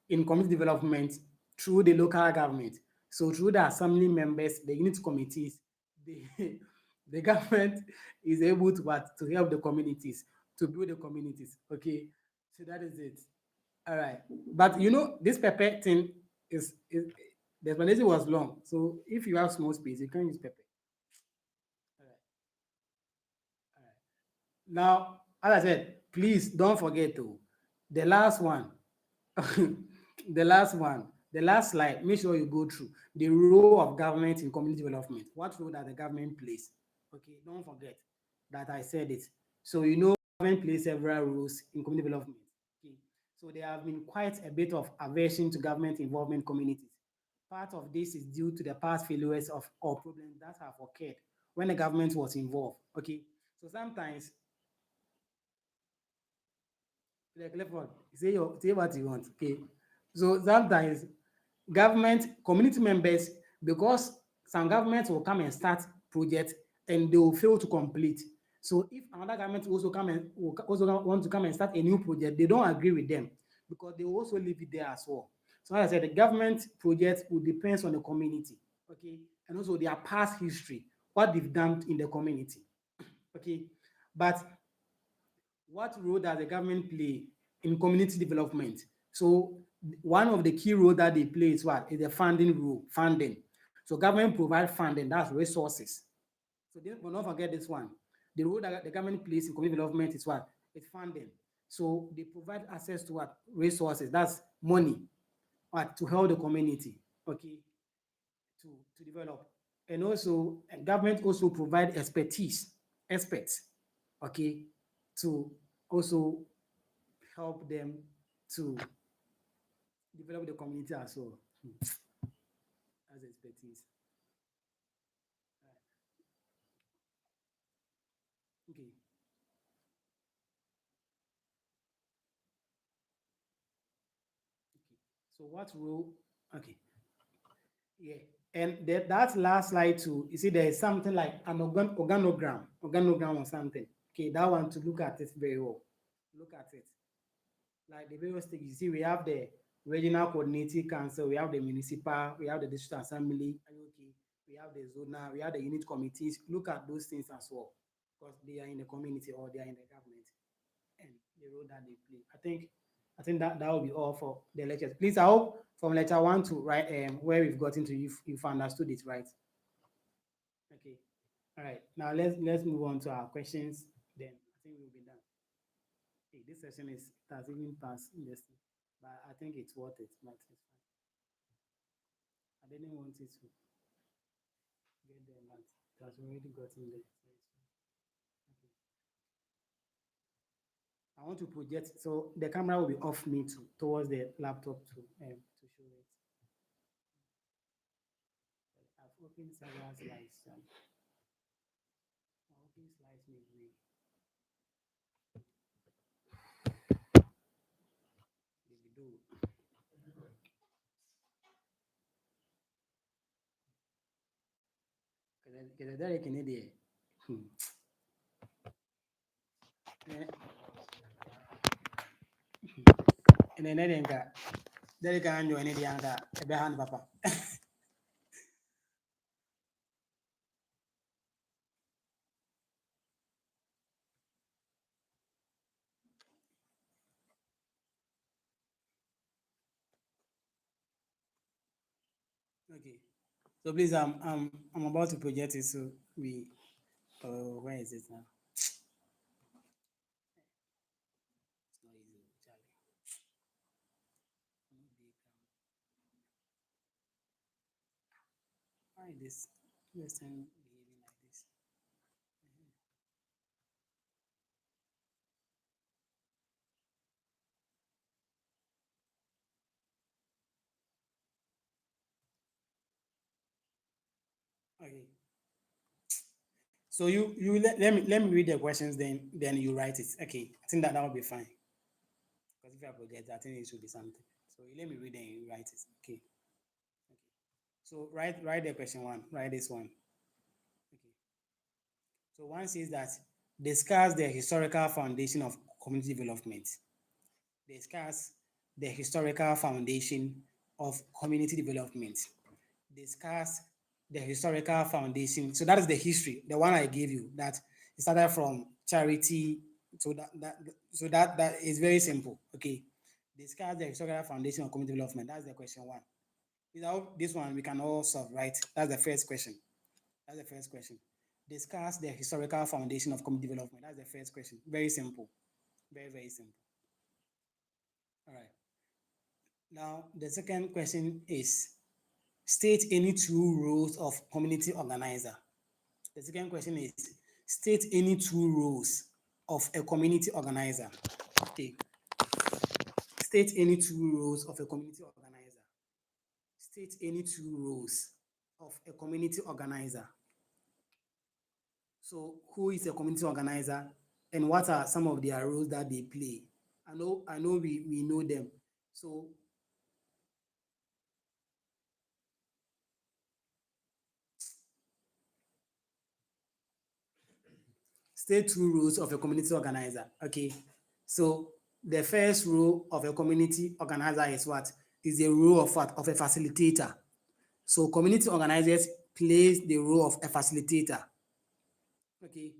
in community development through the local government. So through the assembly members, the unit committees, the, the government is able to what to help the communities, to build the communities. Okay, so that is it. All right. But you know, this pepper thing is the explanation was long. So if you have small space, you can use pepper. All right. All right. Now, as I said, please don't forget to the last one, the last slide. Make sure you go through the role of government in community development. What role that the government plays? Okay, don't forget that I said it. So you know, government plays several roles in community development. Okay, so there have been quite a bit of aversion to government involvement communities. Part of this is due to the past failures of or problems that have occurred when the government was involved. Okay, so sometimes like Clifford, say what you want. Okay. So sometimes community members, because some governments will come and start projects and they will fail to complete. So if another government also want to come and start a new project, they don't agree with them because they will also leave it there as well. So like I said, the government project will depends on the community, okay, and also their past history, what they've done in the community, okay. But what role does the government play in community development? So one of the key role that they play is what? Is the funding role, funding. So government provide funding, that's resources. So we'll not forget this one. The role that the government plays in community development is what? It's funding. So they provide access to what? Resources, that's money, what? To help the community, okay, to develop. And also, government also provide expertise, experts, okay, to also help them to develop the community as well. As expertise. Okay. Okay. So what role? Okay. Yeah. And that last slide too, you see there is something like an organogram or something. Okay, that one to look at it very well. Look at it. Like the various stages. You see, we have the regional coordinating council, we have the municipal, we have the district assembly, okay, we have the zona, we have the unit committees. Look at those things as well, because they are in the community or they are in the government and the role that they play. I think that will be all for the lectures. Please, I hope from lecture one to right where we've gotten to, you've understood it, right? Okay. All right. Now let's move on to our questions. Then I think we'll be done. Hey, this session is it has even passed this, but I think it's worth it. But it's fine. I didn't want it to get there, but it has already gotten there. So it's fine. Okay. I want to project, so the camera will be off me towards the laptop to show it. I've opened several slides. I open slides midway. They do. Because there can be and then there can join the younger behind papa. Okay. So please, I'm about to project it. So where is it now? It's not easy, Charlie. Why this thing behaving like this? Okay. So you let me read the questions, then you write it. Okay. I think that will be fine. Because if I project, I think it should be something. So you let me read and you write it. Okay. Okay. So write the question one. Write this one. Okay. So one says that discuss the historical foundation of community development. Discuss the historical foundation of community development. Discuss the historical foundation. So that is the history, the one I gave you, that it started from charity. So that is very simple. Okay. Discuss the historical foundation of community development. That's the question one. Without this one, we can all solve, right? That's the first question. That's the first question. Discuss the historical foundation of community development. That's the first question. Very simple. Very, very simple. All right. Now, the second question is state any two roles of community organizer. The second question is state any two roles of a community organizer. Okay. State any two roles of a community organizer. State any two roles of a community organizer. So, who is a community organizer and what are some of their roles that they play? I know we know them. So, state two roles of a community organizer. Okay. So, the first role of a community organizer is what? is the role of what? Of a facilitator. So community organizers plays the role of a facilitator. Okay.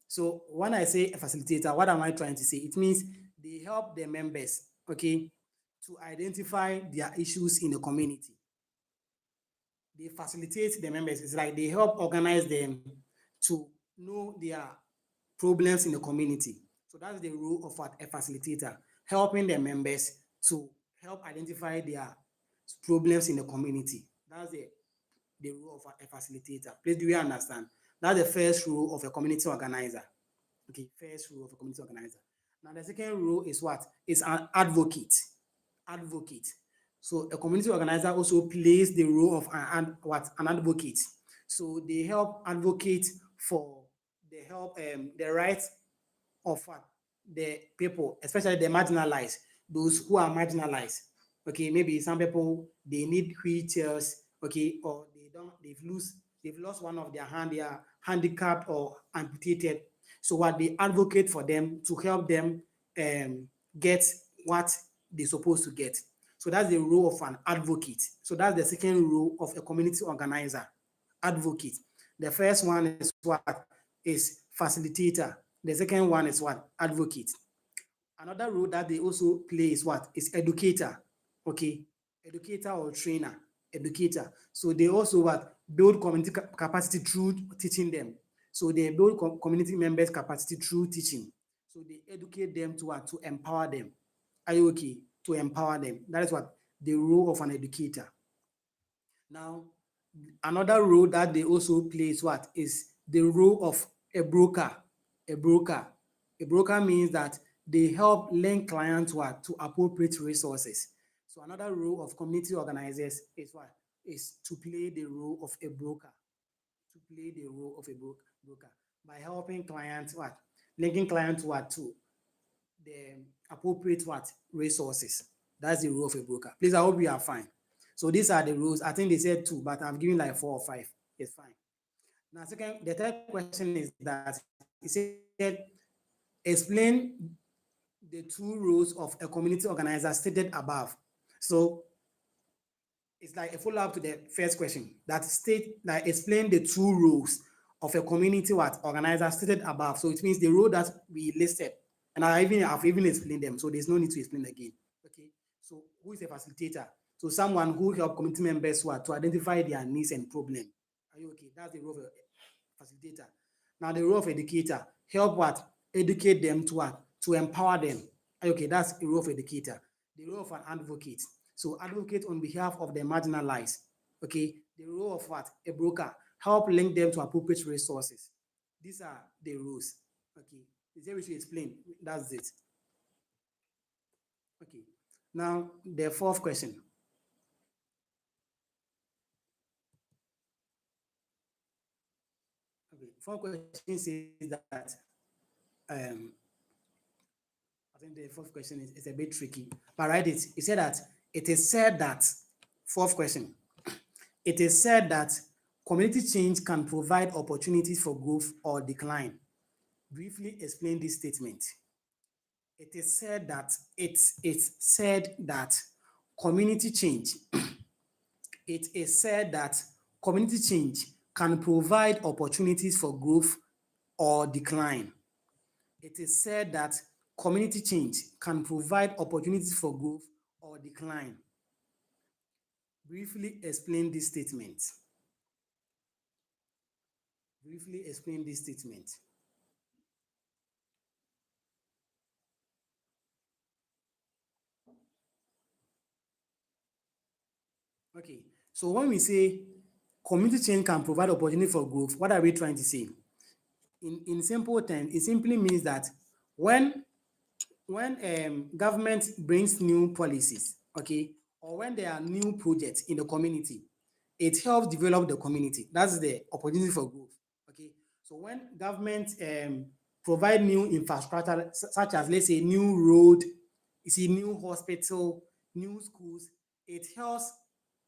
So when I say a facilitator, what am I trying to say? It means they help their members, okay, to identify their issues in the community. They facilitate the members. It's like they help organize them to know their problems in the community. So that's the role of a facilitator, helping the members to help identify their problems in the community. That's the role of a facilitator. Please, do you understand? That's the first role of a community organizer. Okay, first rule of a community organizer. Now, the second rule is what? Is an advocate. Advocate. So a community organizer also plays the role of an advocate. So they help advocate for the rights of the people, especially the marginalized, those who are marginalized. Okay, maybe some people they need wheelchairs, okay, or they've lost one of their hand, they are handicapped or amputated. So what they advocate for them to help them get what they're supposed to get. So that's the role of an advocate. So that's the second role of a community organizer, advocate. The first one is what? Is facilitator. The second one is what? Advocate. Another role that they also play is what? Is educator. Okay, educator or trainer, educator. So they also what? Build community capacity through teaching them. So they build community members capacity through teaching. So they educate them to what? To empower them. Are you okay? To empower them. That is what? The role of an educator. Now, another role that they also play is what? Is the role of a broker. A broker. A broker means that they help link clients what? To appropriate resources. So another role of community organizers is what? Is to play the role of a broker. To play the role of a broker by helping clients what? Linking clients what? To the appropriate what? Resources. That's the role of a broker. Please, I hope you are fine. So these are the rules. I think they said two, but I've given like 4 or 5. It's fine. Now, the third question is that he said, explain the two roles of a community organizer stated above. So it's like a follow-up to the first question that explain the two roles of a community what organizer stated above. So it means the role that we listed, and I've even explained them, so there's no need to explain again. Okay, so who is a facilitator? So someone who help community members what to identify their needs and problem. Are you okay? That's the role of a facilitator. Now the role of educator, help what? Educate them to what? To empower them. Are you okay? That's the role of educator. The role of an advocate. So advocate on behalf of the marginalized. Okay. The role of what? A broker. Help link them to appropriate resources. These are the rules. Okay. Is there we should explain? That's it. Okay. Now the fourth question. Okay. Fourth question says that um I think the fourth question is a bit tricky. But right, it said that it is said that fourth question. It is said that community change can provide opportunities for growth or decline. Briefly explain this statement. It is said that it's said that community change. It is said that community change can provide opportunities for growth or decline. It is said that community change can provide opportunities for growth or decline. Briefly explain this statement. Briefly explain this statement. Okay, so when we say community change can provide opportunity for growth, what are we trying to say? In simple terms, it simply means that when government brings new policies, okay, or when there are new projects in the community, it helps develop the community. That's the opportunity for growth. Okay, so when government provide new infrastructure such as let's say new road, you see new hospital, new schools, it helps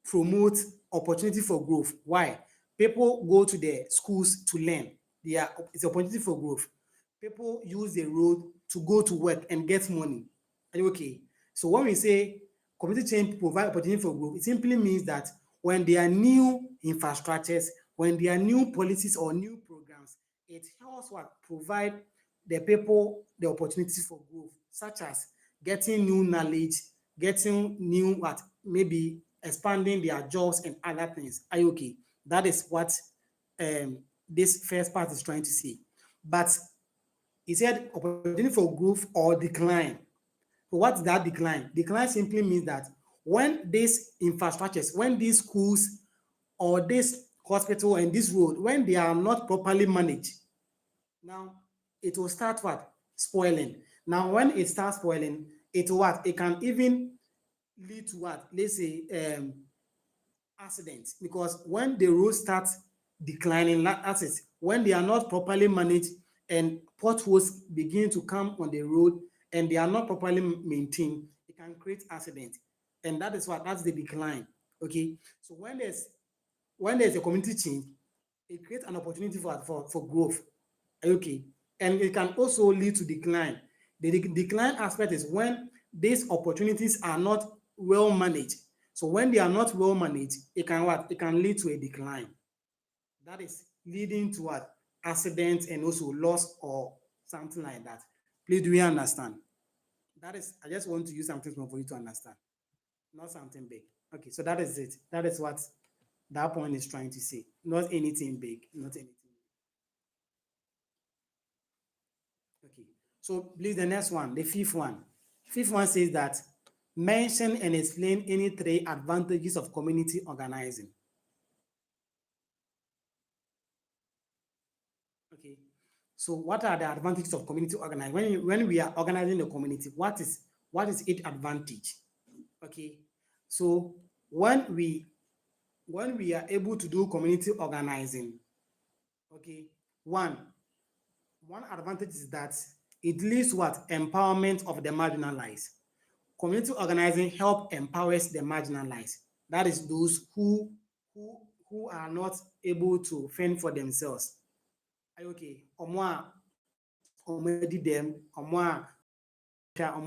promote opportunity for growth. Why? People go to the schools to learn. It's opportunity for growth. People use the road to go to work and get money. Are you okay? So when we say community change provide opportunity for growth, it simply means that when there are new infrastructures, when there are new policies or new programs, it helps what provide the people the opportunities for growth, such as getting new knowledge, getting new what maybe expanding their jobs and other things. Are you okay? That is what this first part is trying to say. But he said opportunity for growth or decline. So what's that decline? Decline simply means that when these infrastructures, when these schools or this hospital and this road, when they are not properly managed, now it will start what? Spoiling. Now when it starts spoiling, it what? It can even lead to what? Let's say accidents, because when the road starts declining, that is when they are not properly managed and potholes begin to come on the road and they are not properly maintained, it can create accidents, and that is what, that's the decline. Okay, so when there's a community change, it creates an opportunity for growth. Okay, and it can also lead to decline. The decline aspect is when these opportunities are not well managed. So when they are not well managed, it can what? It can lead to a decline. That is leading to what? Accidents and also loss or something like that. Please, do you understand? That is, I just want to use something small for you to understand, not something big. Okay, so that is it. That is what that point is trying to say. Not anything big, not anything. Okay. So please, the next one, the fifth one. Fifth one says that mention and explain any three advantages of community organizing. Okay. So what are the advantages of community organizing? When we are organizing the community, what is its advantage? Okay. So when we when we are able to do community organizing, okay, one one advantage is that it leads what? Empowerment of the marginalized. Community organizing help empowers the marginalized. That is those who who are not able to fend for themselves. Are you okay? Omo di them, they are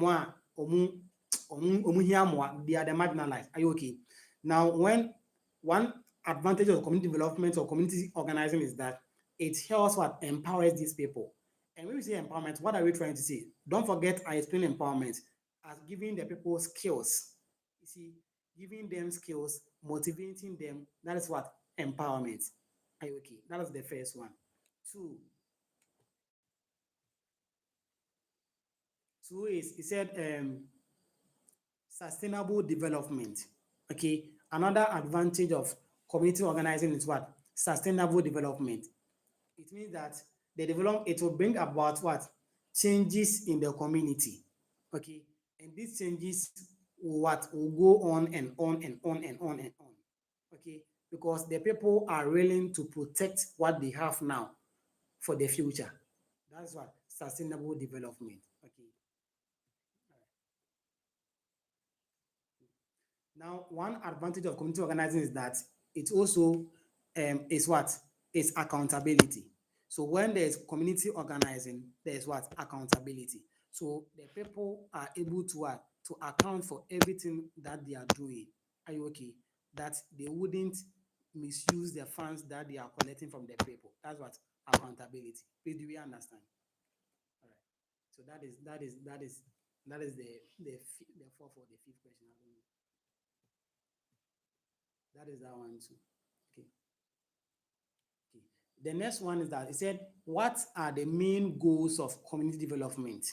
the marginalized. Are you okay? Now, when one advantage of community development or community organizing is that it helps what empowers these people. And when we say empowerment, what are we trying to say? Don't forget, I explained empowerment as giving the people skills. You see, giving them skills, motivating them. That is what empowerment. Are you okay? That is the first one. Two, two is he said sustainable development. Okay, another advantage of community organizing is what? Sustainable development. It means that it will bring about what? Changes in the community. Okay, and these changes will go on and on and on and on and on. Okay, because the people are willing to protect what they have now for the future. That's what sustainable development. Okay. Now, one advantage of community organizing is that it also is what? Is accountability. So when there's community organizing, there's what? Accountability. So the people are able to what? To account for everything that they are doing. Are you okay? That they wouldn't misuse the funds that they are collecting from the people. That's what accountability. Please, do we understand? All right. So that is the fourth or the fifth question. I don't know. That is that one too. Okay. Okay. The next one is that he said, what are the main goals of community development?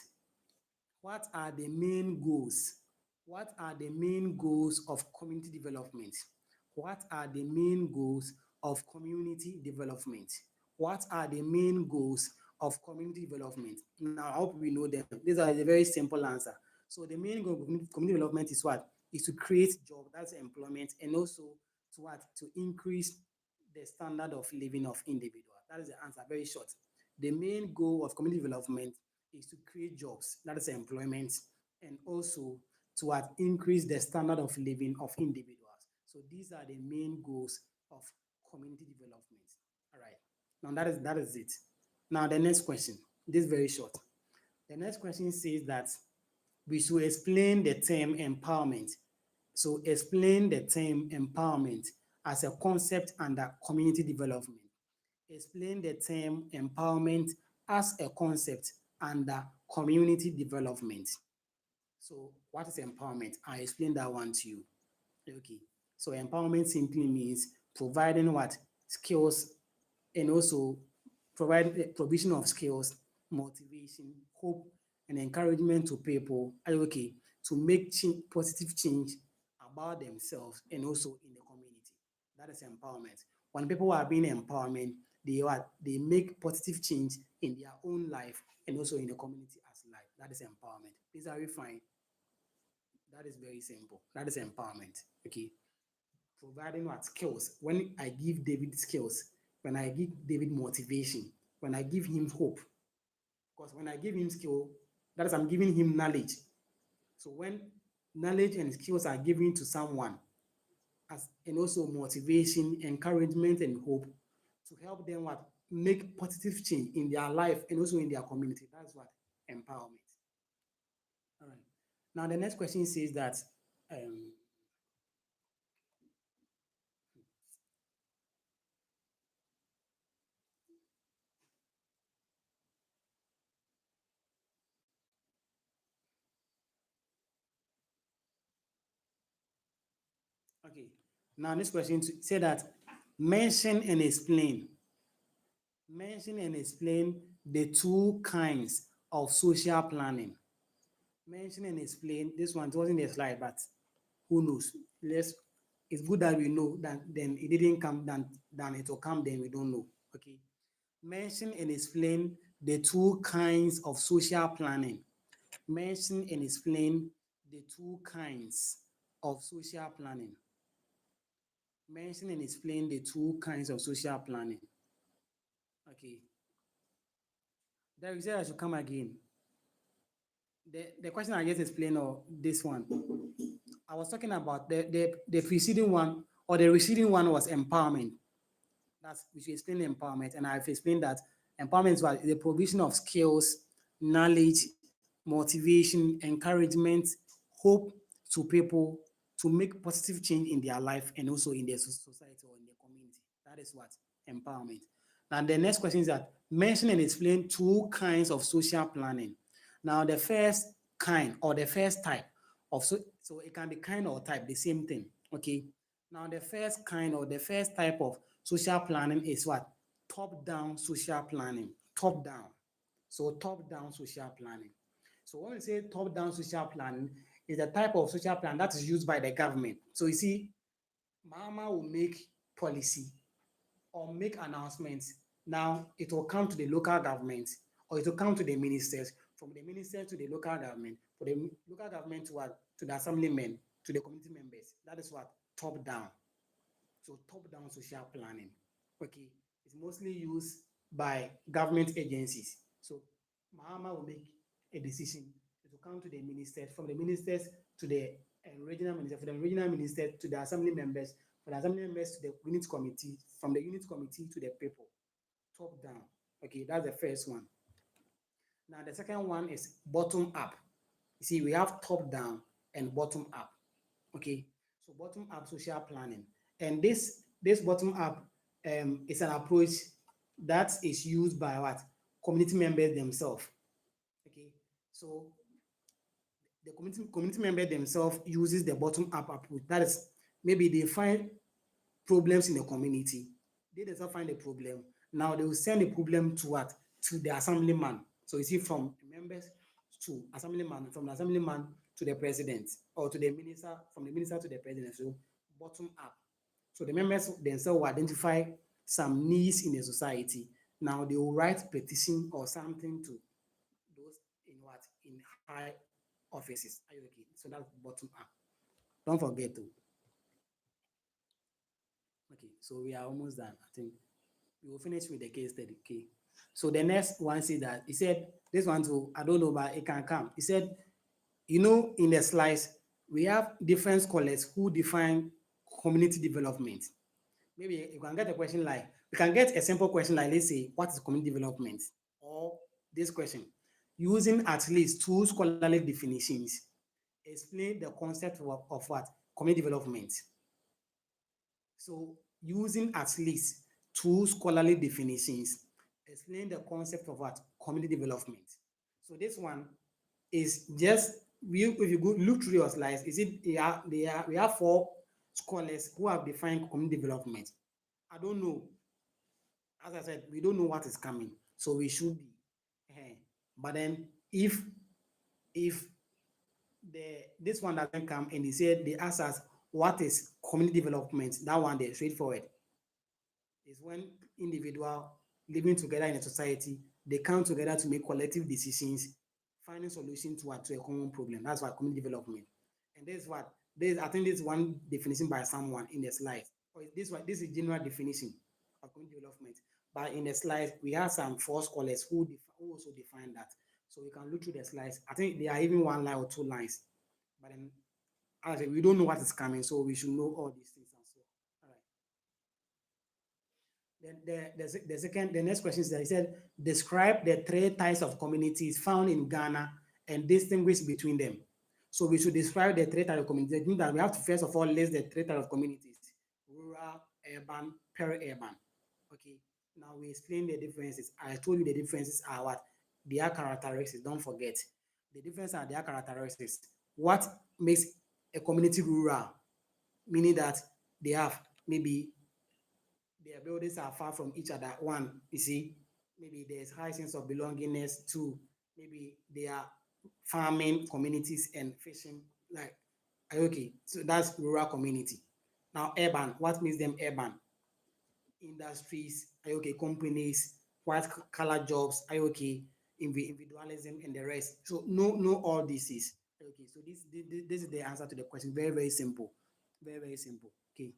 What are the main goals? What are the main goals of community development? What are the main goals of community development? What are the main goals of community development? Now, I hope we know them. These are a very simple answer. So the main goal of community development is what? Is to create job, that's employment, and also to what? To increase the standard of living of individuals. That is the answer, very short. The main goal of community development is to create jobs, that is employment, and also to what? Increase the standard of living of individuals. So these are the main goals of community development. All right. Now that is it. Now the next question. This is very short. The next question says that we should explain the term empowerment. So explain the term empowerment as a concept under community development. Explain the term empowerment as a concept under community development. So what is empowerment? I explained that one to you. Okay. So empowerment simply means providing what skills and also provide the provision of skills, motivation, hope, and encouragement to people, okay, to make positive change about themselves and also in the community. That is empowerment. When people are being empowerment, they make positive change in their own life and also in the community as life. That is empowerment. These are we fine. That is very simple. That is empowerment. Okay. Providing what skills. When I give David skills, when I give David motivation, when I give him hope, because when I give him skill, that is I'm giving him knowledge. So when knowledge and skills are given to someone, as and also motivation, encouragement, and hope to help them what make positive change in their life and also in their community. That's what empowerment. All right. Now the next question says that um, okay. Now this question say that mention and explain. Mention and explain the two kinds of social planning. Mention and explain. This one wasn't a slide, but who knows? Let's. It's good that we know that then it didn't come than it will come. Then we don't know. Okay. Mention and explain the two kinds of social planning. Mention and explain the two kinds of social planning. Mention and explain the two kinds of social planning. Okay. Derek said I should come again. The question I just explained or this one, I was talking about the preceding one or the receding one was empowerment. That's which we explained empowerment, and I've explained that empowerment is what the provision of skills, knowledge, motivation, encouragement, hope to people to make positive change in their life and also in their society or in their community. That is what empowerment. And the next question is that mention and explain two kinds of social planning. Now, the first kind or the first type of so it can be kind or type, the same thing. Okay. Now, the first kind or the first type of social planning is what? Top-down social planning. Top-down. So top-down social planning. So when we say top-down social planning, is the type of social plan that is used by the government. So you see, Mama will make policy or make announcements. Now it will come to the local government or it will come to the ministers, from the ministers to the local government, for the local government to what? To the assemblymen, to the community members. That is what? Top-down. So top-down social planning. Okay, it's mostly used by government agencies. So Mahama will make a decision. It will come to the ministers, from the ministers to the regional minister, from the regional minister to the assembly members, from the assembly members to the unit committee, from the unit committee to the people. Top-down. Okay, that's the first one. Now the second one is bottom-up. You see, we have top-down and bottom-up. Okay, so bottom up social planning, and this bottom up is an approach that is used by what community members themselves. Okay, so the community member themselves uses the bottom up approach. That is, maybe they find problems in the community, they themselves find a problem. Now they will send the problem to what? To the assemblyman. So you see, from the members to assemblyman, from the assemblyman to the president, or to the minister, from the minister to the president. So bottom up. So the members themselves will identify some needs in the society. Now they will write petition or something to those in what? In high offices. Are you okay? So that's bottom up. Don't forget to. Okay, so we are almost done. I think we will finish with the case study. Okay. So the next one says that he said this one too, I don't know, but it can come. He said, in the slides, we have different scholars who define community development. Maybe you can get a question like, we can get a simple question like, let's say, what is community development? Or this question, using at least two scholarly definitions, explain the concept of what? community development. So using at least two scholarly definitions, explain the concept of what community development. So this one is just if you go look through your slides, is it we have four scholars who have defined community development. I don't know. As I said, we don't know what is coming, so we should be. But then if the this one doesn't come and he said they ask us what is community development, that one they're straightforward. Is when individual living together in a society, they come together to make collective decisions, finding solutions to a common problem. That's what community development. And this is what this I think this is one definition by someone in the slide. Or this is general definition of community development. But in the slides, we have some four scholars who also define that. So we can look through the slides. I think there are even one line or two lines. But then as I said, we don't know what is coming, so we should know all these things as well. All right. Then the next question is that he said, describe the three types of communities found in Ghana and distinguish between them. So we should describe the three types of communities. It means that we have to first of all list the three types of communities: rural, urban, peri-urban. Okay. Now we explain the differences. I told you the differences are what? Their characteristics. Don't forget. The differences are their characteristics. What makes a community rural? Meaning that they have maybe their buildings are far from each other. One, you see, maybe there's high sense of belongingness. Two, maybe they are farming communities and fishing. Like, okay, so that's rural community. Now, urban, what makes them urban? Industries, okay, companies, white collar jobs, okay, individualism and the rest. So no, all this is okay. So this is the answer to the question. Very, very simple. Very, very simple. Okay.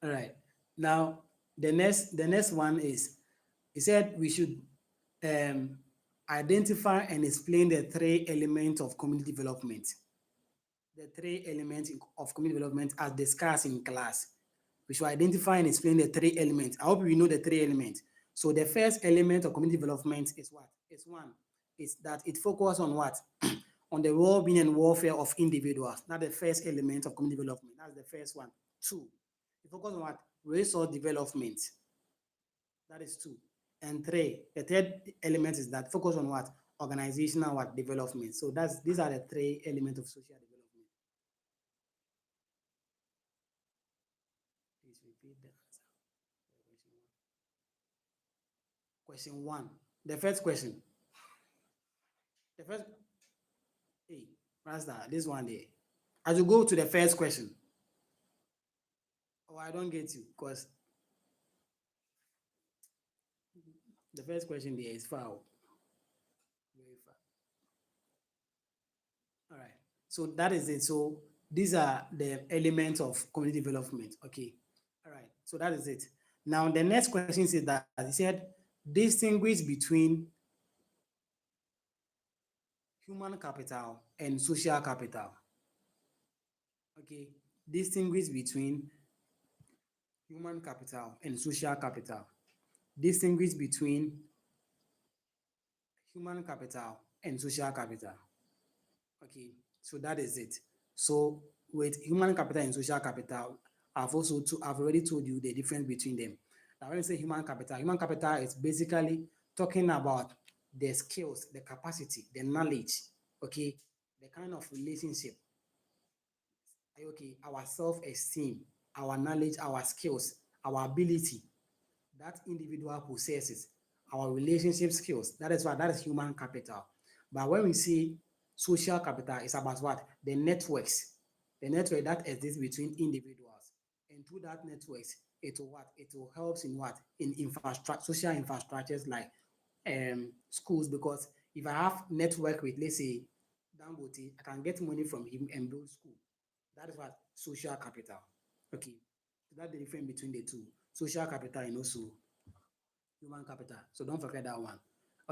All right. Now the next one is he said we should um, identify and explain the three elements of community development. The three elements of community development as discussed in class. We should identify and explain the three elements. I hope you know the three elements. So the first element of community development is what? It's one. It's that it focuses on what? On the well-being and welfare of individuals. That's the first element of community development. That's the first one. Two, it focuses on what? Resource development. That is two. And three, the third element is that focus on what? Organizational what? Development. So these are the three elements of social development. Please repeat the answer. Question one. The first question. The first, hey, Rasta, this one there. As you go to the first question, oh, I don't get you because the first question there is far out. Very far. All right. So that is it. So these are the elements of community development. Okay. All right. So that is it. Now the next question is that he said distinguish between human capital and social capital. Okay. Distinguish between human capital and social capital. Distinguish between human capital and social capital. Okay, so that is it. So with human capital and social capital, I've already told you the difference between them. Now when I say human capital is basically talking about the skills, the capacity, the knowledge, okay, the kind of relationship, okay, our self-esteem, our knowledge, our skills, our ability that individual possesses, our relationship skills. That is human capital. But when we see social capital, it's about what? The networks. The network that exists between individuals. And through that networks, it will what? It will help in what? In infrastructure, social infrastructures like schools. Because if I have network with, let's say, Dangote, I can get money from him and build school. That is what? Social capital. Okay. So that's the difference between the two. Social capital and also human capital. So don't forget that one.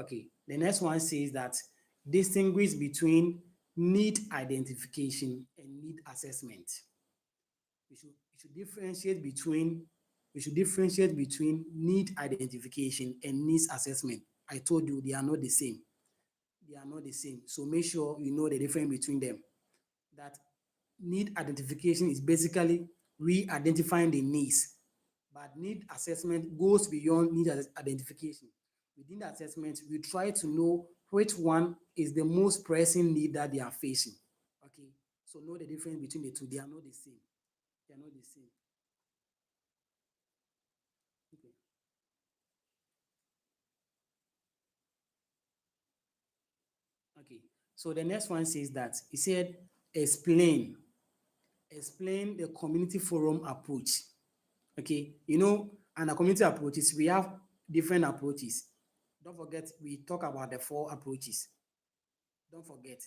Okay. The next one says that distinguish between need identification and need assessment. We should differentiate between need identification and needs assessment. I told you they are not the same. They are not the same. So make sure you know the difference between them. That need identification is basically we identifying the needs, but need assessment goes beyond need identification. Within the assessment, we try to know which one is the most pressing need that they are facing. Okay, so know the difference between the two. They are not the same. They are not the same. Okay. Okay. So the next one says that he said explain explain the community forum approach. Okay, and the community approaches, we have different approaches. Don't forget, we talk about the four approaches. Don't forget,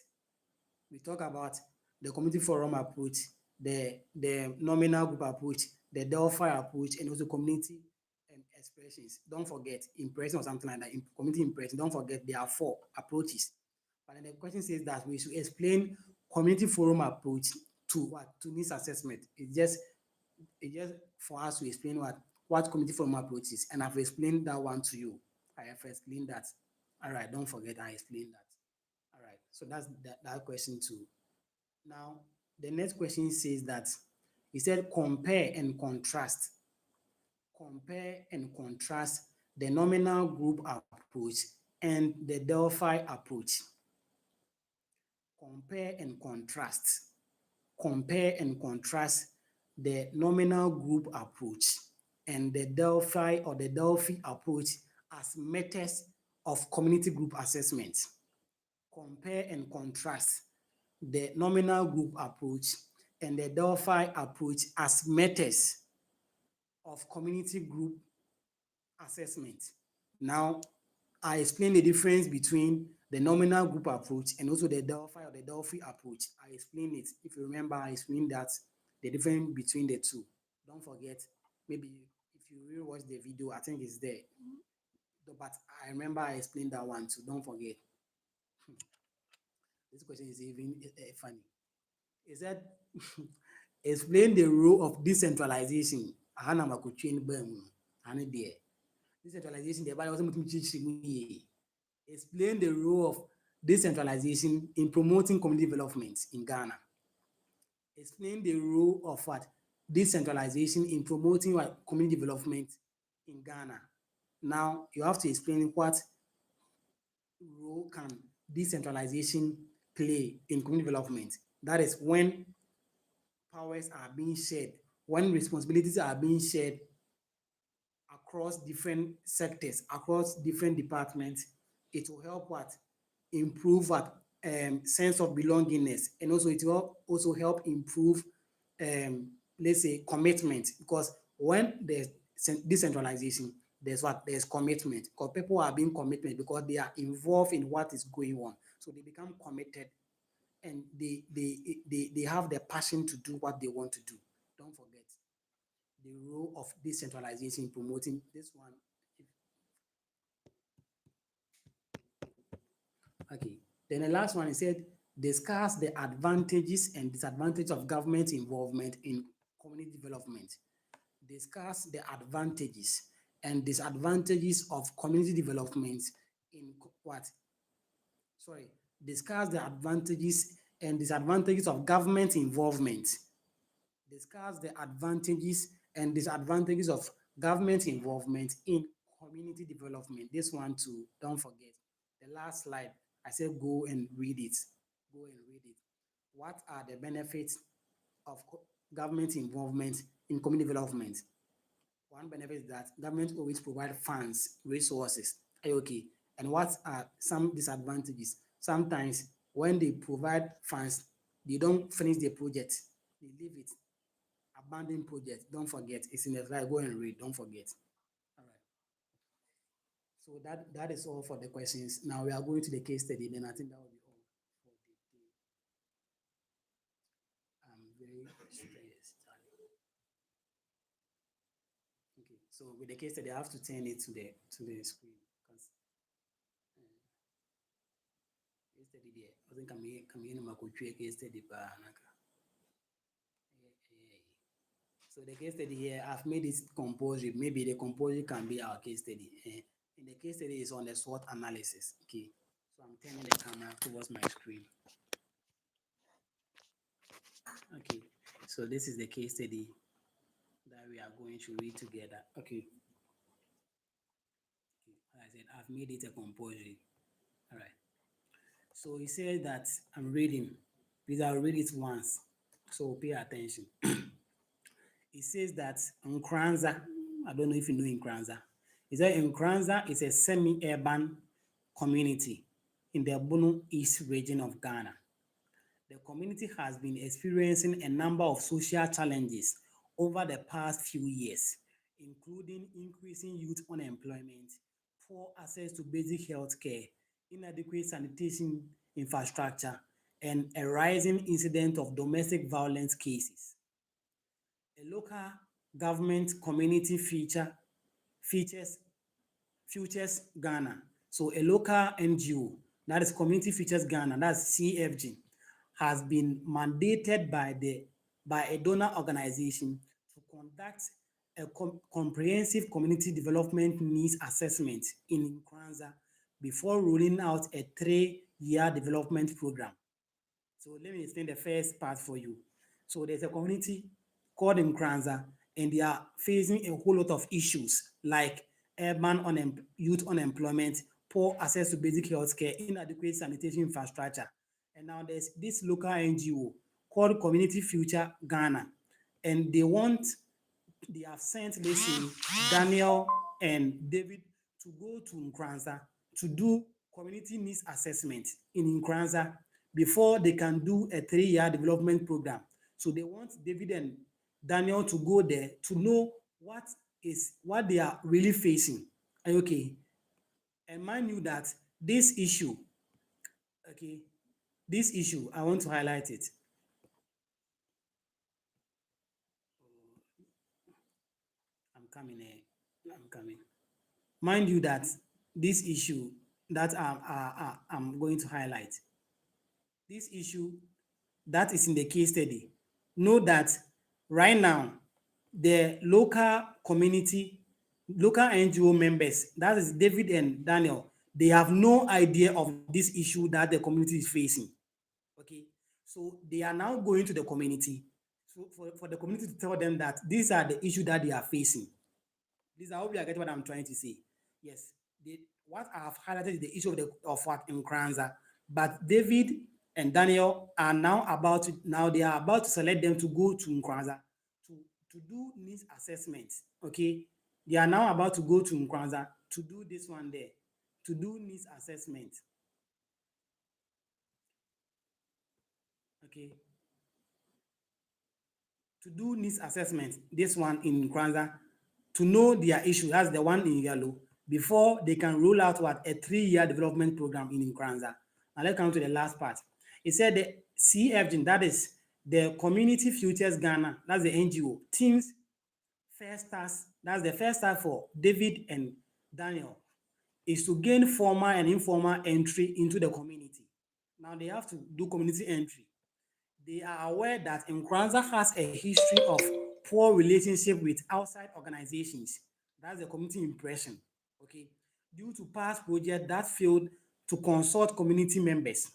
we talk about the community forum approach, the nominal group approach, the Delphi approach, and also community expressions. Don't forget impression or something like that. Community impression. Don't forget there are four approaches. But then the question says that we should explain community forum approach to what? To needs assessment. It's just for us to explain what community forum approach is, and I've explained that one to you. I have explained that. All right, don't forget I explained that. All right, so that's that question too. Now, the next question says that he said compare and contrast the nominal group approach and the Delphi approach. Compare and contrast. Compare and contrast the nominal group approach and the Delphi or the Delphi approach as methods of community group assessment. Compare and contrast the nominal group approach and the Delphi approach as methods of community group assessment. Now, I explain the difference between the nominal group approach and also the Delphi or the Delphi approach. I explained it. If you remember, I explained that the difference between the two. Don't forget, maybe if you really watch the video, I think it's there. But I remember I explained that one too. Don't forget. This question is even funny. Is that explain the role of decentralization? Ahana makuchini bemu. Hani there. Decentralization, the Bible was explain the role of decentralization in promoting community development in Ghana. Explain the role of what? Decentralization in promoting what? Community development in Ghana. Now, you have to explain what role can decentralization play in community development. That is when powers are being shared, when responsibilities are being shared across different sectors, across different departments, it will help what? Improve what? Sense of belongingness, and also it will also help improve, let's say, commitment, because when there's decentralization, there's what? There's commitment, because people are being committed because they are involved in what is going on. So they become committed and they have the passion to do what they want to do. Don't forget the role of decentralization in promoting this one. Okay. Then the last one, he said, discuss the advantages and disadvantages of government involvement in community development. Discuss the advantages and disadvantages of community development in what? Sorry. Discuss the advantages and disadvantages of government involvement. Discuss the advantages and disadvantages of government involvement in community development. This one too, don't forget. The last slide, I said go and read it. Go and read it. What are the benefits of government involvement in community development? One benefit is that government always provide funds, resources. Okay. And what are some disadvantages? Sometimes when they provide funds, they don't finish the project. They leave it. Abandoned project. Don't forget. It's in the slide. Go and read. Don't forget. All right. So that is all for the questions. Now we are going to the case study. Then I think that will be all for the day. I'm very stressed. Okay. So with the case study, I have to turn it to the screen because case study there. I think I'm in my case study. So the case study here, I've made it composite. Maybe the composite can be our case study. In the case study is on the SWOT analysis. Okay, so I'm turning the camera towards my screen. Okay, so this is the case study that we are going to read together. Okay, like I said, I've made it a compulsory. All right. So he said that I'm reading. Please, I'll read it once. So pay attention. It says that Nkranza, I don't know if you know Nkranza. He said Nkranza is a semi-urban community in the Bono East region of Ghana. The community has been experiencing a number of social challenges over the past few years, including increasing youth unemployment, poor access to basic health care, inadequate sanitation infrastructure, and a rising incidence of domestic violence cases. A local government community features Futures Ghana. So a local NGO, that is Community Futures Ghana, that's CFG, has been mandated by a donor organization to conduct a comprehensive community development needs assessment in Nkranza before rolling out a 3-year development program. So let me explain the first part for you. So there's a community called Nkranza, and they are facing a whole lot of issues like youth unemployment, poor access to basic health care, inadequate sanitation infrastructure. And now there's this local NGO called Community Future Ghana, and they have sent, let's say, Daniel and David to go to Nkranza to do community needs assessment in Nkranza before they can do a 3-year development program. So they want David and Daniel to go there to know what they are really facing. Are you okay? And mind you that this issue, okay, this issue, I want to highlight it. I'm coming here. I'm coming. Mind you that this issue that I'm going to highlight, this issue that is in the case study, know that right now the local NGO members, that is David and Daniel, they have no idea of this issue that the community is facing. Okay, so they are now going to the community, so for the community to tell them that these are the issues that they are facing. This, I hope you are getting what I'm trying to say. Yes, what I have highlighted is the issue of what in Kranza, but David and Daniel are now they are about to select them to go to Nkranza to do needs assessment. Okay, they are now about to go to Nkranza to do this one there, to do needs assessment. Okay, to do needs assessment, this one in Nkranza, to know their issue, that's the one in yellow, before they can roll out what a 3-year development program in Nkranza. Now let's come to the last part. It said the CFG, that is the Community Futures Ghana, that's the NGO, teams first task, that's the first task for David and Daniel, is to gain formal and informal entry into the community. Now they have to do community entry. They are aware that Nkranza has a history of poor relationship with outside organizations. That's the community impression. Okay, due to past projects that failed to consult community members.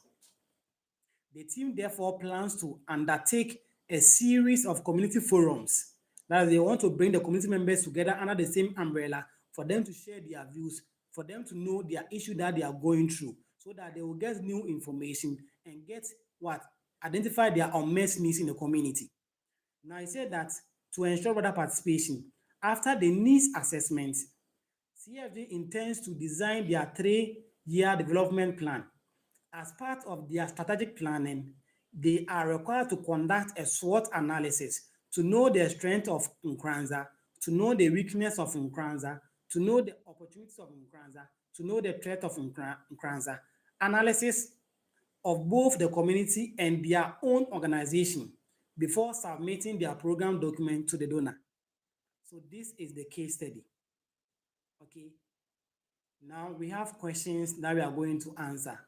The team therefore plans to undertake a series of community forums. That is, they want to bring the community members together under the same umbrella for them to share their views, for them to know their issue that they are going through, so that they will get new information and get what? Identify their unmet needs in the community. Now, I said that to ensure better participation, after the needs assessment, CFD intends to design their 3-year development plan. As part of their strategic planning, they are required to conduct a SWOT analysis to know the strength of Nkranza, to know the weakness of Nkranza, to know the opportunities of Nkranza, to know the threat of Nkranza, analysis of both the community and their own organization before submitting their program document to the donor. So this is the case study. Okay. Now we have questions that we are going to answer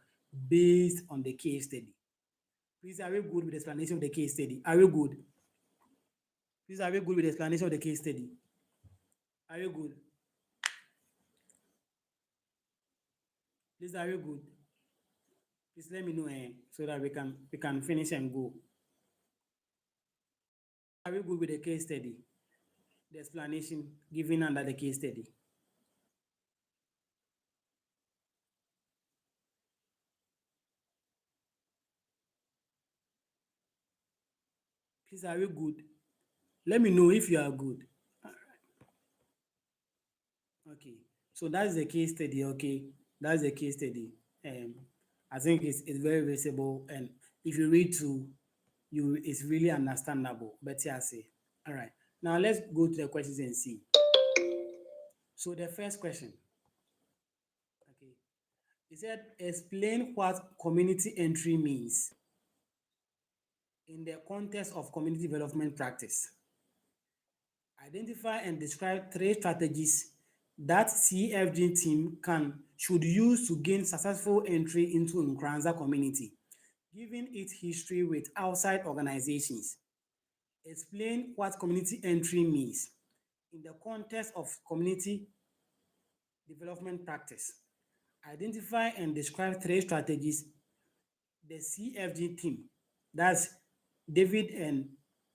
based on the case study. Please, are we good with the explanation of the case study? Are we good? Please, are we good with the explanation of the case study? Are you good? Please, are you good? Please let me know so that we can finish and go. Are you good with the case study? The explanation given under the case study. Please, are you good? Let me know if you are good. Okay. So that's the case study. Okay, that's the case study. Um, I think it's very visible, and if you read through, you it's really understandable. But yeah, say. All right. Now let's go to the questions and see. So the first question. Okay. It said, explain what community entry means in the context of community development practice. Identify and describe three strategies that CFG team should use to gain successful entry into Nkranza community, given its history with outside organizations. Explain what community entry means in the context of community development practice. Identify and describe three strategies the CFG team, that's David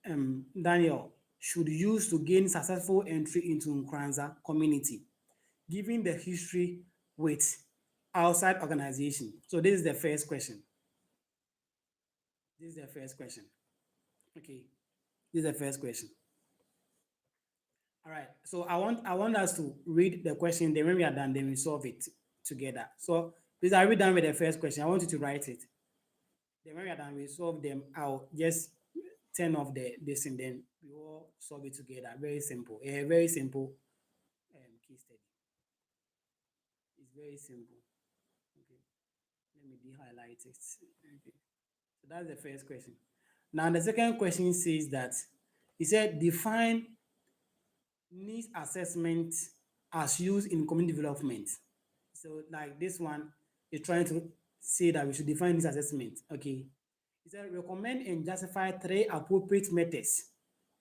and Daniel, should use to gain successful entry into Nkranza community, given the history with outside organization. So this is the first question. This is the first question. Okay, this is the first question. All right. So I want us to read the question. Then when we are done, then we solve it together. So please, are we done with the first question? I want you to write it. Then when we are done, we solve them. I'll just turn off the this and then we all solve it together. Very simple. A very simple case study. It's very simple. Okay. Let me de-highlight it. Okay. So that's the first question. Now the second question says that he said define needs assessment as used in community development. So like this one is trying to say that we should define needs assessment. Okay. He said recommend and justify three appropriate methods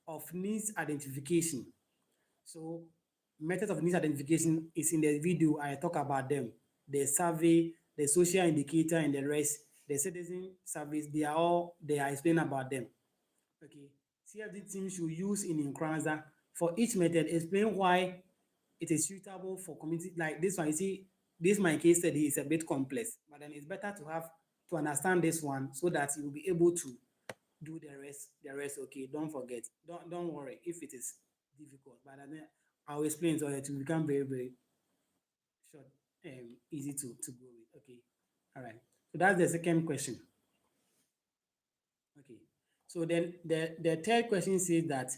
of needs identification. So methods of needs identification is in the video. I talk about them. The survey, the social indicator, and the rest. The citizen surveys, they are explaining about them. Okay. CFD team should use in Nkranza for each method. Explain why it is suitable for community like this one. You see, this my case study is a bit complex, but then it's better to have to understand this one so that you will be able to do the rest. The rest, okay. Don't forget. Don't worry if it is difficult, but then I'll explain so that it will become very very short, easy to go with. Okay. All right. So that's the second question. Okay. So then the third question says that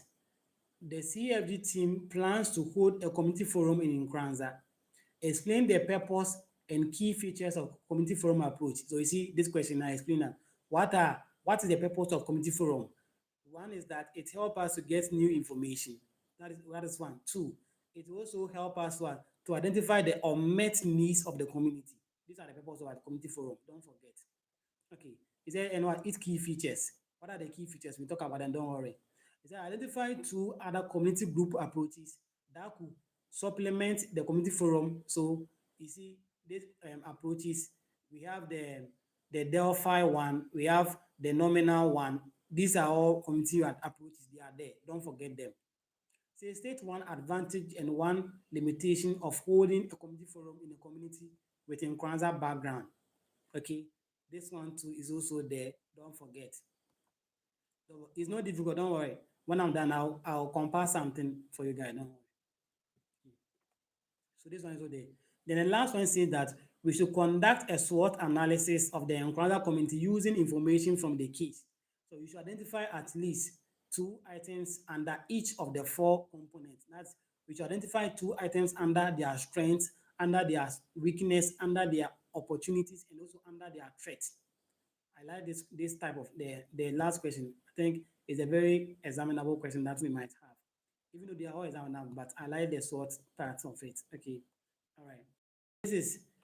the CFG team plans to hold a community forum in Nkranza. Explain the purpose and key features of community forum approach. So you see this question I explain that. What is the purpose of community forum? One is that it helps us to get new information. That is one. Two, it also help us to identify the unmet needs of the community. These are the purpose of our community forum. Don't forget. Okay. Is there any its key features? What are the key features? We talk about them, don't worry. Is there identify two other community group approaches that could supplement the community forum. So you see these approaches, we have the Delphi one, we have the nominal one. These are all community approaches, they are there. Don't forget them. Say state one advantage and one limitation of holding a community forum in a community with Nkranza background. Okay, this one too is also there. Don't forget. So it's not difficult. Don't worry. When I'm done, I'll compile something for you guys. Don't worry. So this one is also there. Then the last one says that we should conduct a SWOT analysis of the encounter community using information from the case. So you should identify at least two items under each of the four components. That's we should identify two items under their strengths, under their weakness, under their opportunities, and also under their threats. I like this type of the last question. I think is a very examinable question that we might have, even though they are all examinable. But I like the sort parts of it. Okay, all right.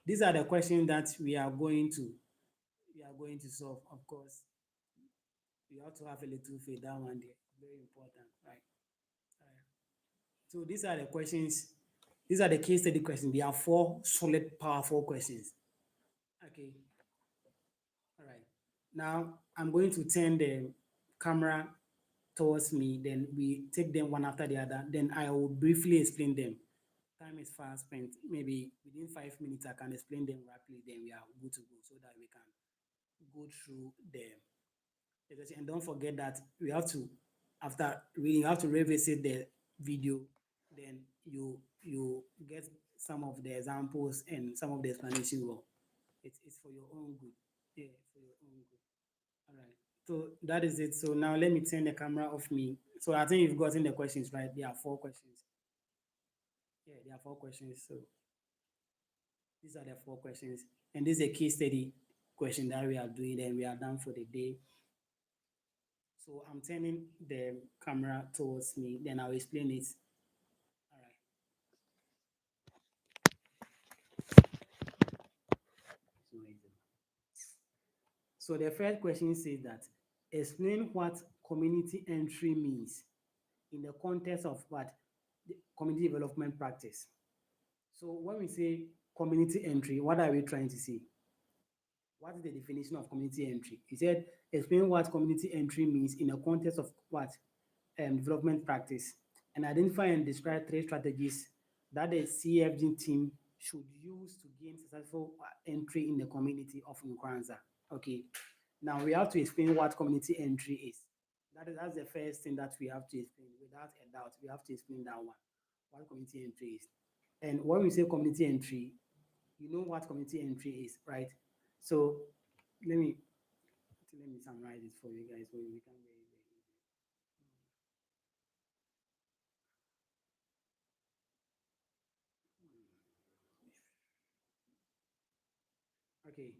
These are the questions that we are going to solve. Of course, we have to have a little faith. That one there, very important, right? All right. So these are the questions. These are the case study questions. They are four solid, powerful questions. Okay, all right. Now I'm going to turn the camera towards me, then we take them one after the other, then I will briefly explain them. Time is fast spent. Maybe within 5 minutes, I can explain them rapidly, then we are good to go so that we can go through them. And don't forget that we have to, after reading, you have to revisit the video, then you get some of the examples and some of the explanation well. It's for your own good. Yeah, for your own good. All right. So that is it. So now let me turn the camera off me. So I think you've gotten the questions right. There are four questions. Yeah, there are four questions. So these are the four questions. And this is a case study question that we are doing, and we are done for the day. So I'm turning the camera towards me, then I'll explain it. All right. So the first question says that explain what community entry means in the context of what the community development practice. So when we say community entry, what are we trying to say? What is the definition of community entry? He said, explain what community entry means in the context of what development practice, and identify and describe three strategies that the CFG team should use to gain successful entry in the community of Nkranza. Okay, now we have to explain what community entry is. That's the first thing that we have to explain. Without a doubt, we have to explain that one. What community entry is. And when we say community entry, you know what community entry is, right? So let me let me summarize it for you guys so we can very okay.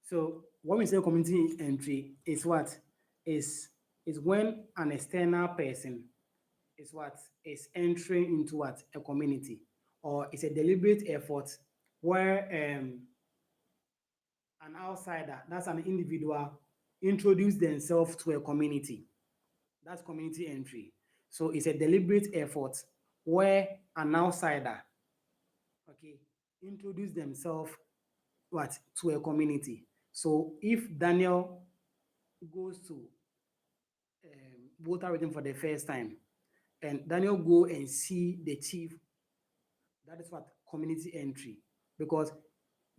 So when we say community entry, is what is when an external person is what is entering into what a community, or it's a deliberate effort where an outsider, that's an individual, introduce themselves to a community. That's community entry. So it's a deliberate effort where an outsider, okay, introduce themselves what to a community. So if Daniel goes to voter waiting for the first time, and Daniel go and see the chief, that is what community entry, because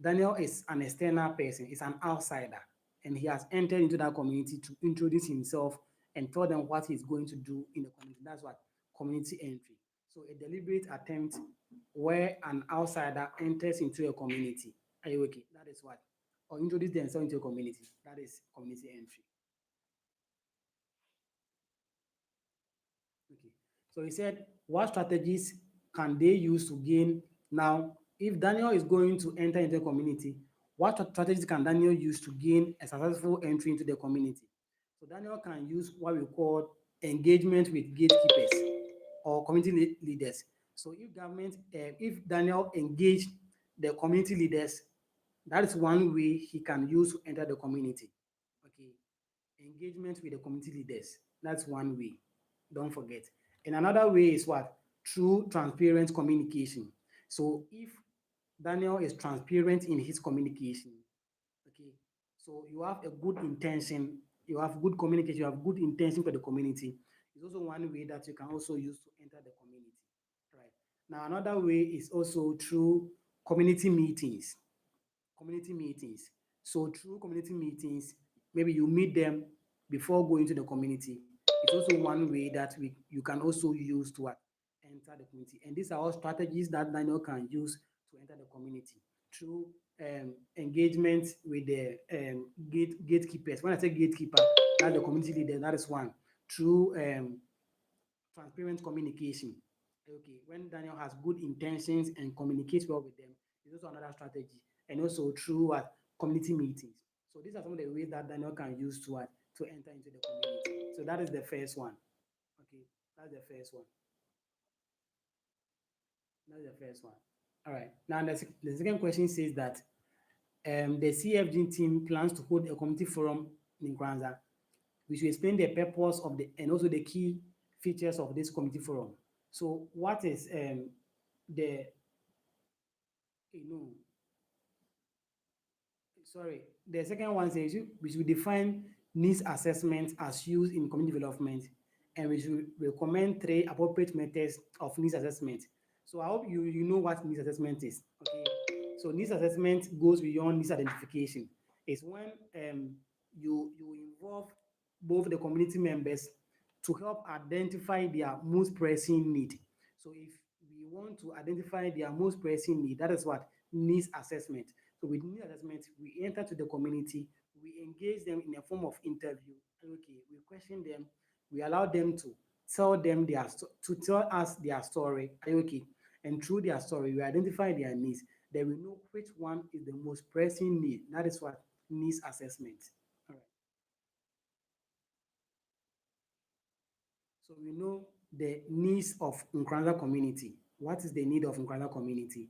Daniel is an external person, is an outsider, and he has entered into that community to introduce himself and tell them what he's going to do in the community. That's what community entry. So a deliberate attempt where an outsider enters into a community. Are you okay? That is what, or introduce themselves into a community. That is community entry. Okay. So he said, what strategies can they use to gain? Now, if Daniel is going to enter into a community, what strategies can Daniel use to gain a successful entry into the community? So Daniel can use what we call engagement with gatekeepers or community leaders. So if Daniel engaged the community leaders, that is one way he can use to enter the community. Okay, engagement with the community leaders. That's one way. Don't forget. And another way is what? Through transparent communication. So if Daniel is transparent in his communication, okay, so you have a good intention, you have good communication, you have good intention for the community. It's also one way that you can also use to enter the community. Right. Now, another way is also through community meetings community meetings. So through community meetings, maybe you meet them before going to the community. It's also one way that you can also use to enter the community. And these are all strategies that Daniel can use to enter the community through engagement with the gatekeepers. When I say gatekeeper, that's the community leader. That is one. Through transparent communication. Okay, when Daniel has good intentions and communicates well with them, it's also another strategy. And also through community meetings. So these are some of the ways that Daniel can use to enter into the community. So that is the first one. Okay, that's the first one. That's the first one. All right. Now the second question says that the CFG team plans to hold a community forum in Kwanzaa. We should explain the purpose of the and also the key features of this community forum. So what is the you know sorry, the second one says we should define needs assessment as used in community development, and we should recommend three appropriate methods of needs assessment. So I hope you know what needs assessment is. Okay. So needs assessment goes beyond needs identification. It's when you involve both the community members to help identify their most pressing need. So if we want to identify their most pressing need, that is what needs assessment. So with needs assessment, we enter to the community, we engage them in a form of interview. Okay, we question them, we allow them to to tell us their story. Okay, and through their story, we identify their needs. Then we know which one is the most pressing need. That is what needs assessment. All right. So we know the needs of Nkranza community. What is the need of Nkranza community?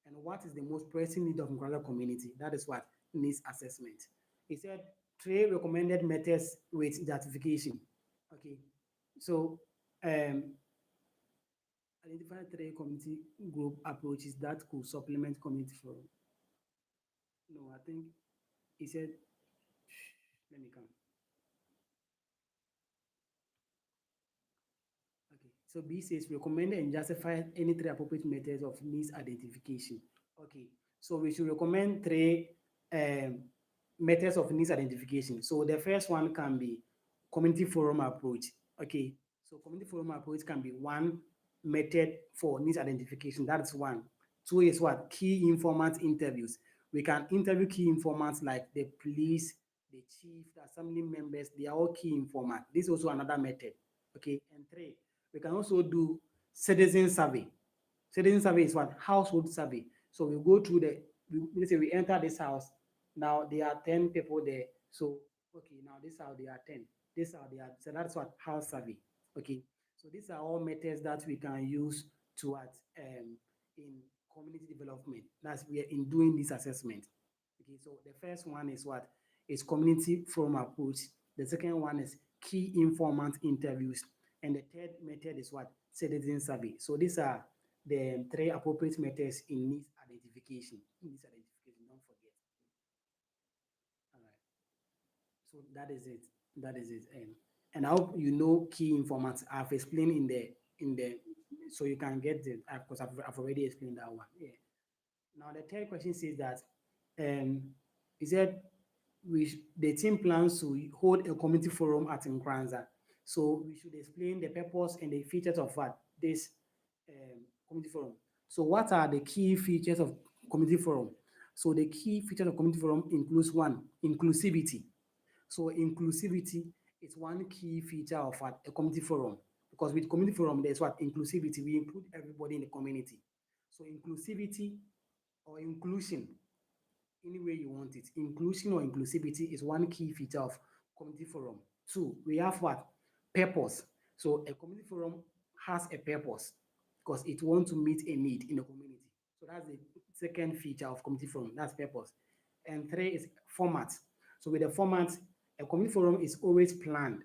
And what is the most pressing need of Nkranza community? That is what needs assessment. He said three recommended methods with justification. Okay. So identify three community group approaches that could supplement community forum. No, I think he said, let me come. Okay. So B says recommend and justify any three appropriate methods of needs identification. Okay. So we should recommend three um, methods of needs identification. So the first one can be community forum approach. Okay. So community forum approach can be one method for needs identification. That's one. Two is what? Key informant interviews. We can interview key informants like the police, the chief, the assembly members. They are all key informants. This is also another method. Okay. And three, we can also do citizen survey. Citizen survey is what? Household survey. So we go through let's say we enter this house. Now there are 10 people there. So, okay, now this house there are 10. This house there are, so that's what house survey. Okay. So these are all methods that we can use towards in community development. That's we are in doing this assessment. Okay, so the first one is what? Is community forum approach. The second one is key informant interviews. And the third method is what? Citizen survey. So these are the three appropriate methods in needs identification. Needs identification, don't forget. All right. So that is it. That is it. And I hope you know key informants. I've explained in the so you can get it because I've already explained that one. Yeah. Now the third question says that um he said the team plans to hold a community forum at Nkranza. So we should explain the purpose and the features of what this community forum. So what are the key features of community forum? So the key features of community forum includes one, inclusivity. So inclusivity is one key feature of what, a community forum. Because with community forum, there's what inclusivity. We include everybody in the community. So inclusivity or inclusion, any way you want it. Inclusion or inclusivity is one key feature of community forum. Two, we have what? Purpose. So a community forum has a purpose because it wants to meet a need in the community. So that's the second feature of community forum. That's purpose. And three is format. So with the format, a community forum is always planned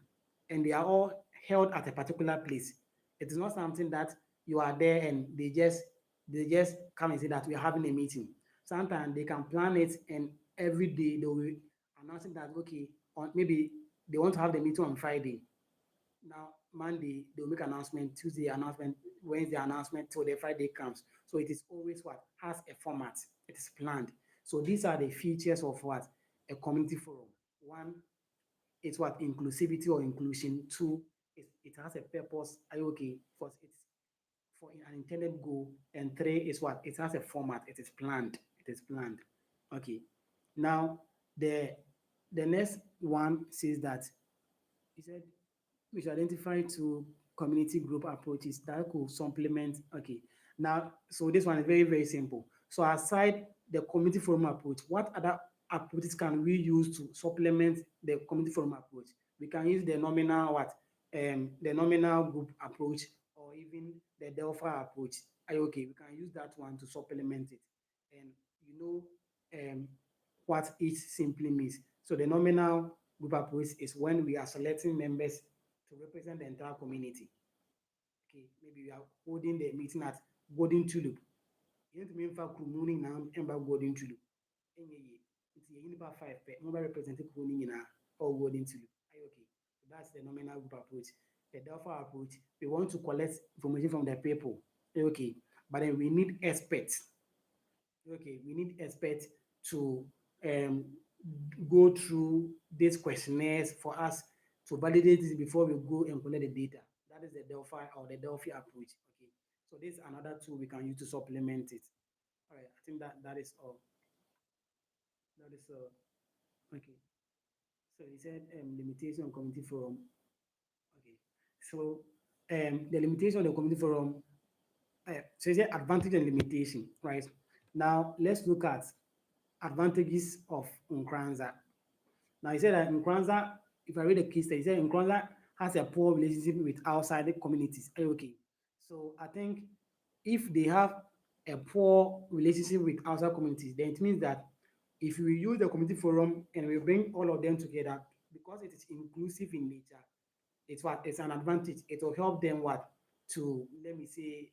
and they are all held at a particular place. It is not something that you are there and they just come and say that we are having a meeting. Sometimes they can plan it and every day they will announcing that okay, on maybe they want to have the meeting on Friday. Now Monday they'll make announcement, Tuesday announcement, Wednesday announcement till the Friday comes. So it is always what has a format. It is planned. So these are the features of what a community forum. One is what inclusivity or inclusion. Two, it has a purpose. Are you okay? Because it's for an intended goal. And three is what? It has a format. It is planned. It is planned. Okay. Now the next one says that he said we should identify two community group approaches that could supplement. Okay. Now, so this one is very, very simple. So aside the community forum approach, what other approaches can we use to supplement the community forum approach? We can use the nominal what? The nominal group approach or even the Delphi approach. Okay, we can use that one to supplement it. And you know what each simply means. So the nominal group approach is when we are selecting members to represent the entire community. Okay, maybe we are holding the meeting at Golden Tulip. You need to mean for now and Golden Tulip. It's a unipa 5 mobile representative owning in all word into you. Okay. So that's the nominal group approach. The Delphi approach, we want to collect information from the people. Okay. But then we need experts. Okay, we need experts to um, go through these questionnaires for us to validate this before we go and collect the data. That is the Delphi or the Delphi approach. Okay, so this is another tool we can use to supplement it. All right, I think that is all. That is all. Okay, so he said limitation on community forum. Okay, so the limitation on the community forum. So he said advantage and limitation, right? Now let's look at advantages of Nkranza. Now, he said that Nkranza, if I read the case study, he said Nkranza has a poor relationship with outside the communities. Okay. So I think if they have a poor relationship with outside communities, then it means that if we use the community forum and we bring all of them together, because it is inclusive in nature, it's an advantage. It will help them what to let me say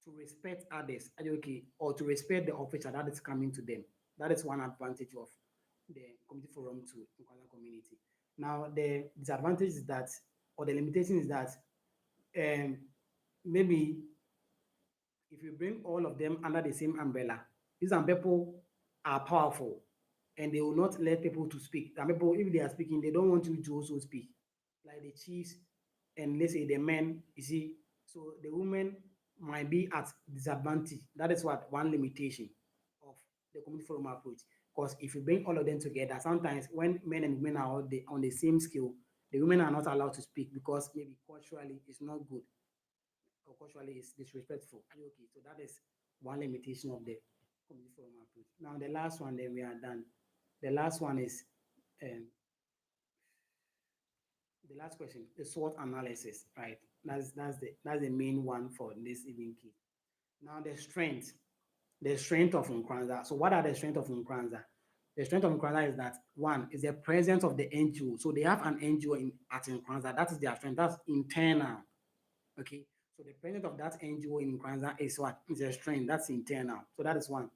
to respect others, okay, or to respect the officer that is coming to them. That is one advantage of the community forum to Nkwanza community. Now, the disadvantage is that, or the limitation is that, um, maybe if you bring all of them under the same umbrella, these are people are powerful and they will not let people to speak. Some people, if they are speaking, they don't want you to also speak. Like the chiefs and let's say the men, you see, so the women might be at disadvantage. That is what one limitation of the community forum approach. Because if you bring all of them together, sometimes when men and women are on the same scale, the women are not allowed to speak because maybe culturally it's not good or culturally it's disrespectful. Okay, so that is one limitation of the community forum approach. Now the last one, then we are done. The last one is um, the last question, the SWOT analysis, right? That's the main one for this even key. Now the strength of Nkranza. So what are the strength of Nkranza? The strength of Nkranza is that one is the presence of the NGO. So they have an NGO at Nkranza. That is their strength. That's internal. Okay. So the presence of that NGO in Nkranza is what? Is a strength. That's internal. So that is one.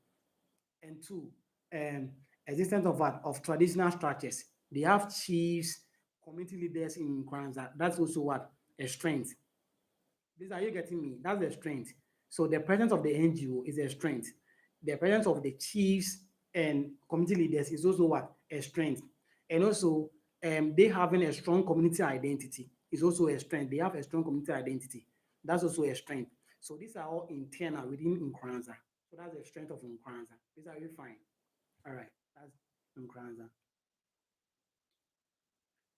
And two, um, existence of what? Of traditional structures. They have chiefs, community leaders in Nkranza. That's also what? A strength. This are you getting me? That's the strength. So the presence of the NGO is a strength. The presence of the chiefs and community leaders is also what? A strength. And also, they having a strong community identity is also a strength. They have a strong community identity. That's also a strength. So these are all internal within Nkranza. So that's the strength of Nkranza. These are you fine. All right. That's Nkranza.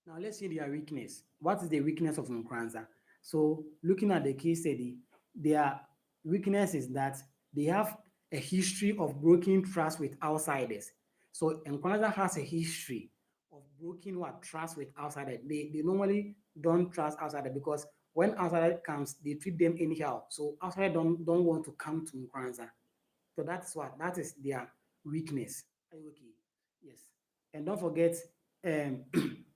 Now let's see their weakness. What is the weakness of Nkranza? So looking at the case study, their weakness is that they have a history of breaking trust with outsiders. So Nkranza has a history of breaking what trust with outsiders. They normally don't trust outsiders because when outsider comes, they treat them anyhow. So outsider don't want to come to Nkranza. So that is their weakness. Are you okay? Yes. And don't forget, um,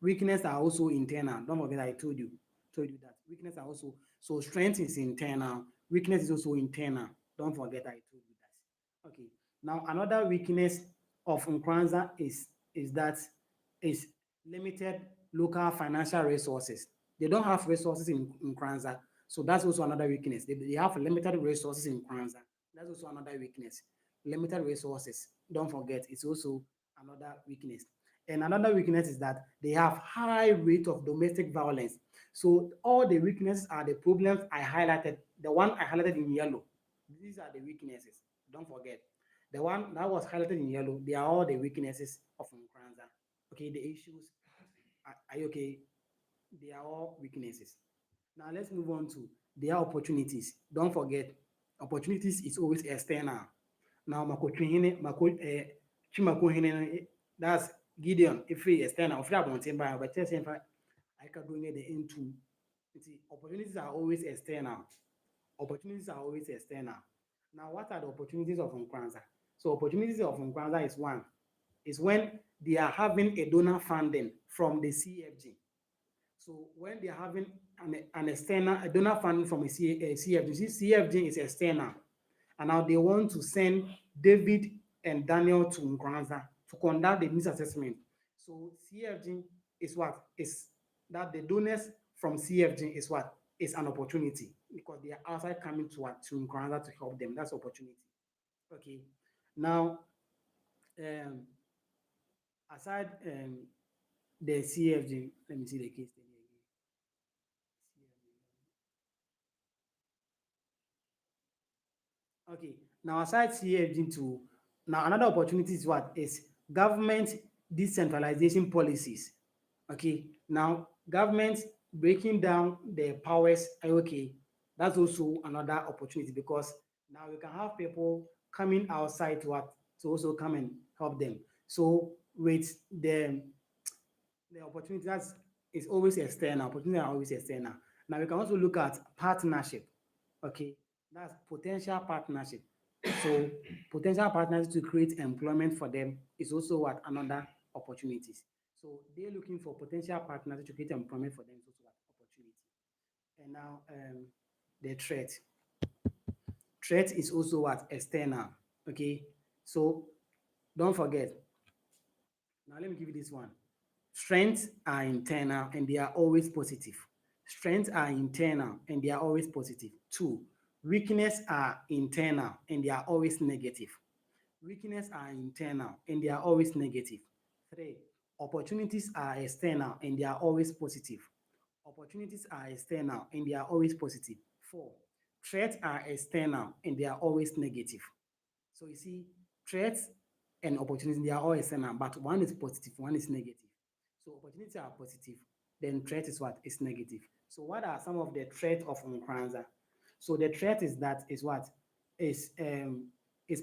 weakness are also internal. Don't forget I told you that weakness are also so strength is internal. Weakness is also internal. Don't forget I told you that. Okay. Now another weakness of Nkranza is that is limited local financial resources. They don't have resources in Nkranza, so that's also another weakness. They have limited resources in Nkranza. That's also another weakness. Limited resources. Don't forget, it's also another weakness. And another weakness is that they have high rate of domestic violence. So all the weaknesses are the problems I highlighted. The one I highlighted in yellow. These are the weaknesses. Don't forget. The one that was highlighted in yellow, they are all the weaknesses of Nkranza. Okay, the issues. Are you okay? They are all weaknesses. Now let's move on to their opportunities. Don't forget, opportunities is always external. Now, Chimakohene, that's Gideon, if he external, if you have one but just if I can bring it into. See, opportunities are always external. Opportunities are always external. Now, what are the opportunities of Nkranza? So, opportunities of Nkranza is one, is when they are having a donor funding from the CFG. So when they are having an external, a donor funding from a CFG, CFG is external, and now they want to send David and Daniel to Nkranza to conduct the needs assessment. So CFG is what is that the donors from CFG is what is an opportunity because they are outside coming to what to Nkranza to help them. That's opportunity. Okay. Now, um, aside the CFG, let me see the case study again. Okay. Now, aside CFG too, now another opportunity is what is government decentralization policies. Okay. Now, government breaking down the powers. Okay, that's also another opportunity because now we can have people coming outside to what to also come and help them. So with the opportunity that's is always external. Opportunity are always external. Now we can also look at partnership. Okay, that's potential partnership. So potential partners to create employment for them is also what another opportunities. So they're looking for potential partners to create employment for them is also what opportunity. And now the threat. Threat is also what external. Okay, so don't forget. Now let me give you this one. Strengths are internal and they are always positive. Strengths are internal and they are always positive. Two, weakness are internal and they are always negative. Weakness are internal and they are always negative. Three, opportunities are external and they are always positive. Opportunities are external and they are always positive. Four, threats are external and they are always negative. So you see, threats and opportunities, they are all external, but one is positive, one is negative. So opportunities are positive, then threat is what is negative. So what are some of the threats of Nkranza? So the threat is that is what is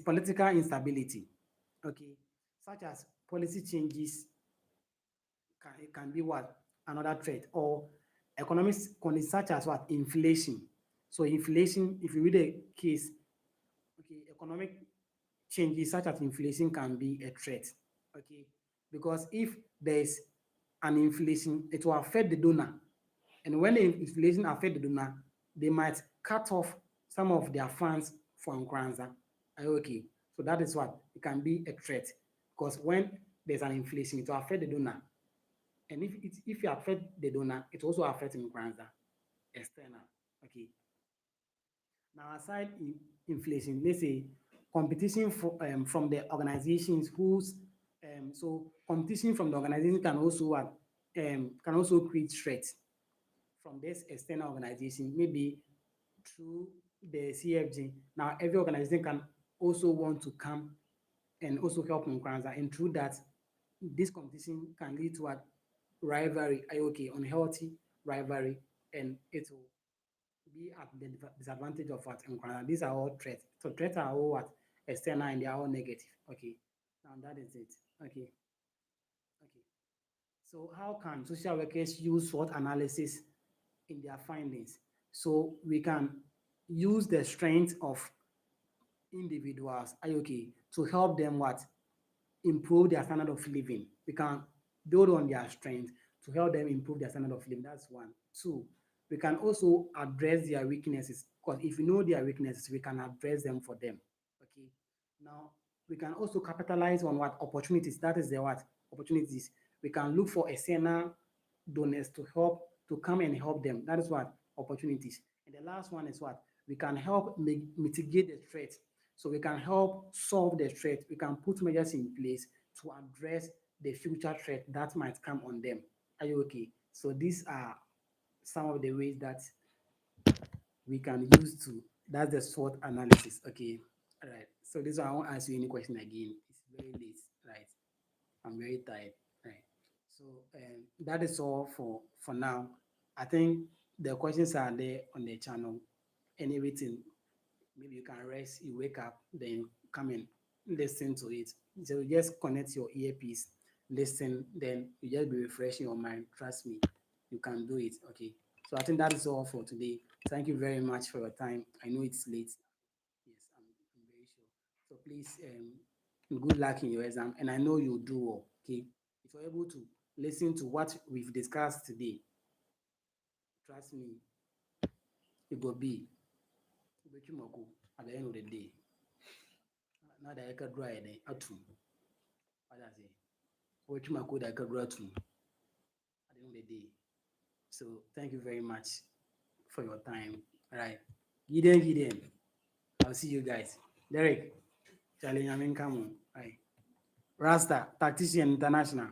political instability, okay, such as policy changes it can be what another threat or economic conditions such as what inflation. So inflation, if you read the case, okay, economic changes such as inflation can be a threat. Okay, because if there is an inflation, it will affect the donor, and when the inflation affect the donor, they might cut off some of their funds from Nkranza. Okay, so that is what it can be a threat because when there's an inflation, it will affect the donor, and if it affect the donor, it also affects Nkranza external. Okay, now, aside inflation, let's say competition from the organizations whose competition from the organization can also can also create threats from this external organization, maybe through the CFG. Now, every organization can also want to come and also help Nkranza, and through that, this competition can lead to a rivalry, okay, unhealthy rivalry, and it will be at the disadvantage of what Nkranza. These are all threats. So threats are all what external and they are all negative. Okay. Now that is it. Okay. Okay. So how can social workers use SWOT analysis in their findings? So we can use the strength of individuals, okay, to help them what improve their standard of living. We can build on their strength to help them improve their standard of living. That's one. Two, we can also address their weaknesses because if we know their weaknesses, we can address them for them. Okay. Now, we can also capitalize on what opportunities. That is the what opportunities. We can look for external donors to help to come and help them. That is what opportunities. And the last one is what we can help mitigate the threat. So we can help solve the threat. We can put measures in place to address the future threat that might come on them. Are you okay? So these are some of the ways that we can use to. That's the SWOT analysis. Okay. All right. So this one I won't ask you any question again. It's very late. Right. I'm very tired. Right. So that is all for now. I think the questions are there on the channel and everything. Maybe you can rest, you wake up, then come and listen to it. So you just connect your earpiece, listen, then you just be refreshing your mind. Trust me, you can do it. Okay. So I think that is all for today. Thank you very much for your time. I know it's late. Yes, I'm very sure. So please, good luck in your exam, and I know you'll do well. Okay. If you're able to listen to what we've discussed today, trust me, it will be at the end of the day. na da yɛka duro ayɛ dɛn atum wada ase wɔtwi ma ko da yɛka duro atum at the end of the day. So thank you very much for your time. All right, Gideon, I'll see you guys. Derek, Charlie, I'm in come on. Right, Rasta, Tactician International.